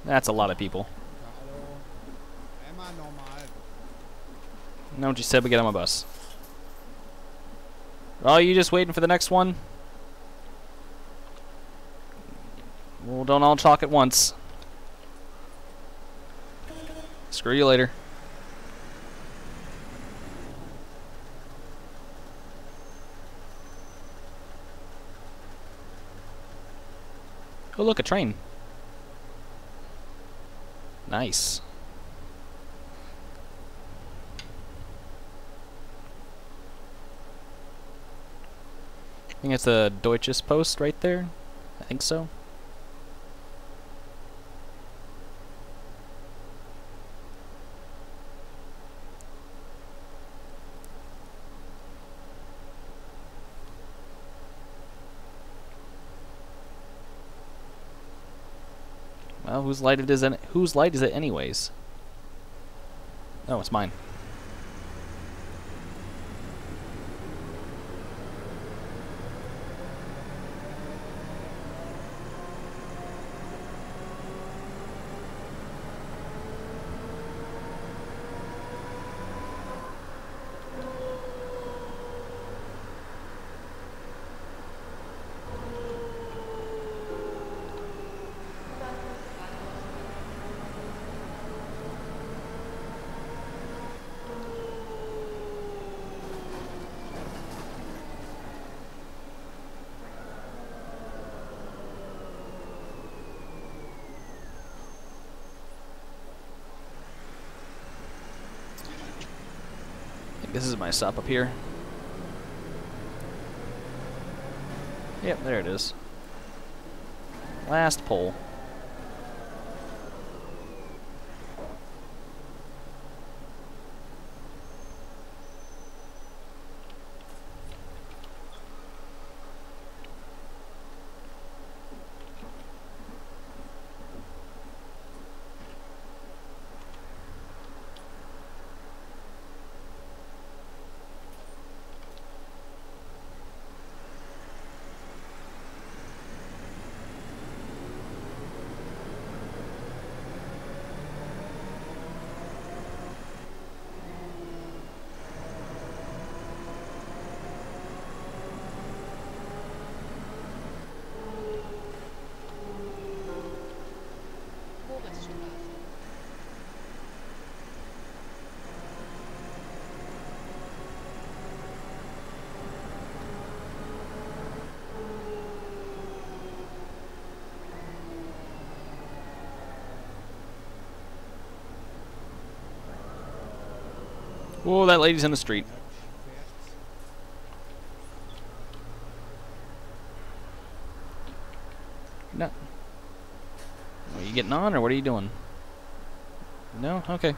That's a lot of people. No, what you said, we get on my bus. Oh, you just waiting for the next one? Well, don't all talk at once. Screw you later. Oh, look, a train. Nice. I think it's the Deutsches Post right there. I think so. Well, whose light is it anyways? Oh, it's mine. I think this is my stop up here. Yep, there it is. Last pole. Moritzstraße. Whoa, that lady's in the street. No. Are you getting on, or what are you doing? No? Okay.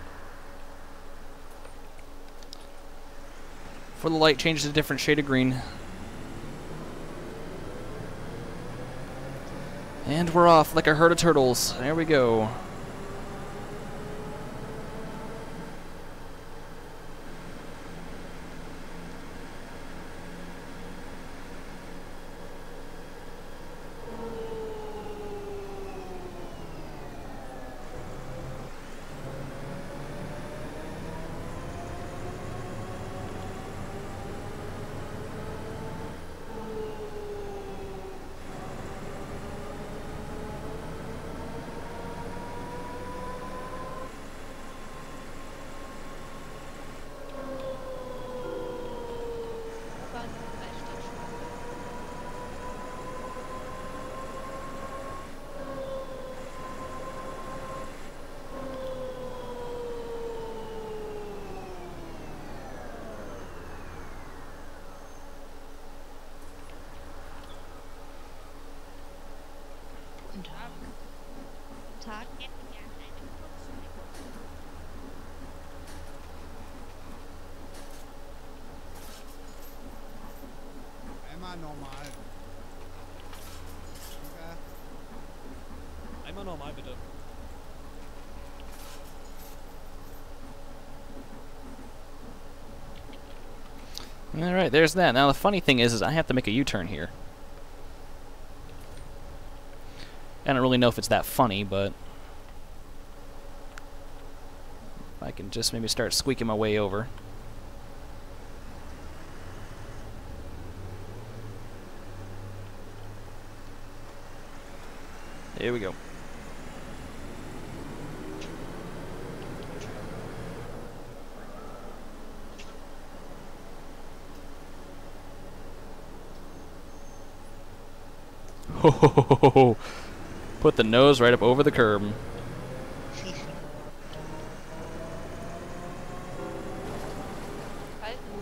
Before the light changes to a different shade of green. And we're off like a herd of turtles. There we go. Guten Tag. Guten Tag. Einmal normal. Okay. Einmal normal, bitte. Alright, there's that. Now the funny thing is I have to make a U-turn here. I don't really know if it's that funny, but I can just maybe start squeaking my way over. Here we go. Ho ho ho ho ho. Put the nose right up over the curb. Halten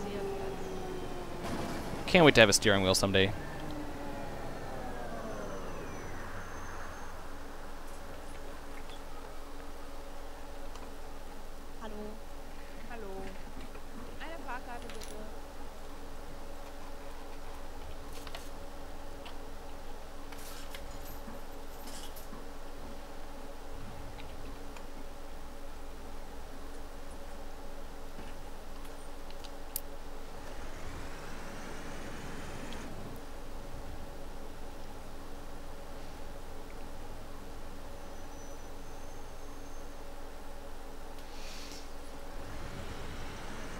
Sie Ihren Platz. Can't wait to have a steering wheel someday. Hallo. Hallo. Eine Fahrkarte bitte.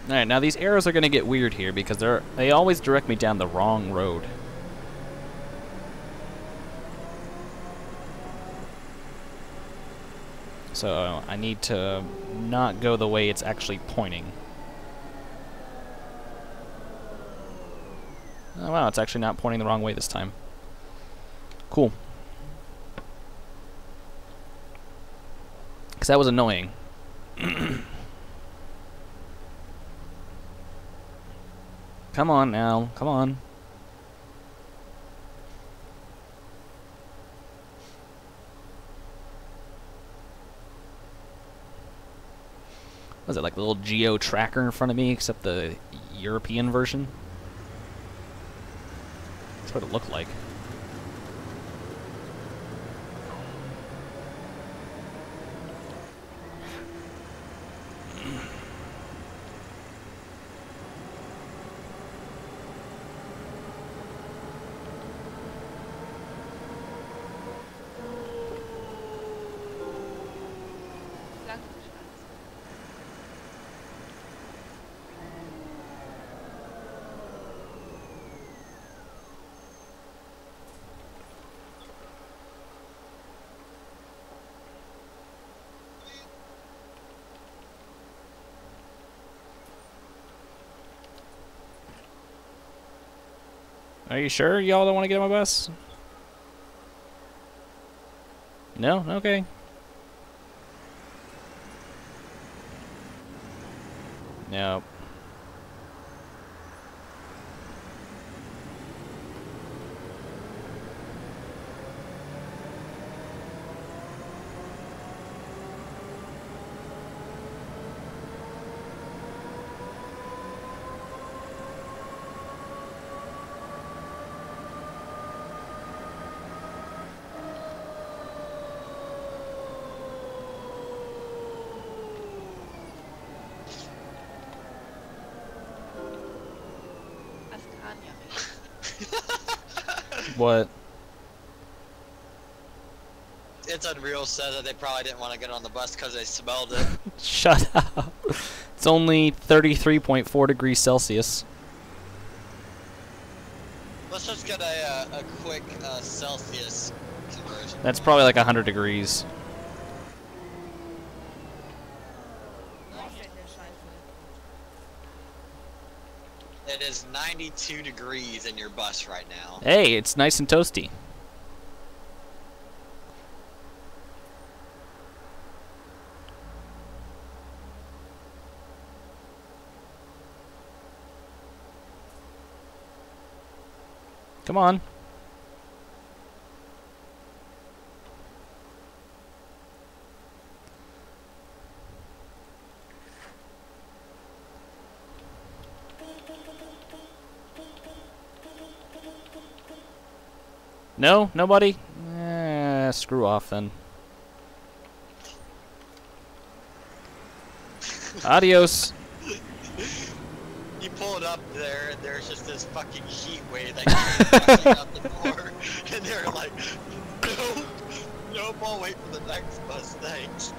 Alright, now these arrows are going to get weird here because they always direct me down the wrong road. So I need to not go the way it's actually pointing. Oh wow, it's actually not pointing the wrong way this time. Cool. Because that was annoying. Come on now, come on. Was it like the little Geo tracker in front of me, except the European version? That's what it looked like. Danke, Trainz. Are you sure y'all don't want to get on my bus? No? Okay. Nope. Das kann ja nicht. What? It's Unreal said that they probably didn't want to get on the bus because they smelled it. Shut up. It's only 33.4 degrees Celsius. Let's just get a quick Celsius conversion. That's probably like 100 degrees. Aufstände, Scheiße. It is 92 degrees in your bus right now. Hey, it's nice and toasty. Come on. No? Nobody? Screw off then. Adios. You pull it up there, and there's just this fucking heat wave that keeps rushing out the door, and they're like, nope, nope, I'll wait for the next bus, thanks.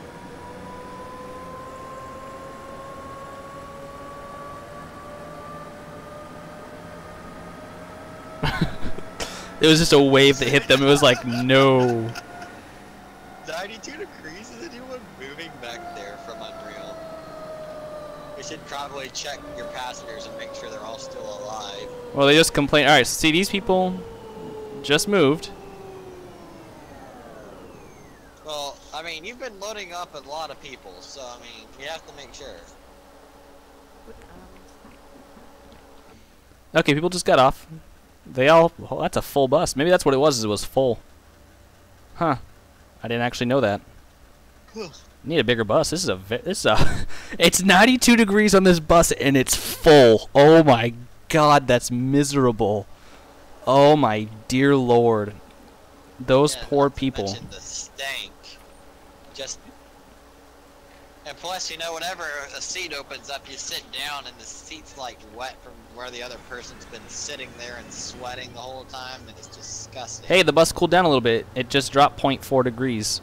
It was just a wave that hit them. It was like, no. 92 degrees? Is anyone moving back there from Unreal? We should probably check your passengers and make sure they're all still alive. Well, they just complained. Alright, so see, these people just moved. mean, you've been loading up a lot of people, so I mean, you have to make sure. Okay, people just got off. They all... Oh, that's a full bus. Maybe that's what it was, is it was full. Huh. I didn't actually know that. Need a bigger bus. This is a it's 92 degrees on this bus and it's full. Oh my god, that's miserable. Oh my dear lord. Those poor not to people. mention the stank. Just and plus, you know, whenever a seat opens up, you sit down and the seat's like wet from where the other person's been sitting there and sweating the whole time, and it's disgusting. Hey, the bus cooled down a little bit. It just dropped 0.4 degrees.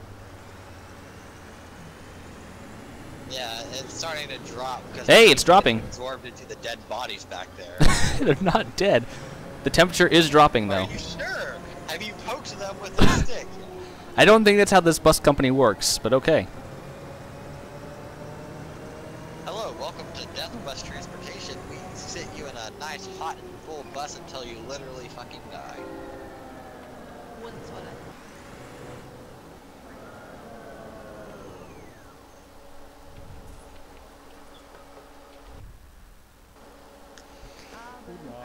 Yeah, it's starting to drop. Hey, it's dropping. Absorbed into the dead bodies back there. They're not dead. The temperature is dropping though. Are you sure? Have you poked them with a stick? I don't think that's how this bus company works, but okay. Hello, welcome to Death Bus Transportation. We sit you in a nice, hot, and full bus until you literally fucking die. Hohenzollern.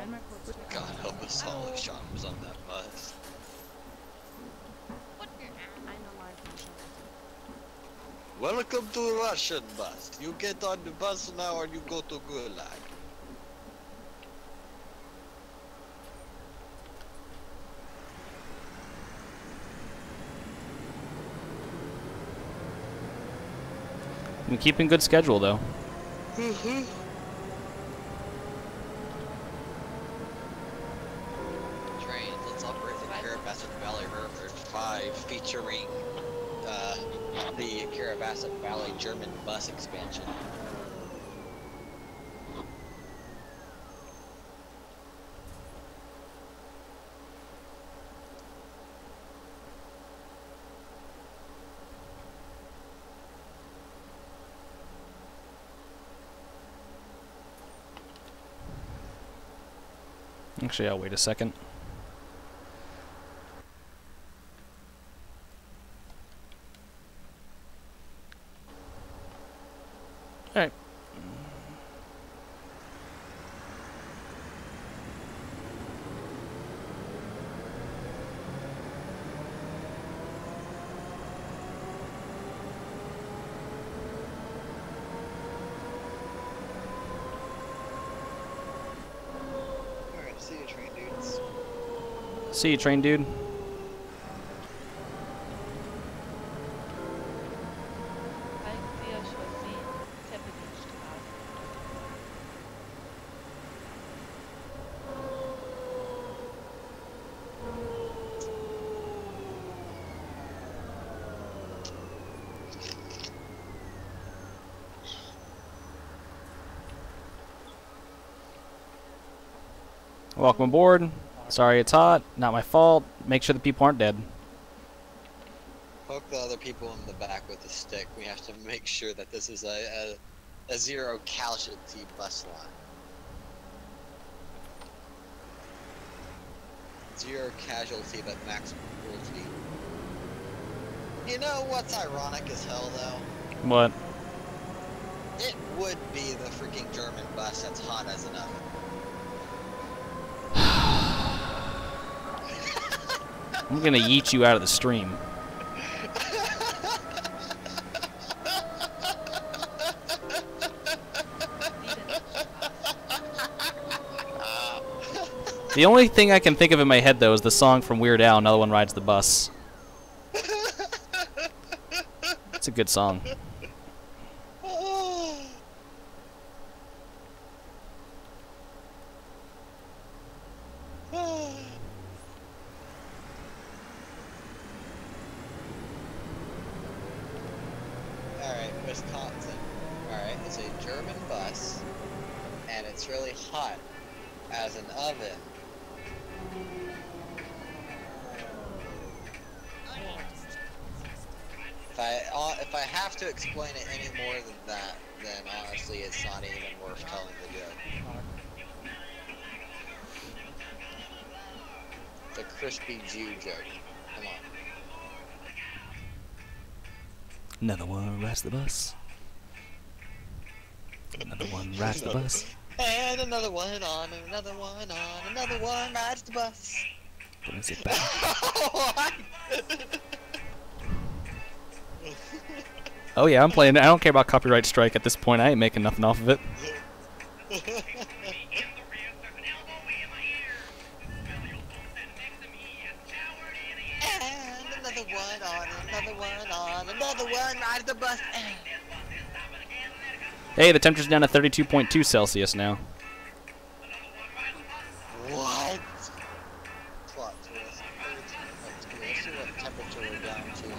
Einmal kurz. God help us all if Sean was on that bus. Welcome to Russian bus. You get on the bus now or you go to Gulag. I'm keeping good schedule though. Trainz, let's operate the Carabasset Valley River 5 featuring the Carabasset Valley German bus expansion. Actually, I'll wait a second. Alright. Alright, see you, train dudes. See you, train dude. Alexia Chaussee, Zeppelinstraße. Welcome aboard. Sorry it's hot. Not my fault. Make sure the people aren't dead. Poke the other people in the back with a stick. We have to make sure that this is a zero casualty bus line. Zero casualty, but maximum cruelty. You know what's ironic as hell, though? What? It would be the freaking German bus that's hot as an oven. I'm gonna yeet you out of the stream. The only thing I can think of in my head, though, is the song from Weird Al, Another One Rides the Bus. It's a good song. Alright, Wisconsin. Alright, it's a German bus, and it's really hot as an oven. If I have to explain it any more than that, then honestly it's not even worth telling the joke. The crispy Jew joke. Come on. Another one rides the bus. Another one rides the bus. And another one on, and another one on, another one rides the bus. What is it back? What? Oh yeah, I'm playing. I don't care about copyright strike at this point. I ain't making nothing off of it. And another one on, another one on, another one rides the bus. Hey, the temperature's down to 32.2 Celsius now. What? Plot twist. Let's see what temperature we're down to.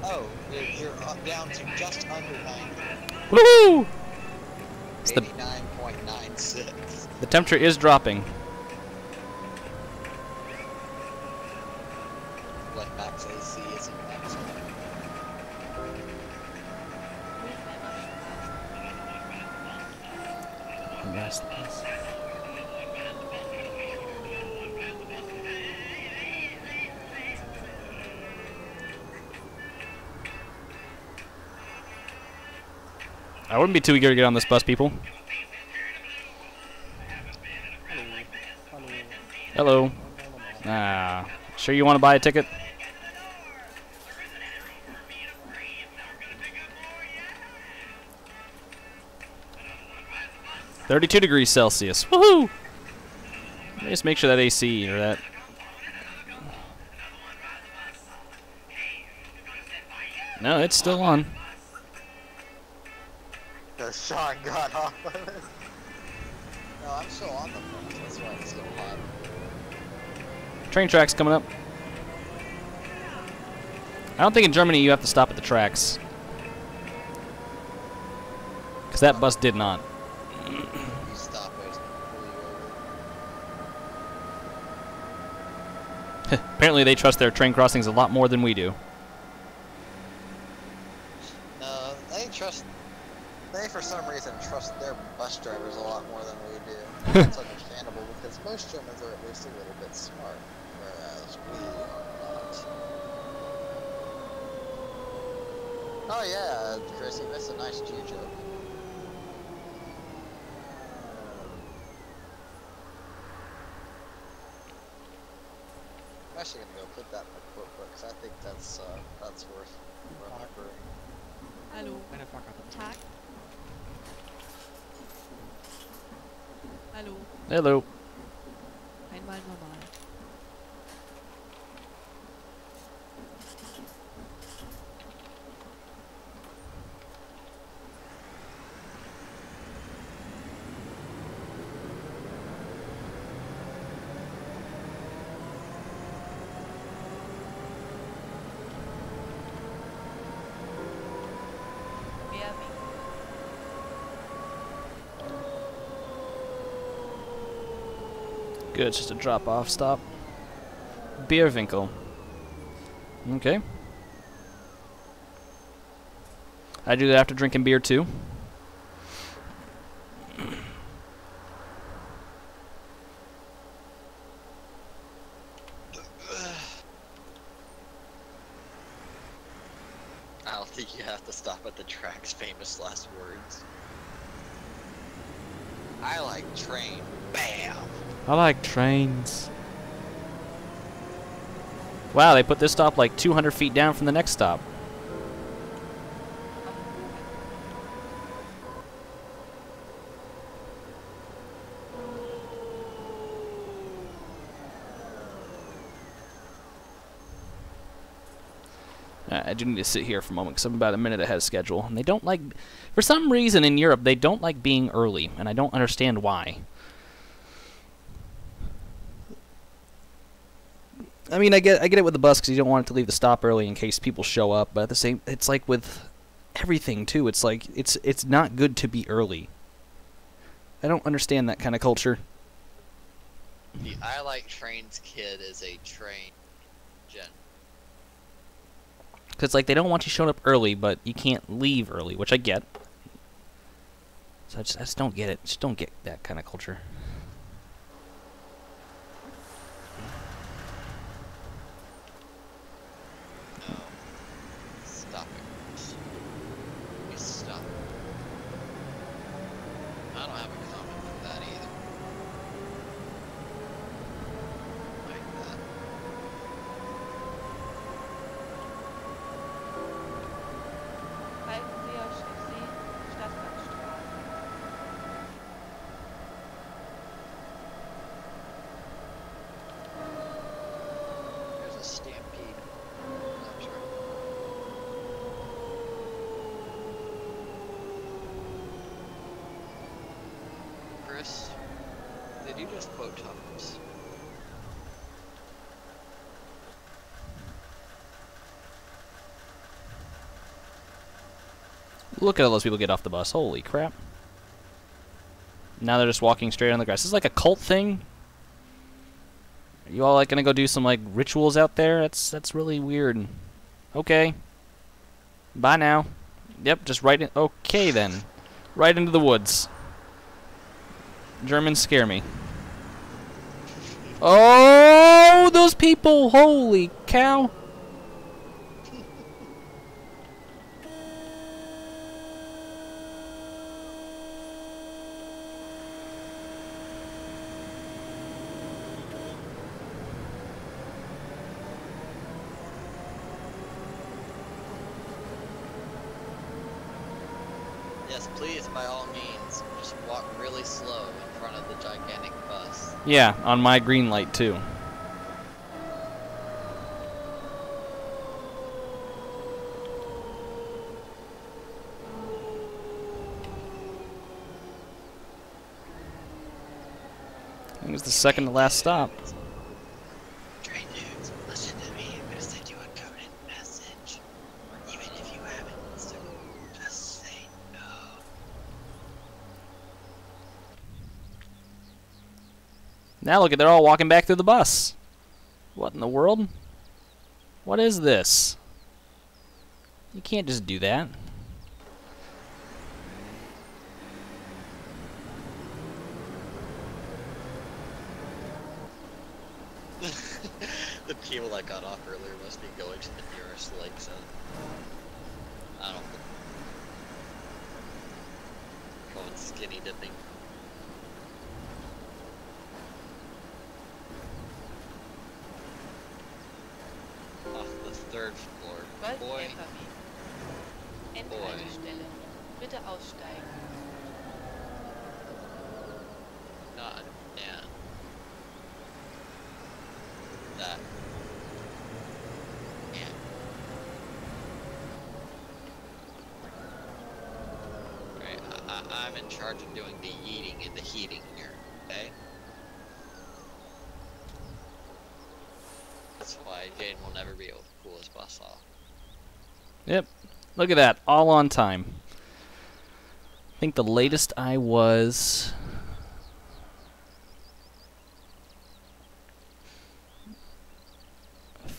Oh, you're down to just under 90. Woohoo! It's 89.96. the temperature is dropping. What max AC isn't max. I wouldn't be too eager to get on this bus, people. Hello. Ah, sure you want to buy a ticket? (32 degrees Celsius). Woohoo! Let me just make sure that AC or that. No, it's still on. The Sean got off of it. No, I'm still on the front. That's why it's still hot. Train tracks coming up. I don't think in Germany you have to stop at the tracks. Because that bus did not. You stop it. Apparently they trust their train crossings a lot more than we do. No, they for some reason trust their bus drivers a lot more than we do. That's understandable because most Germans are at least a little bit smart, whereas we are not. Oh yeah, Chris, you missed a nice Jew joke. I'm actually gonna go put that in the quote book because I think that's worth remembering. Hallo. Tag. Hallo. Hello. Einmal normal. Good, it's just a drop-off stop. Bierwinkel. Okay. I do that after drinking beer too. I don't think you have to stop at the track's famous last words. I like train. Bam! I like trains. Wow, they put this stop like 200 feet down from the next stop. I do need to sit here for a moment because I'm about a minute ahead of schedule. And they don't like, for some reason in Europe, they don't like being early, and I don't understand why. I mean, I get it with the bus because you don't want it to leave the stop early in case people show up. But at the same, it's like with everything too. It's like it's not good to be early. I don't understand that kind of culture. The I like trains kid is a train gen. Because like they don't want you showing up early, but you can't leave early, which I get. So I just don't get it. Just don't get that kind of culture. No. Stop Chris? Did you just quote Thomas? Look at all those people get off the bus. Holy crap. Now they're just walking straight on the grass. This is like a cult thing. Are you all like gonna go do some like rituals out there? That's really weird. Okay. Bye now. Yep, just right in. Okay then. Right into the woods. Germans scare me. Oh, those people! Holy cow! Yes, please, by all means, just walk really slow in front of the gigantic bus. Yeah, on my green light too. I think it's the second to last stop. Train dudes, listen to me. I'm gonna send you a coded message. Even if you haven't, so just say no. Now look at, they're all walking back through the bus. What in the world? What is this? You can't just do that. The people that got off earlier must be going to the nearest lake zone. I don't think. Going skinny dipping. Off the third floor. Boy. Endhaltestelle. Bitte aussteigen. Not understand that. Yeah. Right, I'm in charge of doing the yeeting and the heating here, okay? That's why Jane will never be able to cool his bus off. Yep. Look at that. All on time. I think the latest I was...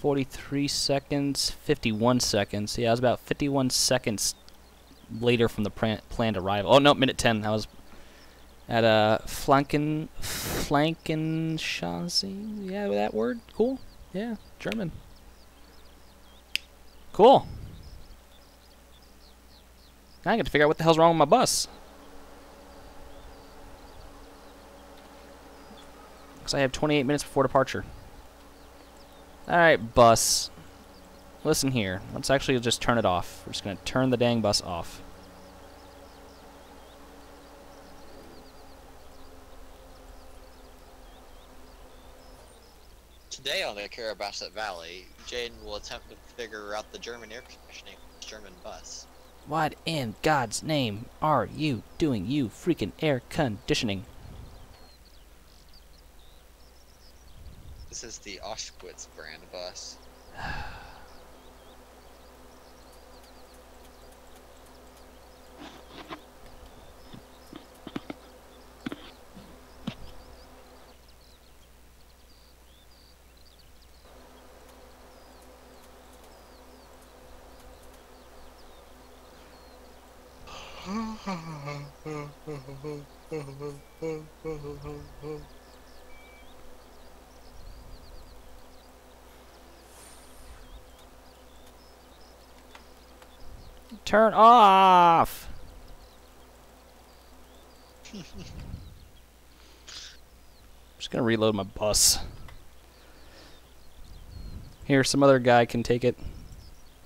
...43 seconds, 51 seconds. Yeah, I was about 51 seconds later from the planned arrival. Oh, no, minute 10. I was at Flankenschanze. Yeah, that word? Cool. Yeah, German. Cool. Now I got to figure out what the hell's wrong with my bus. Because I have 28 minutes before departure. Alright, bus. Listen here. Let's actually just turn it off. We're just going to turn the dang bus off. Today on the Carabasset Valley, Jaden will attempt to figure out the German air conditioning German bus. What in God's name are you doing, you freaking air conditioning? This is the Auschwitz brand bus. Turn off! Just gonna reload my bus. Here, some other guy can take it.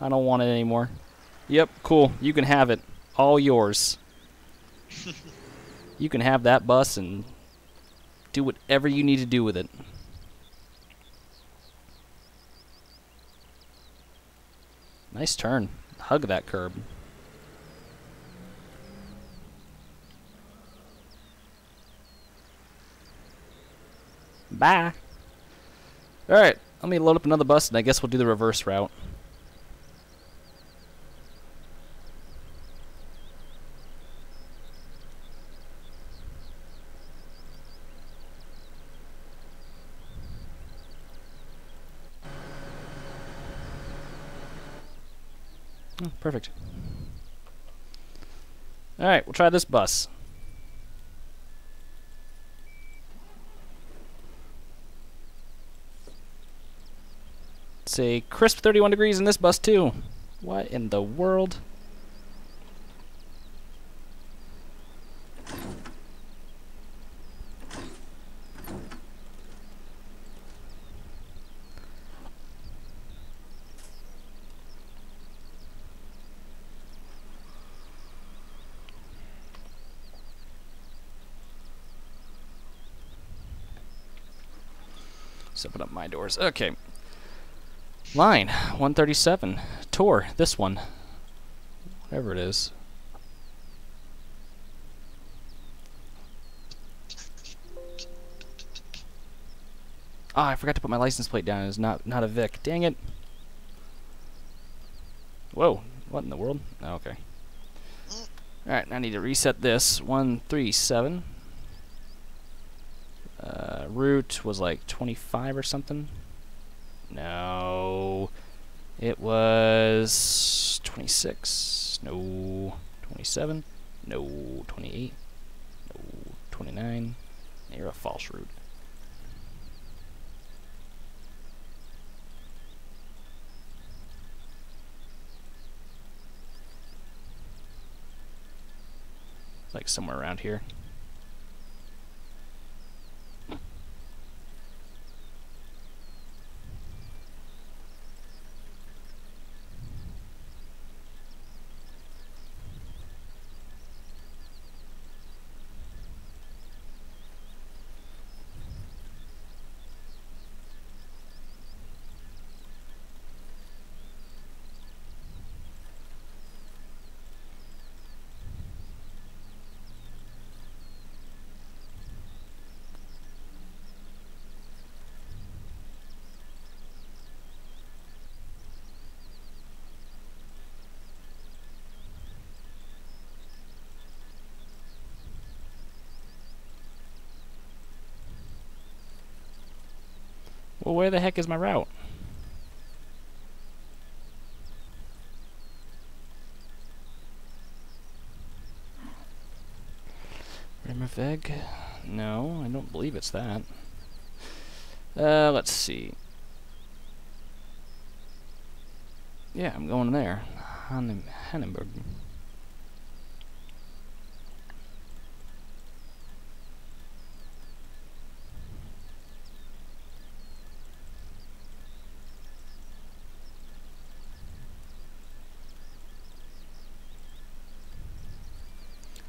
I don't want it anymore. Yep, cool. You can have it. All yours. You can have that bus and do whatever you need to do with it. Nice turn. Hug that curb. Bye. Alright, let me load up another bus, and I guess we'll do the reverse route. Oh, perfect. Alright, we'll try this bus. It's a crisp 31 degrees in this bus too. What in the world? Let's open up my doors. Okay. Line 137. Tour. This one. Whatever it is. Ah, I forgot to put my license plate down. It's not a Vic. Dang it. Whoa. What in the world? Oh, okay. Alright, I need to reset this. 137. Route was like 25 or something. No. It was 26. No. 27. No. 28. No. 29. You're a false route. It's like somewhere around here. Well, where the heck is my route? Rimmerveg? No, I don't believe it's that. Let's see. Yeah, I'm going there. Hannenberg.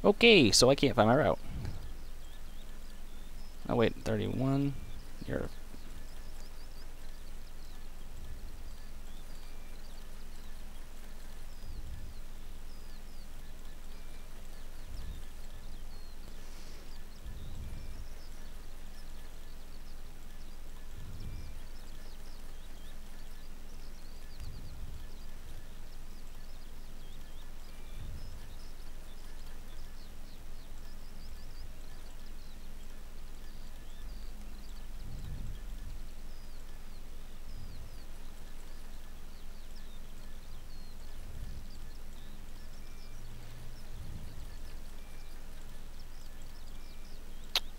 Okay, so I can't find my route. Oh wait, 31. You're...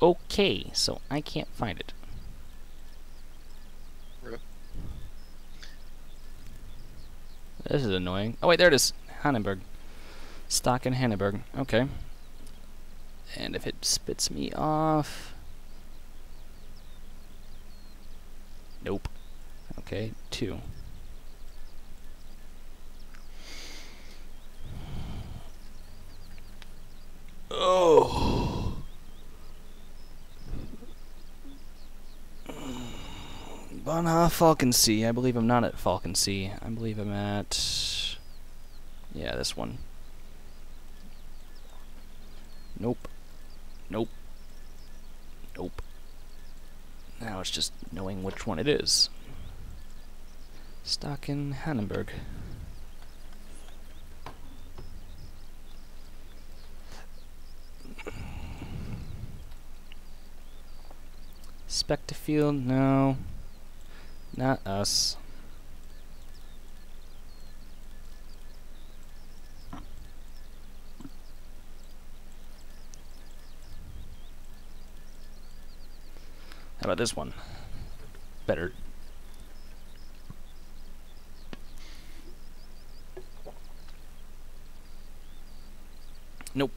Okay, so I can't find it. This is annoying. Oh wait, there it is. Hannenberg. Stock in Hannenberg. Okay. And if it spits me off... Nope. Okay, 2. Oh. Bonha Falcon Sea. I believe I'm not at Falcon Sea. I believe I'm at... Yeah, this one. Nope. Nope. Nope. Now Now it's just knowing which one it is. Stock in Hannenberg. Spectafield, no. Not us. How about this one? Better. Nope.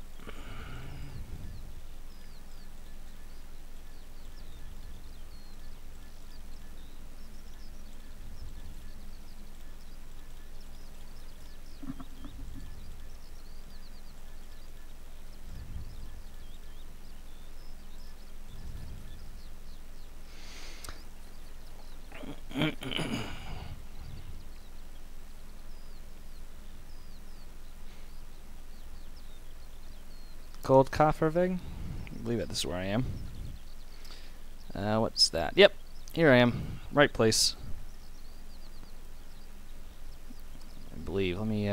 Gold Kofferweg? I believe this is where I am. What's that? Yep, here I am. Right place. I believe. Let me,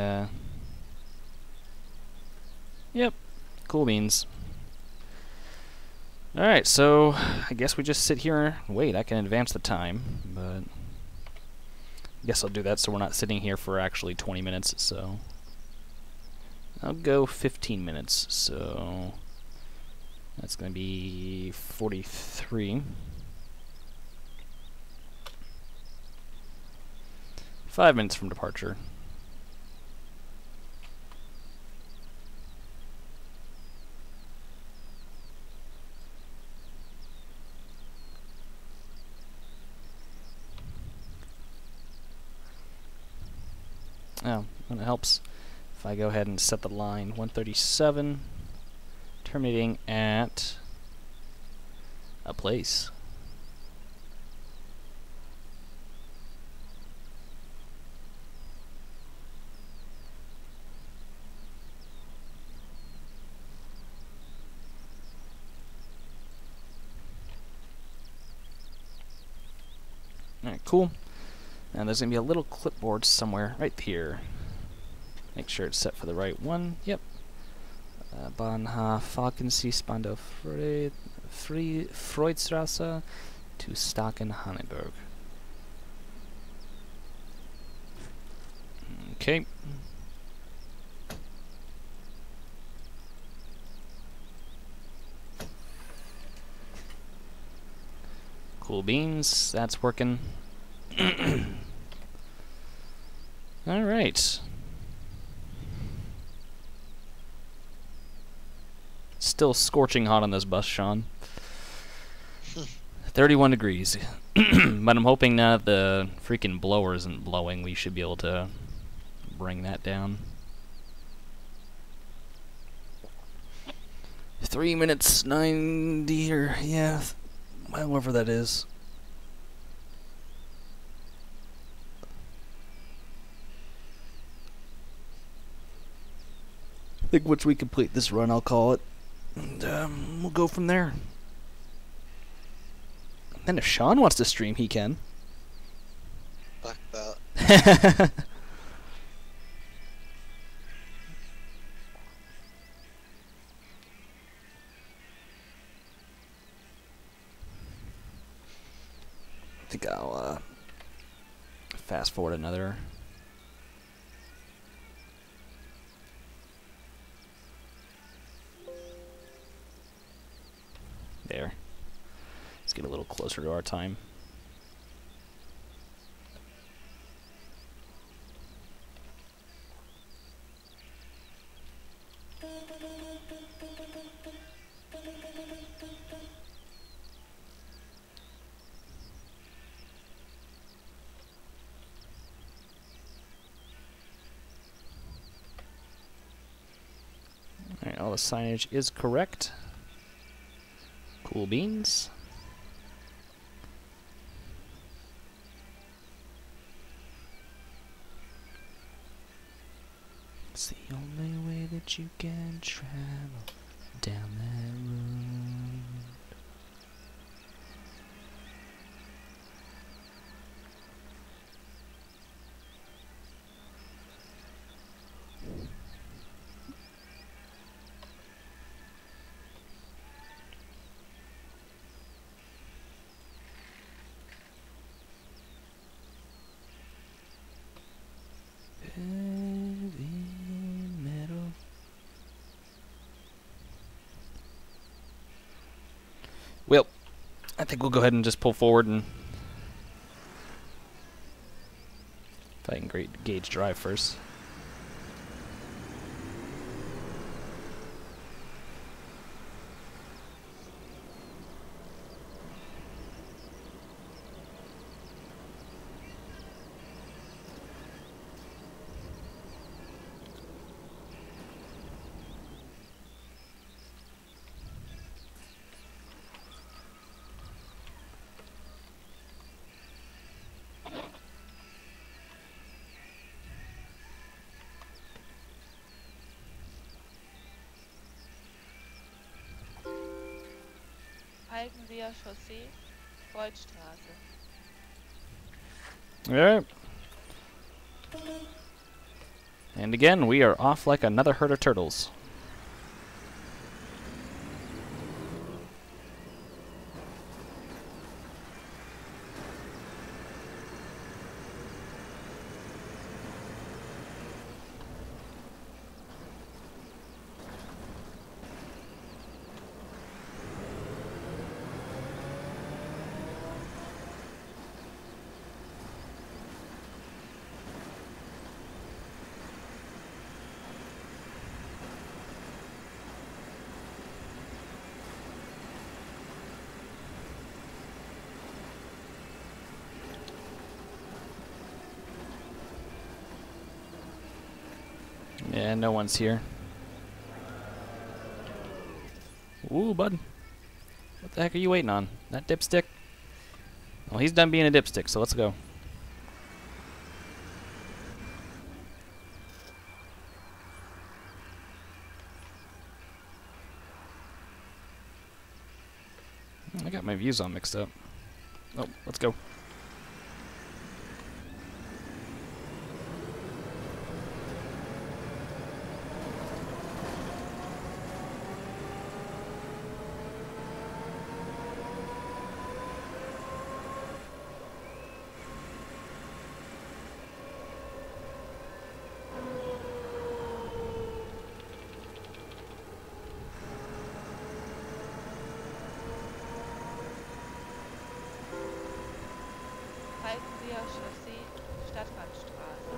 Yep, cool beans. Alright, so I guess we just sit here and wait. I can advance the time, but I guess I'll do that so we're not sitting here for actually 20 minutes, so I'll go 15 minutes, so that's going to be 43. 5 minutes from departure. Oh, and it helps if I go ahead and set the line 137, terminating at a place. Alright, cool. And there's going to be a little clipboard somewhere right here. Make sure it's set for the right one. Yep. Bahnhof Falkensee Spandau Freudstrasse to Stocken Hannenberg. Okay. Cool beans. That's working. All right. Still scorching hot on this bus, Sean. 31 degrees. But I'm hoping now that the freaking blower isn't blowing, we should be able to bring that down. 3 minutes 90 or yeah, however that is. I think once we complete this run, I'll call it. And we'll go from there. And if Sean wants to stream, he can. Fuck that. I think I'll fast forward another. There. Let's get a little closer to our time. Alright, all the signage is correct. Cool beans. It's the only way that you can travel down that road. Well, I think we'll go ahead and just pull forward and if I can gauge drive first. Altenseer Chaussee, Goldstraße. Alright. And again, we are off like another herd of turtles. Yeah, no one's here. Ooh, bud. What the heck are you waiting on? That dipstick? Well, he's done being a dipstick, so let's go. I got my views all mixed up. Oh, let's go. Altenseer Chaussee, Stadtrandstraße.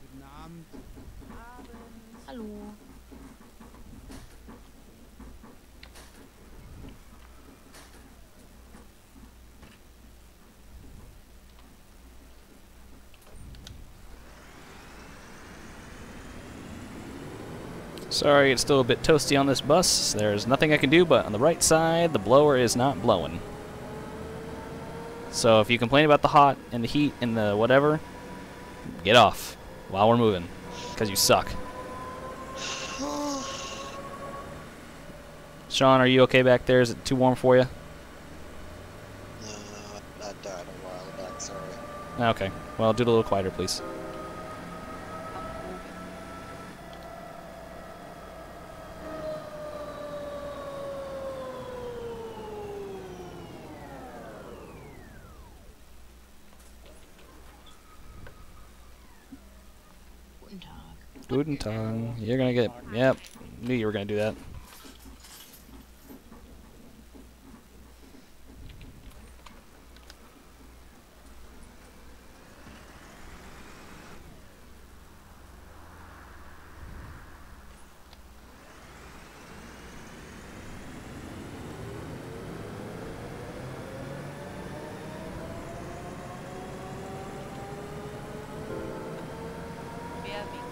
Guten Abend. Hallo. Sorry, it's still a bit toasty on this bus. There's nothing I can do, but on the right side, the blower is not blowing. So if you complain about the hot and the heat and the whatever, get off while we're moving, because you suck. Sean, are you okay back there? Is it too warm for you? I died a while back, sorry. Okay. Well, do it a little quieter, please. Guten Tag. Guten Tag. You're gonna get. Yep. Knew you were gonna do that. Querwinkel.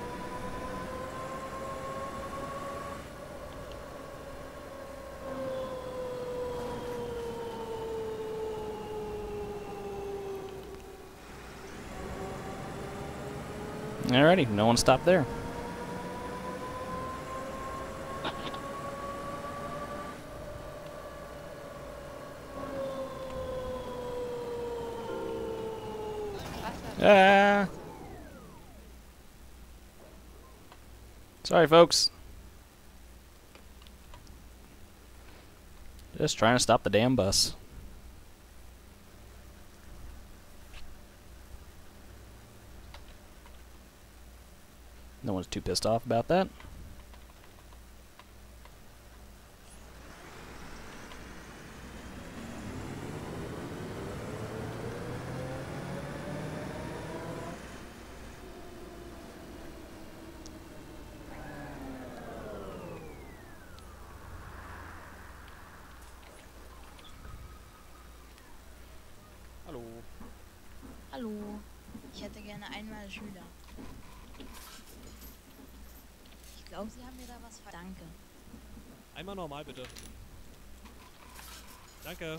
Alrighty. No one stopped there. Ah. Sorry, folks. Just trying to stop the damn bus. No one's too pissed off about that. Hallo. Hallo. Ich hätte gerne einmal Schüler. Ich glaube, Sie haben mir da was ver... Danke. Einmal normal bitte. Danke.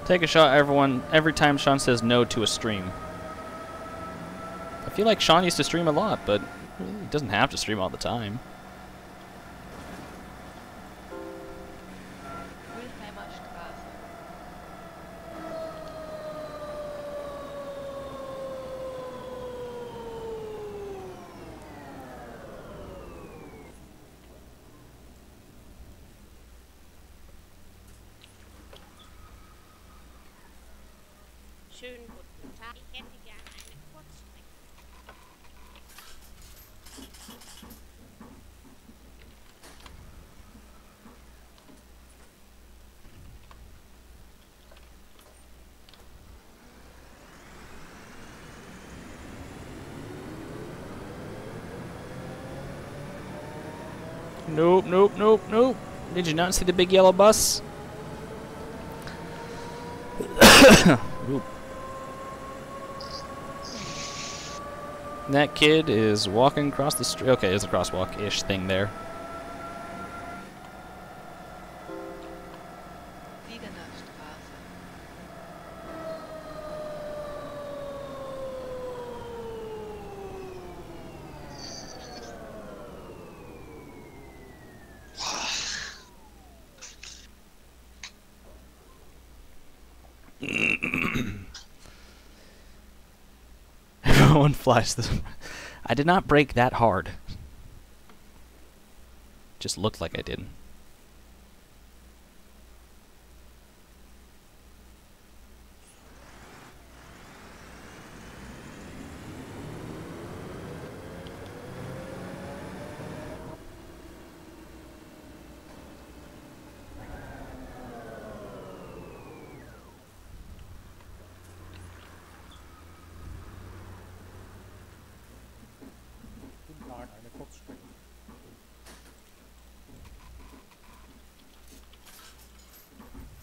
Take a shot, everyone, every time Sean says no to a stream. I feel like Sean used to stream a lot, but he doesn't have to stream all the time. Wilheimer Straße. Schönen guten Tag. Ich hätte gerne eine Kurzstrecke. Nope, nope, nope, nope. Did you not see the big yellow bus? Oop. That kid is walking across the street. Okay, there's a crosswalk-ish thing there. Siegener Straße. Everyone flies this. I did not brake that hard. Just looked like I did. Guten Tag, eine Kurzstrecke.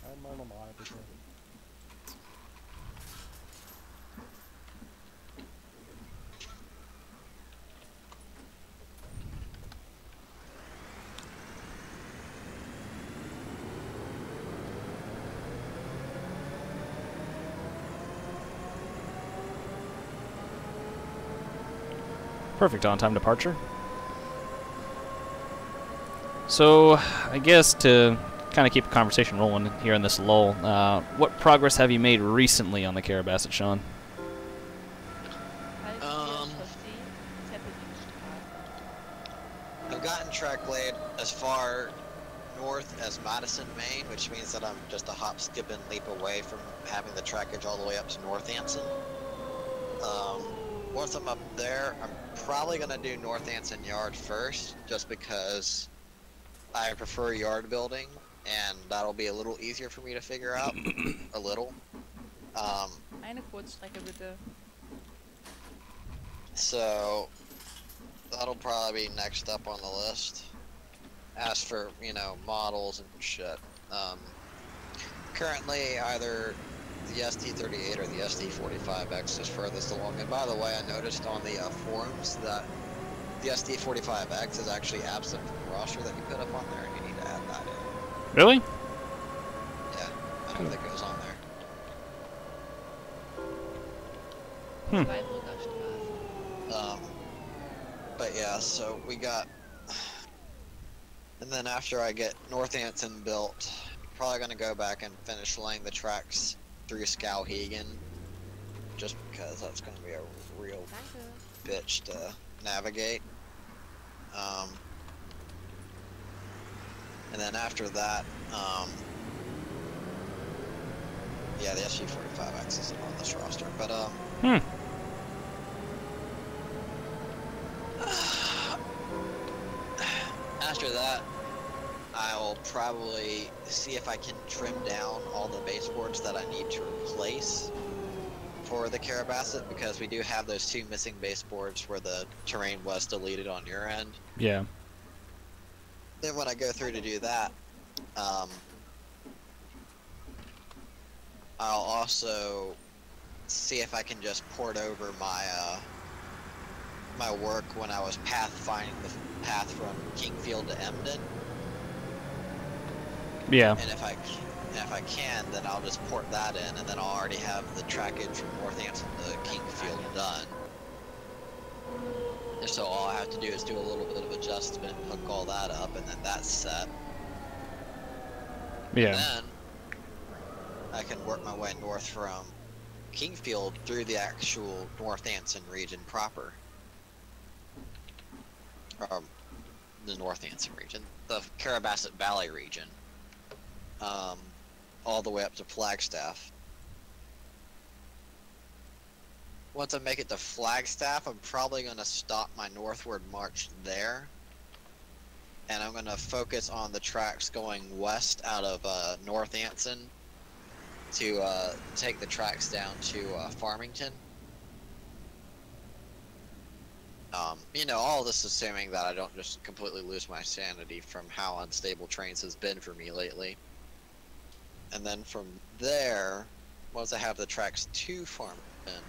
Einmal normal bitte. Perfect on-time departure. So, I guess to kind of keep the conversation rolling here in this lull, what progress have you made recently on the Carabasset, Sean? Falkenseer Chaussee, Zeppelinstraße. I've gotten track laid as far north as Madison, Maine, which means that I'm just a hop, skip, and leap away from having the trackage all the way up to North Anson. Once I'm up there, I'm probably going to do North Anson Yard first, just because I prefer yard building, and that'll be a little easier for me to figure out. A little. Eine Kurzstrecke bitte. So, that'll probably be next up on the list. As for, you know, models and shit. Currently, either the ST38 or the ST45X is furthest along. And by the way, I noticed on the forums that the ST45X is actually absent from the roster that you put up on there, and you need to add that in. Really? Yeah, I don't think it was on there. Zweibrücker Straße. But yeah, so we got, and then after I get North Anson built, probably gonna go back and finish laying the tracks through Skowhegan, just because that's gonna be a real bitch to navigate. And then after that, yeah, the SG-45X isn't on this roster, but after that, I'll probably see if I can trim down all the baseboards that I need to replace for the Carabasset, because we do have those 2 missing baseboards where the terrain was deleted on your end. Yeah. Then when I go through to do that, I'll also see if I can just port over my my work when I was finding the path from Kingfield to Emden. Yeah. And if I can, then I'll just port that in, and then I'll already have the trackage from Northampton to Kingfield done. And so all I have to do is do a little bit of adjustment, hook all that up, and then that's set. Yeah. And then I can work my way north from Kingfield through the actual Northampton region proper. The Northampton region, the Carabasset Valley region, all the way up to Flagstaff. Once I make it to Flagstaff, I'm probably going to stop my northward march there, and I'm going to focus on the tracks going west out of Northampton to take the tracks down to Farmington. You know, all this assuming that I don't just completely lose my sanity from how unstable Trainz has been for me lately. And then from there, once I have the tracks to Farmington,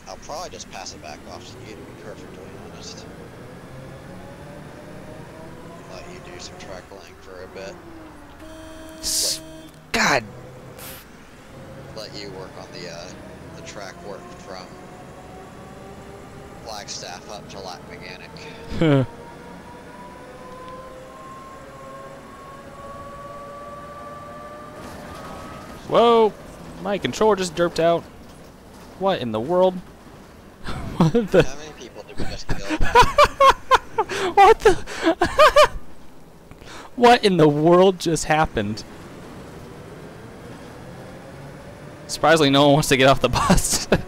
I'll probably just pass it back off to you, to be perfectly honest. Let you do some track laying for a bit. God! Let you work on the track work from Flagstaff up to Lac-Meganic. Whoa! My controller just derped out. What in the world? What the? How many people did we just kill? What the? What in the world just happened? Surprisingly, no one wants to get off the bus. The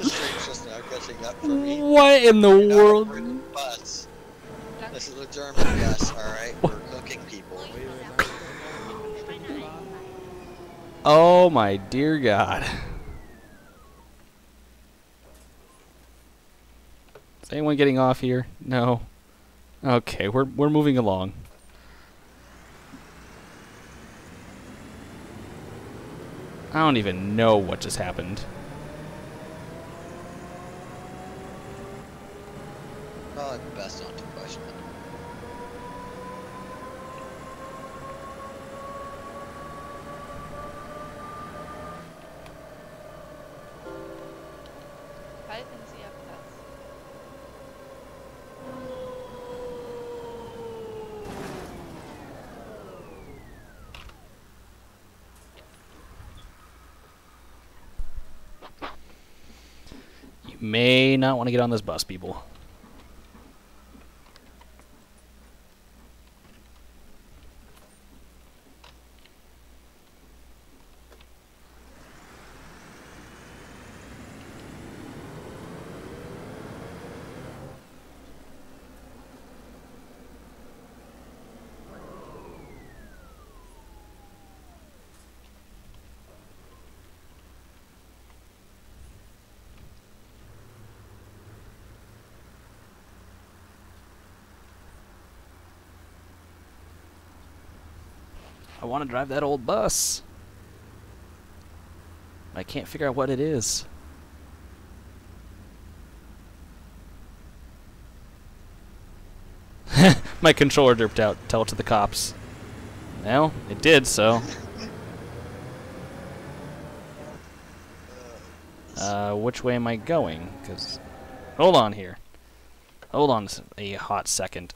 stream's just now catching up for me. What in the You're not world? operating the bus. This is a German bus, alright? We're hooking people. Oh my dear God. Is anyone getting off here? No. Okay, we're moving along. I don't even know what just happened. Probably best not to question it. Halten Sie Ihr Platz. You may not want to get on this bus, people. I want to drive that old bus. I can't figure out what it is. My controller derped out. Tell it to the cops. Well, it did, so. Which way am I going? 'Cause hold on here. Hold on a hot second.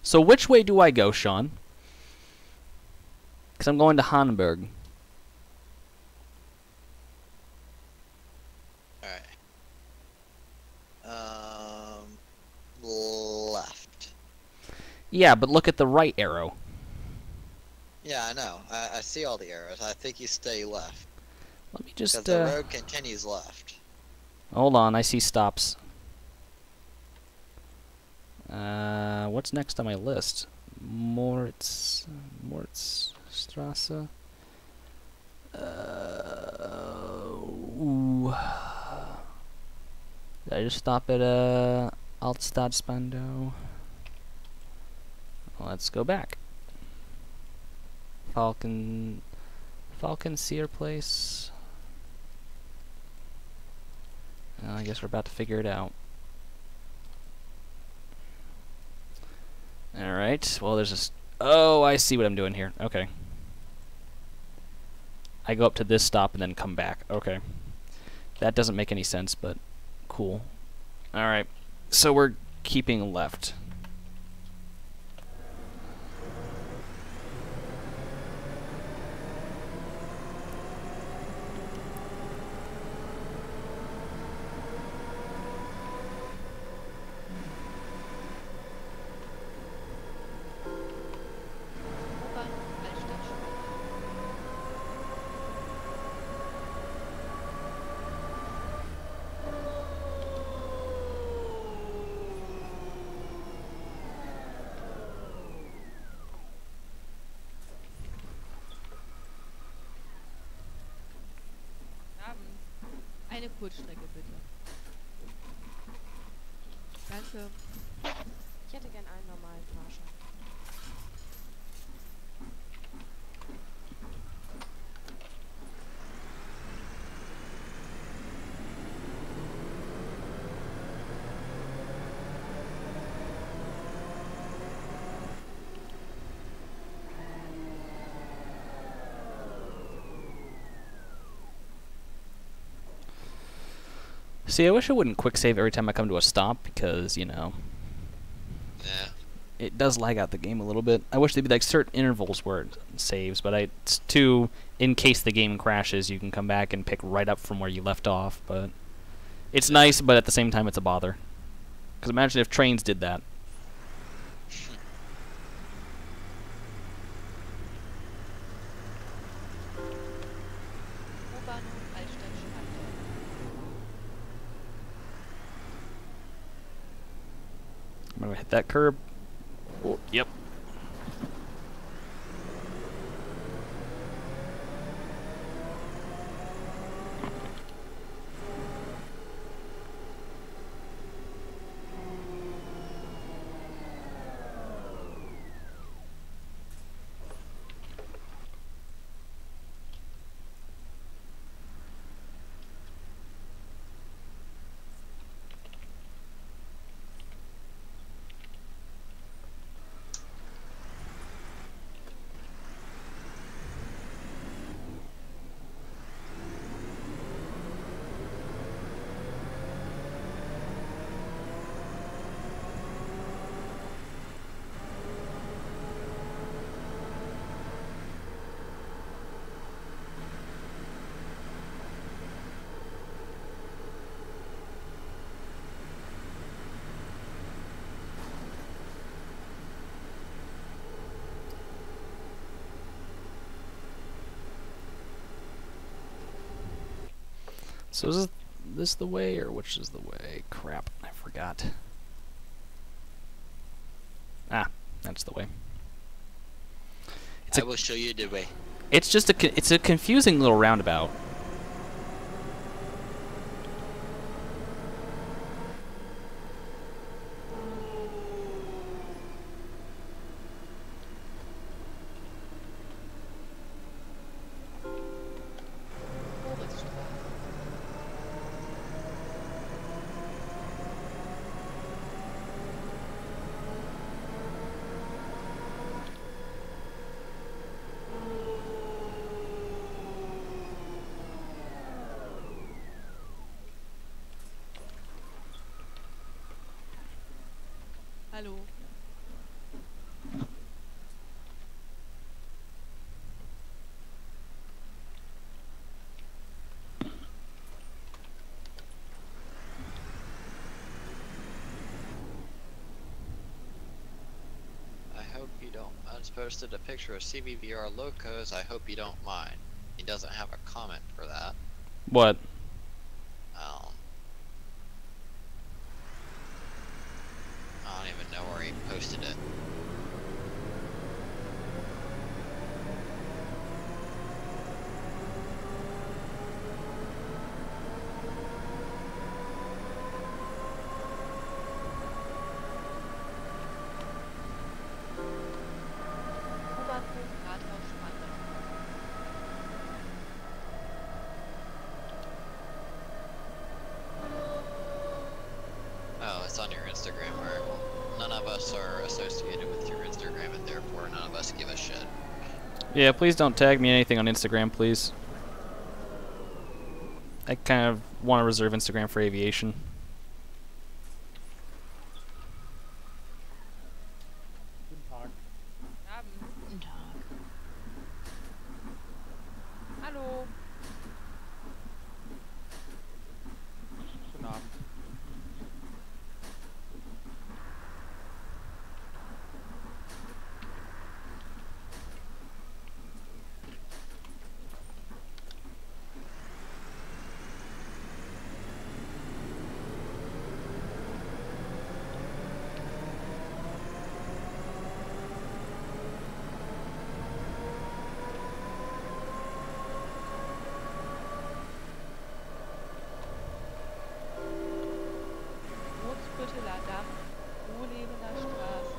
So which way do I go, Sean? Because I'm going to Hamburg. Alright. Left. Yeah, but look at the right arrow. Yeah, I know. I see all the arrows. I think you stay left. Let me Because just... the road continues left. Hold on, I see stops. What's next on my list? Moritzstrasse. Ooh. Did I just stop at Altstadt Spandau? Let's go back. Falcon Seer Place. I guess we're about to figure it out. Alright, well there's this... Oh, I see what I'm doing here. Okay. I go up to this stop and then come back. Okay. That doesn't make any sense, but cool. Alright, so we're keeping left. Eine Kurzstrecke bitte. Danke. Ich hätte gern einen normalen Fahrschein. See, I wish I wouldn't quick save every time I come to a stop because, you know, Yeah. it does lag out the game a little bit. I wish there'd be like certain intervals where it saves, but it's too, in case the game crashes, you can come back and pick right up from where you left off. But it's nice, but at the same time, it's a bother. Because imagine if Trainz did that. U-Bahnhof Altstadt Spandau. I'm gonna hit that curb. Oh, yep. So is this the way, or which is the way? Crap, I forgot. Ah, that's the way. I will show you the way. It's just it's a confusing little roundabout. Hallo. Trainz posted a picture of CBVR locos. I hope you don't mind. He doesn't have a comment for that. What? I don't even know where he posted it. U-Bahnhof Rathaus Spandau. Oh, it's on your Instagram, alright. Well, none of us are associated with your Instagram, and therefore none of us give a shit. Yeah, please don't tag me anything on Instagram, please. I kind of want to reserve Instagram for aviation. Guten Tag. Abend. Guten Tag. Hallo. Guten Abend. Brunsbütteler Damm, Wohlebener Straße.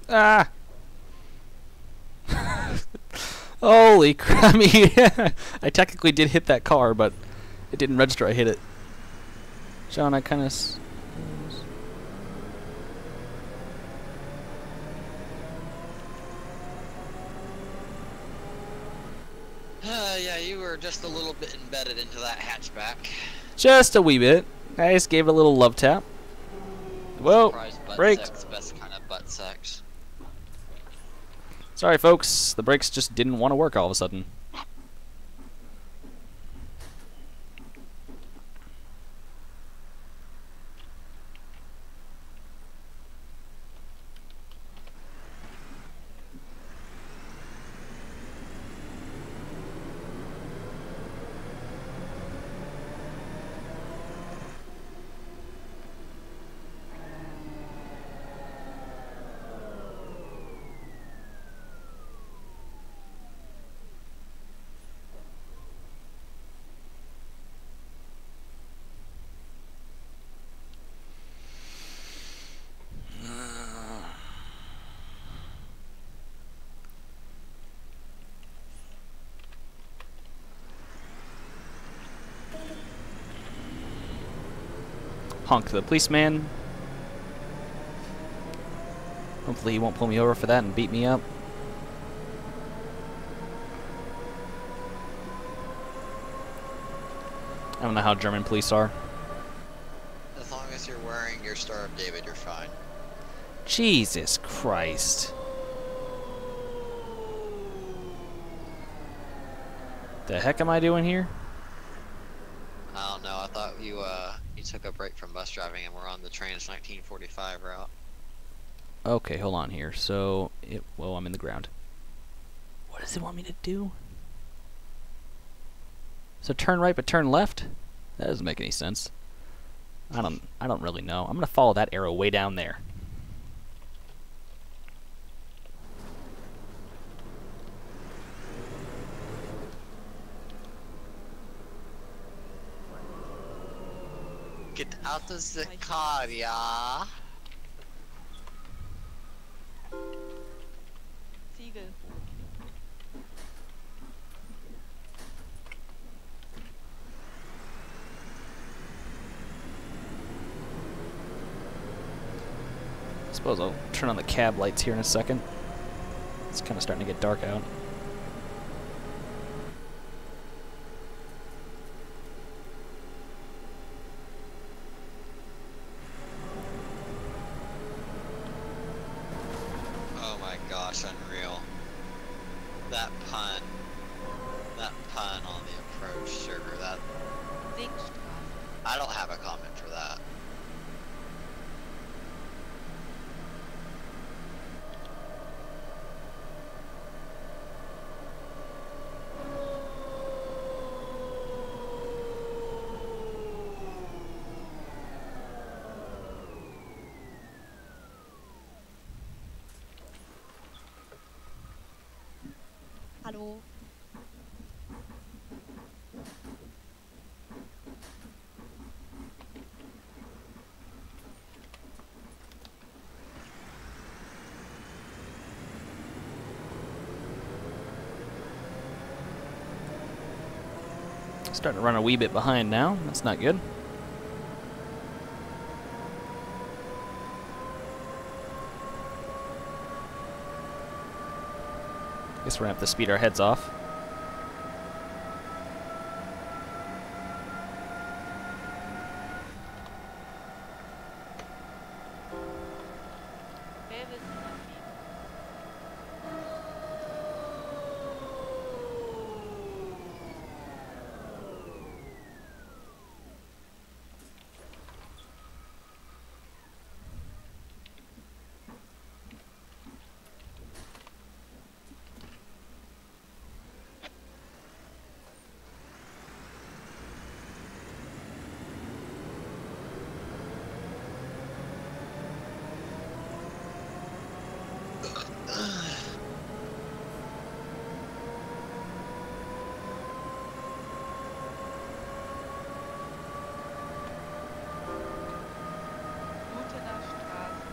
Ah! Holy crap! I mean, I technically did hit that car, but it didn't register I hit it. John, I kind of... Yeah, you were just a little bit embedded into that hatchback. Just a wee bit. I just gave it a little love tap. Whoa! Surprise butt Brakes. sex, best kind of butt sex. Sorry, folks. The brakes just didn't want to work all of a sudden. Honk to the policeman. Hopefully he won't pull me over for that and beat me up. I don't know how German police are. As long as you're wearing your Star of David, you're fine. Jesus Christ. The heck am I doing here? I don't know, I thought you took a break from bus driving and we're on the Trainz 1945 route. Okay, hold on here. So, well, I'm in the ground. What does it want me to do? So turn right but turn left? That doesn't make any sense. I don't really know. I'm gonna follow that arrow way down there. Get out of the car, yeah. Ziegel. I suppose I'll turn on the cab lights here in a second. It's kind of starting to get dark out. Oh my gosh, unreal. That pun on the approach, sugar, that I don't have a comment for that. Hallo. Starting to run a wee bit behind now. That's not good. Guess we're gonna have to speed our heads off. Wer will denn das bieten? Luthener Straße.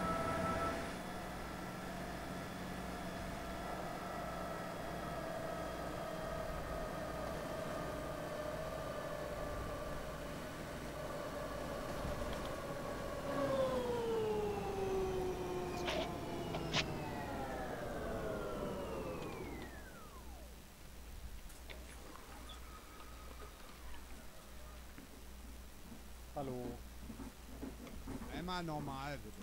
Hallo. Einmal normal, bitte.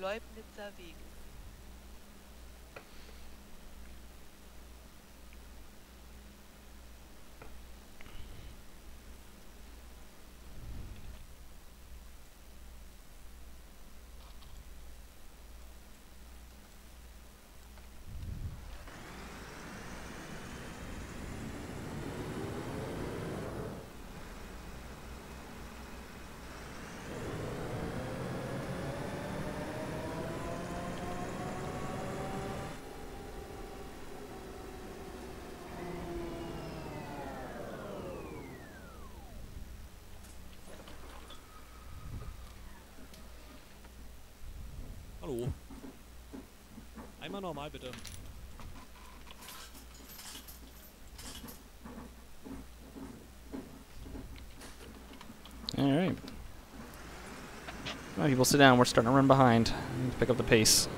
Leubnitzer Weg. Hallo. Einmal normal, bitte. Alright. Alright, people sit down. We're starting to run behind. Need to pick up the pace.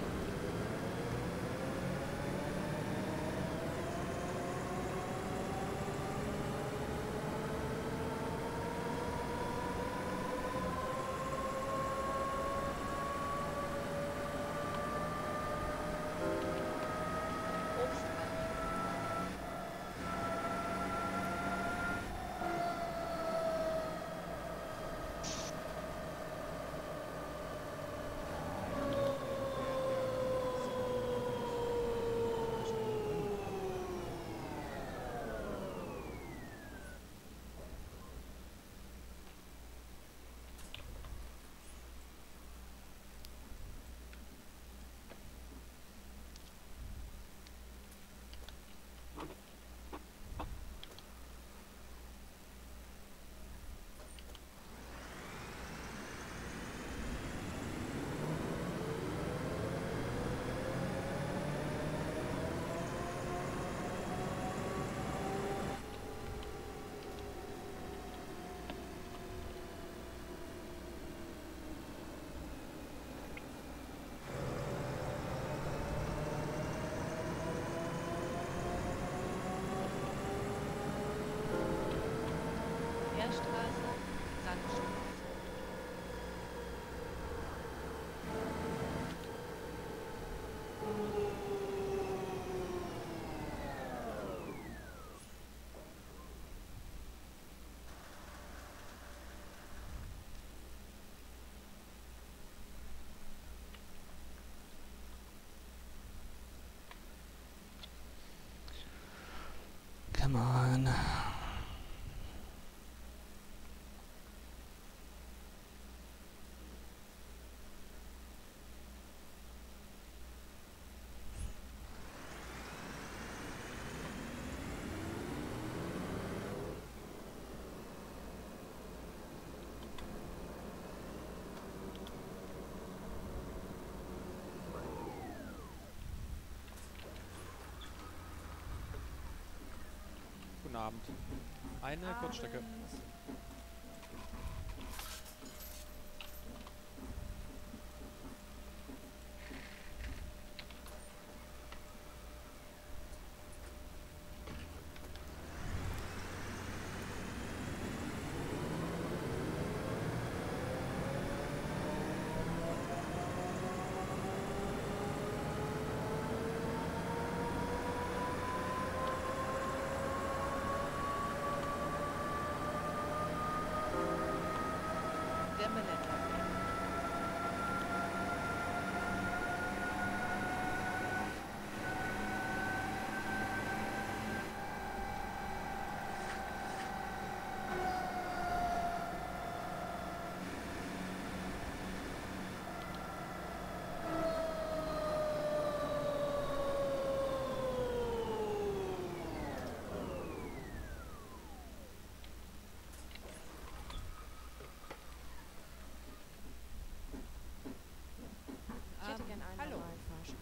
Meerstraße, Sandstraße. Come on. Guten Abend. Eine Kurzstrecke. Abend. Der Milletterweg. Ich hätte gern einen Hallo. normalen Fahrschein.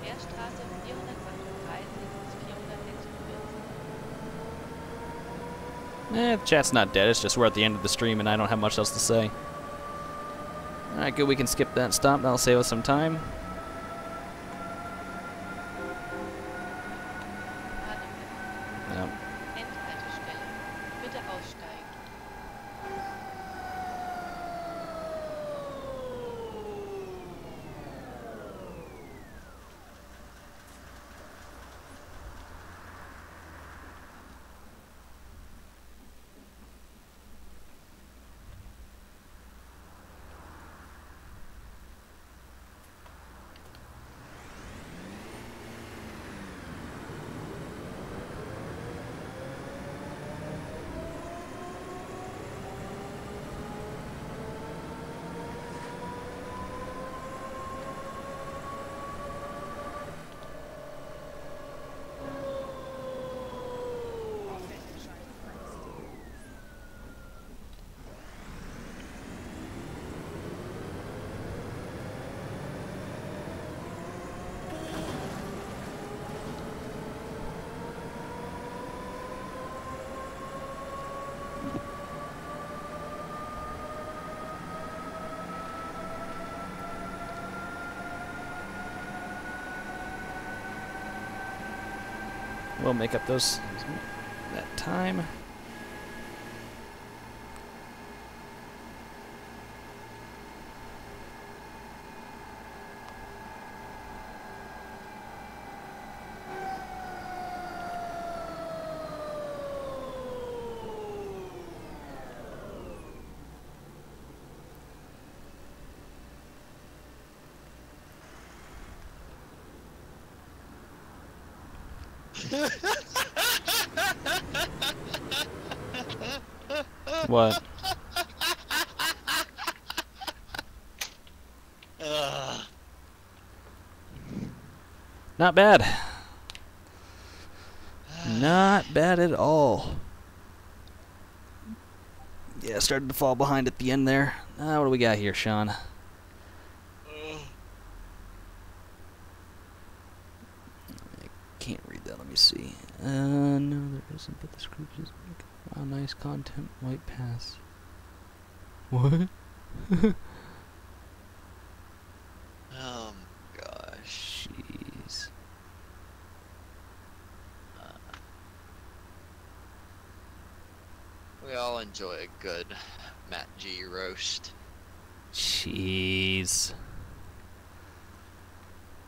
Meerstraße 438 bis 446. The chat's not dead, it's just we're at the end of the stream and I don't have much else to say. Alright, good, we can skip that stop, that'll save us some time. Yep. Endhaltestelle. Bitte aussteigen. We'll make up that time. What? Not bad. Not bad at all. Yeah, started to fall behind at the end there. What do we got here, Sean? I can't read that. Let me me see. No, there isn't, but the script is... Wow, nice content, white pass. What? Gosh. Jeez. We all enjoy a good Matt G roast. Jeez.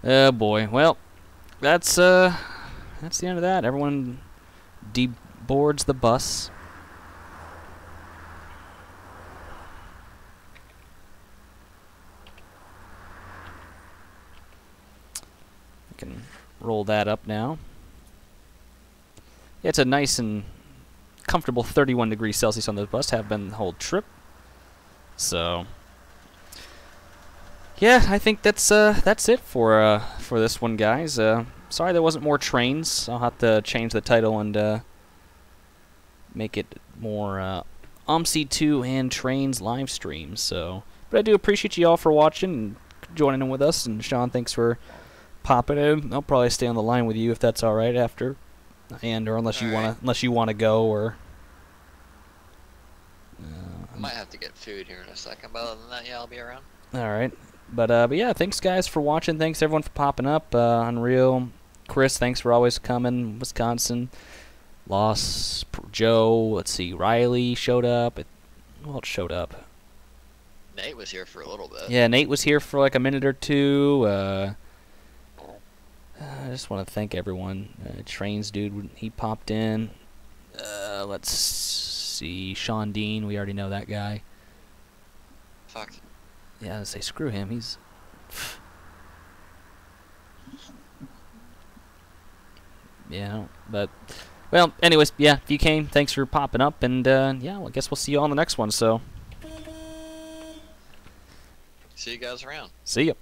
Oh boy. Well, that's the end of that. Everyone deboards the bus. I can roll that up now. Yeah, it's a nice and comfortable 31 degrees Celsius on the bus. Have been the whole trip. So, yeah, I think that's it for this one, guys. Sorry there wasn't more Trainz. I'll have to change the title and make it more OMSI 2 and Trainz live stream. So, but I do appreciate you all for watching and joining in with us. And Sean, thanks for popping in. I'll probably stay on the line with you if that's all right after, or unless you wanna go or. I might have to get food here in a second, but other than that, yeah, I'll be around. All right, but yeah, thanks guys for watching. Thanks everyone for popping up. Unreal, Chris, thanks for always coming. Wisconsin, Loss, Joe. Let's see, Riley showed up. Who else showed up? Nate was here for a little bit. Yeah, Nate was here for like a minute or two. I just want to thank everyone. Trainz dude, he popped in. Let's see, Sean Dean, we already know that guy. Fuck. Yeah, I say screw him. He's. Yeah, but well, anyways, yeah. If you came, thanks for popping up, and yeah, well, I guess we'll see you all on the next one. So, See you guys around. see ya.